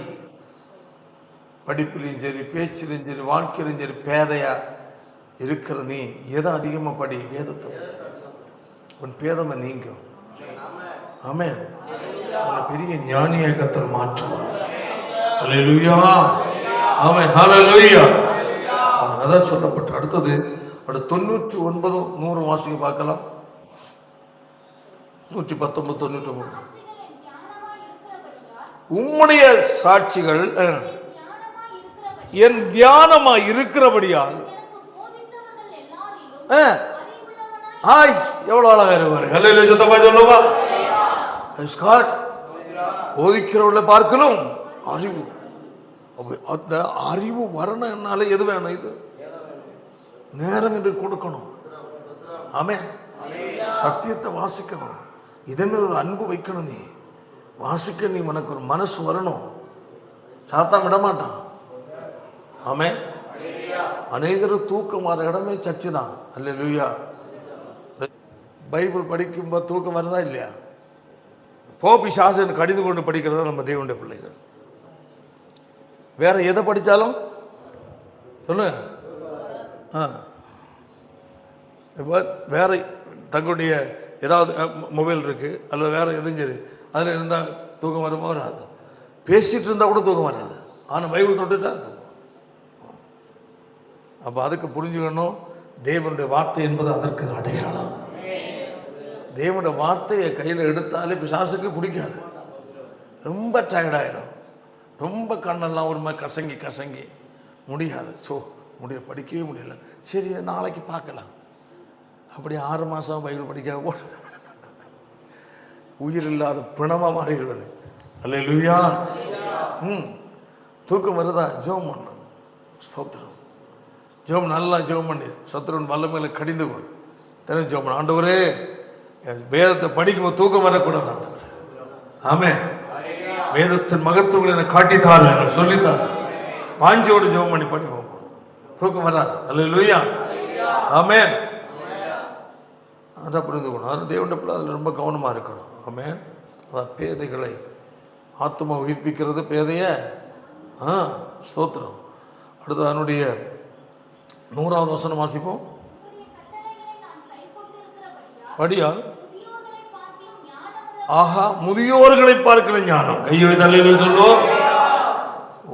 படிப்பிலையும் சரி, பேச்சிலையும் சரி, வாழ்க்கையிலும் சரி பேதையா இருக்கிற நீ எதை அதிகமாக படி? வேதத்தை. உன் பேதமை நீங்கும். ஆமென். உன்னை பெரிய ஞானியை கர்த்தர் மாற்றுவார். அல்லேலூயா. ஆமென். ஹல்லேலூயா. அதான் சொல்லப்பட்டு அடுத்தது 99 100 வாசிக்க பார்க்கலாம். 119 99. உம்முடைய சாட்சிகள் என் தியானமா இருக்கிறபடியால் எவ்வளவு அழகா இருவாரு. ஹல்லேலூயா. சத்தமா சொல்லுவா. போதிக்கிறவர்களை பார்க்கணும் அறிவு. அந்த அறிவு வரணும்னால எது வேணும்? இது நேரம் இது கொடுக்கணும். ஆமென். சத்தியத்தை வாசிக்கணும். இதே ஒரு அன்பு வைக்கணும். நீ வாசிக்க நீ உனக்கு ஒரு மனசு வரணும். சாத்தான் விடமாட்டான். ஆமென். அநேகர் தூக்கம் வர இடமே சர்ச்சு தான். அல்லேலூயா. பைபிள் படிக்கும்போது தூக்கம் வருதா இல்லையா? போப்பி சாசன் கடிந்து கொண்டு படிக்கிறதா நம்ம தேவனுடைய பிள்ளைகள். வேற எதை படித்தாலும் சொல்லுங்க. இப்போ வேற தங்களுடைய ஏதாவது மொபைல் இருக்குது அல்லது வேறு எதுவும் சரி, அதில் இருந்தால் தூக்கம் வருமா? வராது. பேசிகிட்டு இருந்தால் கூட தூக்கம் வராது. ஆனால் பைபிள் தொட்டுட்டா தூக்கம். அப்போ அதுக்கு புரிஞ்சுக்கணும், தேவனுடைய வார்த்தை என்பது அதற்கு அடையாளம். தேவனுடைய வார்த்தையை கையில் எடுத்தாலே பிசாசுக்கு பிடிக்காது. ரொம்ப டயர்டாயிடும். ரொம்ப கண்ணெல்லாம் ஒரு மாதிரி கசங்கி கசங்கி முடியாது. படிக்கவே முடியல. சரி, நாளைக்கு பார்க்கலாம். அப்படி 6 மாதம் பைபிள் படிக்க உயிர் இல்லாத பிணமா மாறிடுவது. அல்லேலூயா. தூக்கம் வருதா? ஜெபம் பண்ணு. ஸ்தோத்திரம். ஜெபம் நல்லா ஜெபம் பண்ணி சத்துருவின் வல்லமையில கடிந்து கொள். தெரிஞ்சு ஜெபம் பண்ணு. ஆண்டவரே, வேதத்தை படிக்கும்போது தூக்கம் வரக்கூடாது ஆண்டவரே. ஆமென். வேதத்தின் மகத்துவங்களை எனக்கு காட்டித்தாரு, எனக்கு சொல்லித்தாரு. வாஞ்சியோடு ஜெபம் பண்ணி படிப்போம், தூக்கம் வராது. அல்லேலூயா. ஆமென். அதான் புரிந்து கொள்ளணும். அதனால் தேவனுடைய பிள்ளை அதில் ரொம்ப கவனமாக இருக்கணும். ஆமென். அதான் பேதைகளை ஆத்மா உயிர்ப்பிக்கிறது பேதைய. ஸ்தோத்திரம். அடுத்து அதனுடைய 100வது வசனம் வாசிப்போம். படியால் ஆஹா முதியோர்களை பார்க்கல ஞானம். கையை தள்ளில சொல்லுவோம்.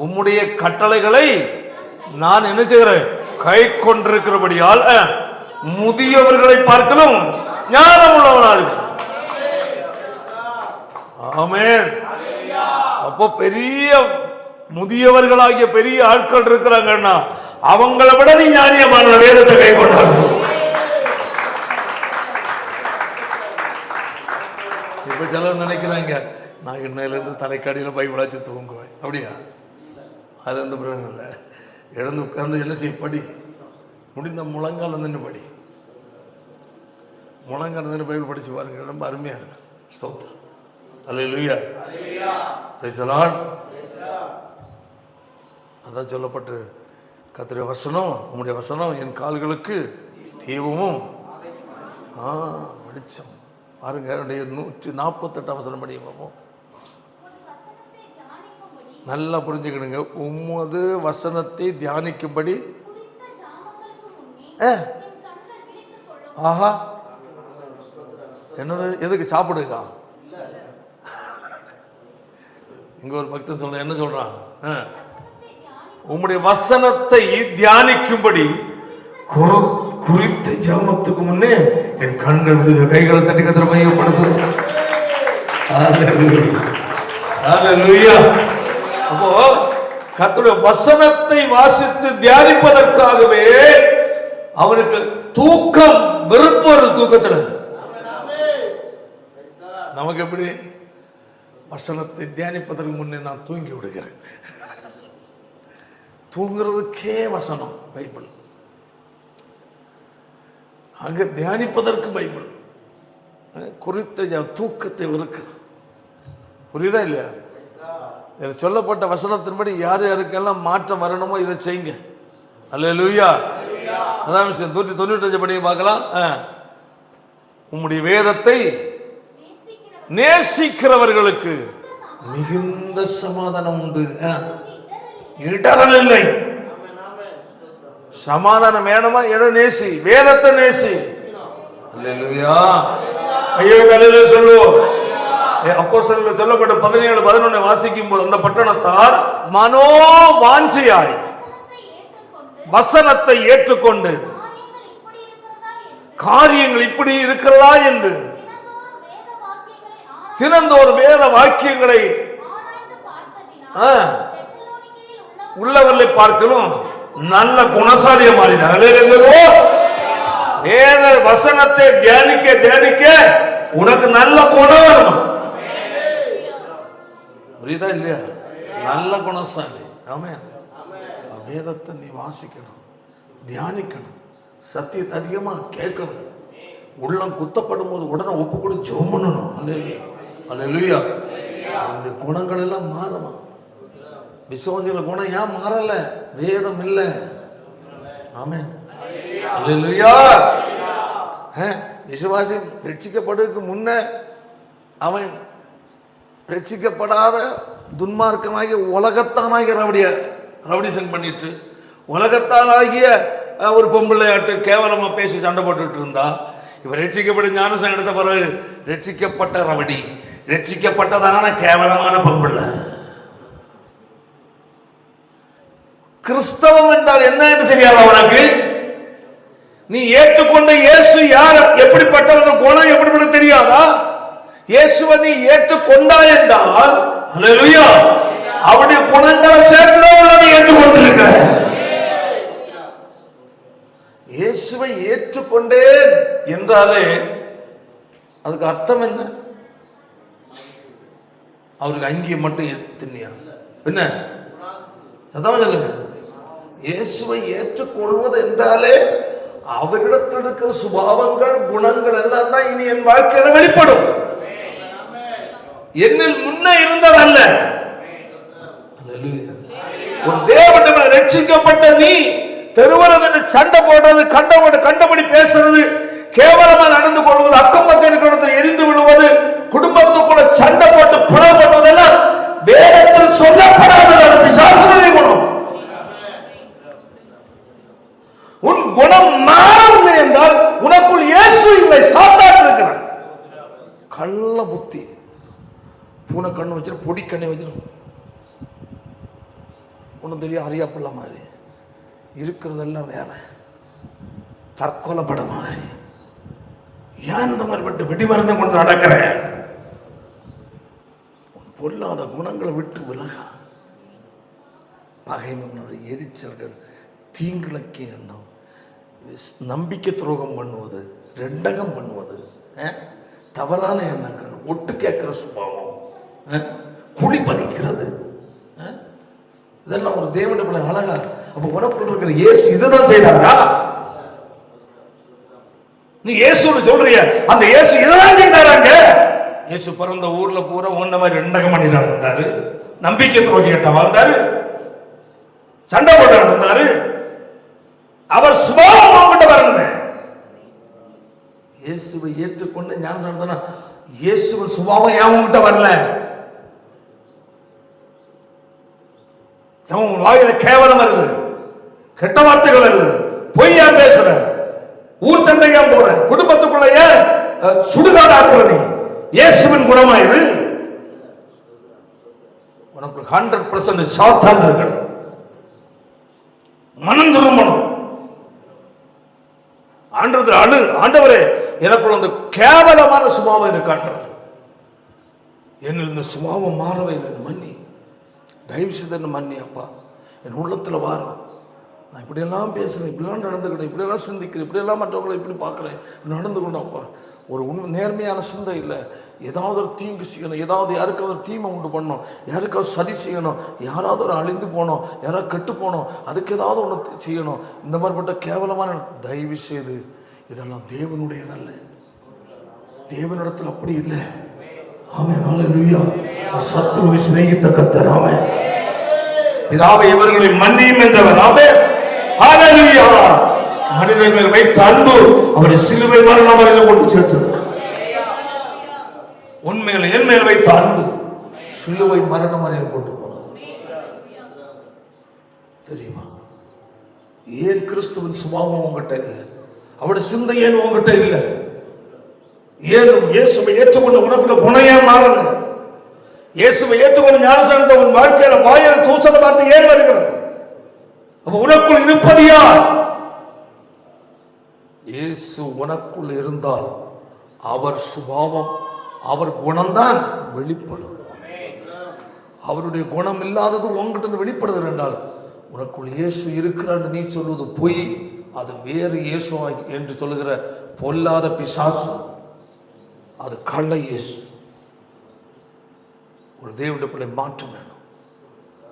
உம்முடைய கட்டளைகளை நான் என்ன செய்கிறேன்? கை கொண்டிருக்கிறபடியால் முதியவர்களை பார்க்கலும் ஞானம் உள்ளவனா இருக்கு. ஆமென். அப்போ பெரிய முதியவர்களாகிய பெரிய ஆட்கள் இருக்கிறாங்கன்னா அவங்கள விட நீ ஞானியமான வேதத்தை கை கொண்டாடு. இப்ப சிலர் நினைக்கிறாங்க, நான் இன்னையிலிருந்து தலைக்காடியில் பைபிளாச்சு தூங்குவேன். அப்படியா? அது எந்த பிரச்சனை இல்லை. எழுந்து உட்கார்ந்து என்ன செய்ய? படி. முடிந்த முழங்கால் நின்று படி. முழங்கால் நின்று பைபிள் படிச்சு பாருங்க, ரொம்ப அருமையா இருக்கு. ஸ்தோத்திரம். அல்லேலூயா. Praise the lord. அதான் சொல்லப்பட்டு கர்த்தருடைய வசனம், உம்முடைய வசனம் என் கால்களுக்கு தீபமும் வெளிச்சம். பாருங்க 148 வசனம் படி பார்ப்போம். நல்லா புரிஞ்சுக்கணுங்க. உம்மது வசனத்தை தியானிக்கும்படி ஆஹா என்னது? எதுக்கு? சாப்பிடுக்கா? இங்க ஒரு பக்தன் சொல்ற என்ன சொல்றான்? உம்முடைய வசனத்தை தியானிக்கும்படி குறித்த ஜெபத்துக்கு முன்னே என் கண்கள் விடுது. கைகளை தட்டி கத்திர மையப்படுத்து. அப்போ கர்த்தருடைய வசனத்தை வாசித்து தியானிப்பதற்காகவே அவனுக்கு தூக்கம் வெறுப்பு ஒரு தூக்கத்துல. நமக்கு எப்படி? வசனத்தை தியானிப்பதற்கு முன்னே நான் தூங்கி விடுகிறேன். தூங்குறதுக்கே வசனம் பைபிள், அங்க தியானிப்பதற்கு பைபிள். குறித்த தூக்கத்தை வெறுக்கிறேன். புரியுதா இல்லையா? சொல்லப்பட்ட வசனத்தின்படி யார் யாருக்கெல்லாம் மாற்றம் வரணுமோ இதை செய்யுங்க. அல்லேலூயா. அதான் விஷயம். 195 படி பார்க்கலாம். உம்முடைய வேதத்தை நேசிக்கிறவர்களுக்கு மிகுந்த சமாதானம் உண்டு, இடரல் இல்லை. சமாதானம் வேணுமா? எதை நேசி? வேதத்தை நேசி. அல்லேலூயா. ஐயோ அல்லேலூயா சொல்லுவோம். அப்போஸ்தலர்கள் சொல்லப்பட்ட 17-11 வாசிக்கும் போது அந்த பட்டணத்தார் மனோ வாஞ்சையாய் வசனத்தை ஏற்றுக்கொண்டு காரியங்கள் இப்படி இருக்கிறதா என்று தினந்தோறு வேத வாக்கியங்களை உள்ளவர்களை பார்க்கலும் நல்ல குணசாலிய மாறினார். வேத வசனத்தை தியானிக்க தியானிக்க உனக்கு நல்ல குணம் வரணும். புரியுதா இல்லையா? நல்ல குணசாலி. ஆமென். வேதத்தை நீ வாசிக்கணும், தியானிக்கணும், சத்தியத்தை அதிகமா கேட்கணும். உள்ளம் குத்தப்படும் போது உடனே ஒப்பு கூட ஜெபம் பண்ணணும். அல்லேலூயா. அந்த குணங்கள் எல்லாம் மாறணும். விசுவாசிகள குணம் ஏன் மாறல? வேதம் இல்லை. ஆமென். அல்லேலூயா. விசுவாசி ரட்சிக்கப்படுவதற்கு முன்ன அவன் ரட்சிக்கப்படாத துன்மார்க்கனாகிய உலகத்தானாகிய ரவுடிசன் பண்ணிட்டு உலகத்தானாகிய ஒரு பொம்பளையாட்டு கேவலமா பேசி சண்டை போட்டுட்டு இருந்தா, இவர் ரட்சிக்கப்பட்ட ஞானசம் எடுத்த பிறகு ரட்சிக்கப்பட்ட ரவடி, ரட்சிக்கப்பட்டதான கேவலமான பொம்பளை. கிறிஸ்தவம் என்றால் என்ன என்று தெரியாது அவனுக்கு. நீ ஏற்றுக்கொண்ட இயேசு யார், எப்படிப்பட்டவன், குணம் எப்படிப்பட்ட தெரியாதா? இயேசுவை நீ ஏற்றுக்கொண்டாய் என்றால் அல்லேலூயா, அவருடைய குணங்களை சேர்த்துதான் உள்ளதை ஏற்றுக்கொண்டிருக்கிற. இயேசுவை ஏற்றுக்கொண்டேன் என்றாலே அதுக்கு அர்த்தம் என்ன? அவருக்கு அங்கேயே மட்டும் தின்னியா? என்ன அதான் சொல்லுங்க. இயேசுவை ஏற்றுக்கொள்வது என்றாலே அவரிடத்தில் இருக்கிற சுபாவங்கள் குணங்கள் எல்லாம் தான் இனி என் வாழ்க்கையில வெளிப்படும். என்னில் முன்னே இருந்ததல்ல. ஒரு தேவனிடம் ரட்சிக்கப்பட்ட நீ தெருவலம் என்று சண்டை போடுறது, கண்டபடி பேசுறது, கேவலமாக நடந்து கொள்வது, அக்கம் பக்கம் இருக்கிறது எரிந்து விடுவது, குடும்பத்துக்குள்ள சண்டை போட்டு புறப்படுவதெல்லாம் வேதத்தில் சொல்லப்படாத பிசாசுடைய குணம். உன் குணம் மாறுது என்றால் உனக்குள் இயேசு இல்லை, சாத்தான் இருக்கிறான். கள்ள புத்தி. பூனை கண்ணு வச்சிரு, பொடி கண்ணை வச்சிரு, ஒன்றும் தெரியும் அறியாப்புள்ள மாதிரி இருக்கிறதெல்லாம் வேற, தற்கொலைப்பட மாதிரி. ஏன் இந்த மாதிரி பட்டு வெடி மருந்தை கொண்டு நடக்கிறேன்? பொல்லாத குணங்களை விட்டு விலக. பகைமை, எரிச்சல்கள், தீங்கிழக்க எண்ணம், நம்பிக்கை துரோகம் பண்ணுவது, ரெண்டகம் பண்ணுவது, தவறான எண்ணங்கள், ஒட்டு கேட்கிற சுபாவம், குழி பறிக்கிறது, இதெல்லாம் ஒரு தேவனுடைய அழகா. அப்ப உனக்குள்ள இருக்கிற இயேசு இதுதான் செய்தாரா? நீ இயேசுன்னு சொல்றிய, அந்த இயேசு இதுதான் செய்தாராங்க. இயேசு பிறந்த ஊர்ல பூரா ஒன்ன மாதிரி ரெண்டகம் பண்ணி நடந்தாரு, நம்பிக்கை துரோகி கிட்ட வாழ்ந்தாரு, சண்டை போட்டு நடந்தாரு. அவர் சுபாவம் அவங்கிட்ட வரணுங்க. இயேசுவை ஏற்றுக்கொண்டு ஞானம் நடந்தா இயேசுவின் சுபாவம் ஏன் உங்ககிட்ட வரல? அவன் வாயில கேவலம் வருது, கெட்ட வார்த்தைகள் வருது, பொய்யா பேசுற, ஊர் சண்டையா போற, குடும்பத்துக்குள்ள சுடுகாடு ஆக்குறது. இயேசுவின் குணமா இது? உனக்கு 100% சாத்தான் இருக்கணும். மனம் திரும்பணும். ஆண்டவரே எனக்குள்ள அந்த கேவலமான சுபாவம் இருக்காண்டவர், என்னில் இந்த சுபாவம் மாறவே இல்லை, மன்னி, தயவு செய்து மன்னி அப்பா, என் உள்ளத்துல வாரம். நான் இப்படியெல்லாம் பேசுறேன், இப்படியெல்லாம் நடந்துக்கிறேன், இப்படியெல்லாம் சிந்திக்கிறேன், இப்படியெல்லாம் மற்றவங்களை இப்படி பார்க்குறேன், நடந்து கொண்டப்பா. ஒரு உண்மை நேர்மையான சிந்தை இல்லை. ஏதாவது ஒரு தீங்கு செய்யணும், ஏதாவது யாருக்காவது ஒரு தீமை உண்டு பண்ணணும், யாருக்காவது சதி செய்யணும், யாராவது ஒரு அழிந்து போனோம், யாராவது கெட்டு போனோம், அதுக்கு ஏதாவது ஒன்று செய்யணும். இந்த மாதிரிப்பட்ட கேவலமான தயவு செய்து இதெல்லாம் தேவனுடையதல்ல. தேவனிடத்தில் அப்படி இல்லை. ஆமென், ஹல்லேலூயா. சத்துருவை சிநேகித்த கர்த்தர். ஆமென். பிதாவே இவர்களை மன்னியும் என்றவர். ஆமென், ஹல்லேலூயா. மனிதன் மேல் வைத்த அன்பு அவரை சிலுவை மரணம் வரையில் கொண்டு சேர்த்தது. உண்மையில் என் மேல் வைத்த அன்பு சிலுவை மரணம் வரையில் கொண்டு போனது. தெரியுமா? ஏன் கிறிஸ்துவின் சுபாவம் உங்ககிட்ட இல்லை? அவருடைய சிந்தை ஏன் உங்ககிட்ட இல்லை? ஏன் இயேசுவை ஏற்றுக்கொண்ட உனக்குள்ள குணையா மாறல? இயேசுவை ஏற்றுக்கொண்டு ஞானஸ்நானத்தை உன் வாழ்க்கையில வாயில் தூசண வார்த்தை ஏன் வருகிறது? அப்ப உனக்குள் இருப்பது யார்? இயேசு உனக்குள் இருந்தால் அவர் சுபாவம், அவர் குணம்தான் வெளிப்படும். அவருடைய குணம் இல்லாதது உங்ககிட்ட வெளிப்படுது என்றால் உனக்குள் இயேசு இருக்கிறான்னு நீ சொல்வது பொய். அது வேறு இயேசு என்று சொல்லுகிற பொல்லாத பிசாசு, அது கள்ள இயேசு. ஒரு தேவனுடைய பிள்ளை மாற்றம் வேணும்.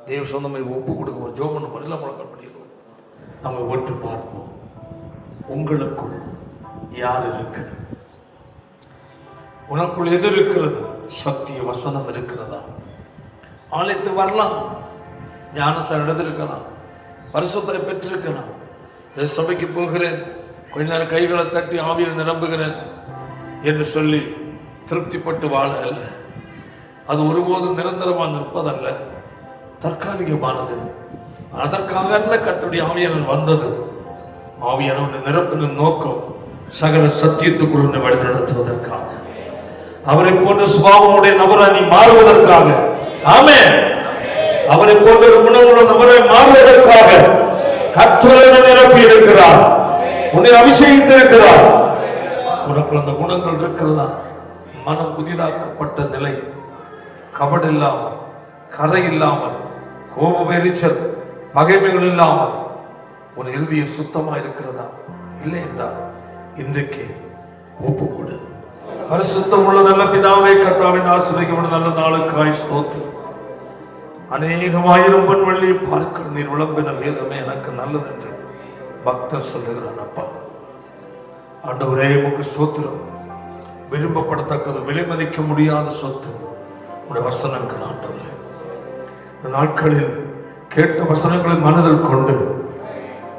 தேவ சொந்தமை ஒப்பு கொடுக்க ஒரு ஜோமன் எல்லாம் முழக்கம் பண்ணிடுவோம். நம்ம ஒட்டு பார்ப்போம். உங்களுக்குள் யார் இருக்கு? உனக்குள் எது இருக்கிறது? சத்திய வசனம் இருக்கிறதா? ஆலயத்து வரலாம், ஞானஸ்நானம் எடுத்திருக்கலாம், பரிசுத்தத்தை பெற்றிருக்கலாம். சபைக்கு போகிறேன், கொஞ்ச நேரம் கைகளை தட்டி ஆவியில் நிரம்புகிறேன் என்று சொல்லி திருப்திப்பட்டு வாழ அல்ல. அது ஒருபோதும் நிரந்தரமாக நிற்பதல்ல, தற்காலிகமானது. அதற்காக அல்ல கர்த்தருடைய ஆவியானவர் வந்தது. ஆவியானவர் நிரப்பின நோக்கம் சகல சத்தியத்துக்குள் உன்னை வழி நடத்துவதற்காக, அவரை போன்ற சுபாவமுடைய நபரை நீ மாறுவதற்காக. ஆமென். அவரை போன்ற குணமுள்ள நபரை மாறுவதற்காக கர்த்தர் நிரப்பி இருக்கிறார், உன்னை அபிஷேகித்திருக்கிறார். உனக்கு அந்த குணங்கள் இருக்கிறதா? மனம் புதிதாக்கப்பட்ட நிலை, கபடு இல்லாமல், கரை இல்லாமல், கோபம், எரிச்சல், பகைமைகள் இல்லாமல் உன் இறுதியை சுத்தமா இருக்கிறதா? இல்லை என்றால் இன்றைக்கு ஒப்பு கொடு. பரிசுத்தம் உள்ள நல்ல பிதாவே, கர்த்தாவின் ஆசீர்வதிக்கப்பட்ட நல்ல நாளுக்காய் ஸ்தோத்திரம். அநேகமாயிரம் பொன் வெள்ளியை பார்க்கிற நீர் விளம்பின வேதமே எனக்கு நல்லது என்று பக்தர் சொல்லுகிறான். அப்பா ஆண்டவரே, உமக்கு ஸ்தோத்திரம். விரும்பப்படத்தக்கது, விலை மதிக்க முடியாத சொத்து உடைய வசனங்கள் ஆண்டவரே. இந்த நாட்களில் கேட்ட வசனங்களை மனதில் கொண்டு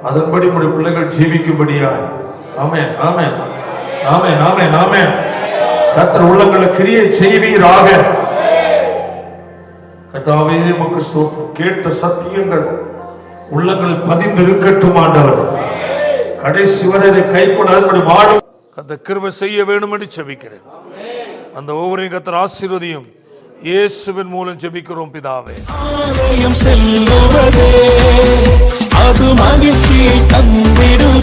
அதன்படி உடைய பிள்ளைகள் ஜீவிக்கும்படியாய். ஆமென், ஆமென், ஆமென், ஆமென், ஆமென். கர்த்தர் உள்ளங்களை கிரியை செய்வீராக. கர்த்தாவே, உமக்கு ஸ்தோத்திரம். கேட்ட சத்தியங்கள் உள்ளங்களில் பதிந்திருக்கட்டும் ஆண்டவர். கடைசி வரை இதை கைக்கொண்டு வாழும் அந்த கிருபை செய்ய வேண்டும் என்று ஜெபிக்கிறேன். அந்த ஒவ்வொரு கர்த்தர் ஆசீர்வதியும் இயேசுவின் மூலம் ஜெபிக்கிறோம் பிதாவே. ஆலயம் செல்லுவதே அது மகிழ்ச்சியை தந்திடும்.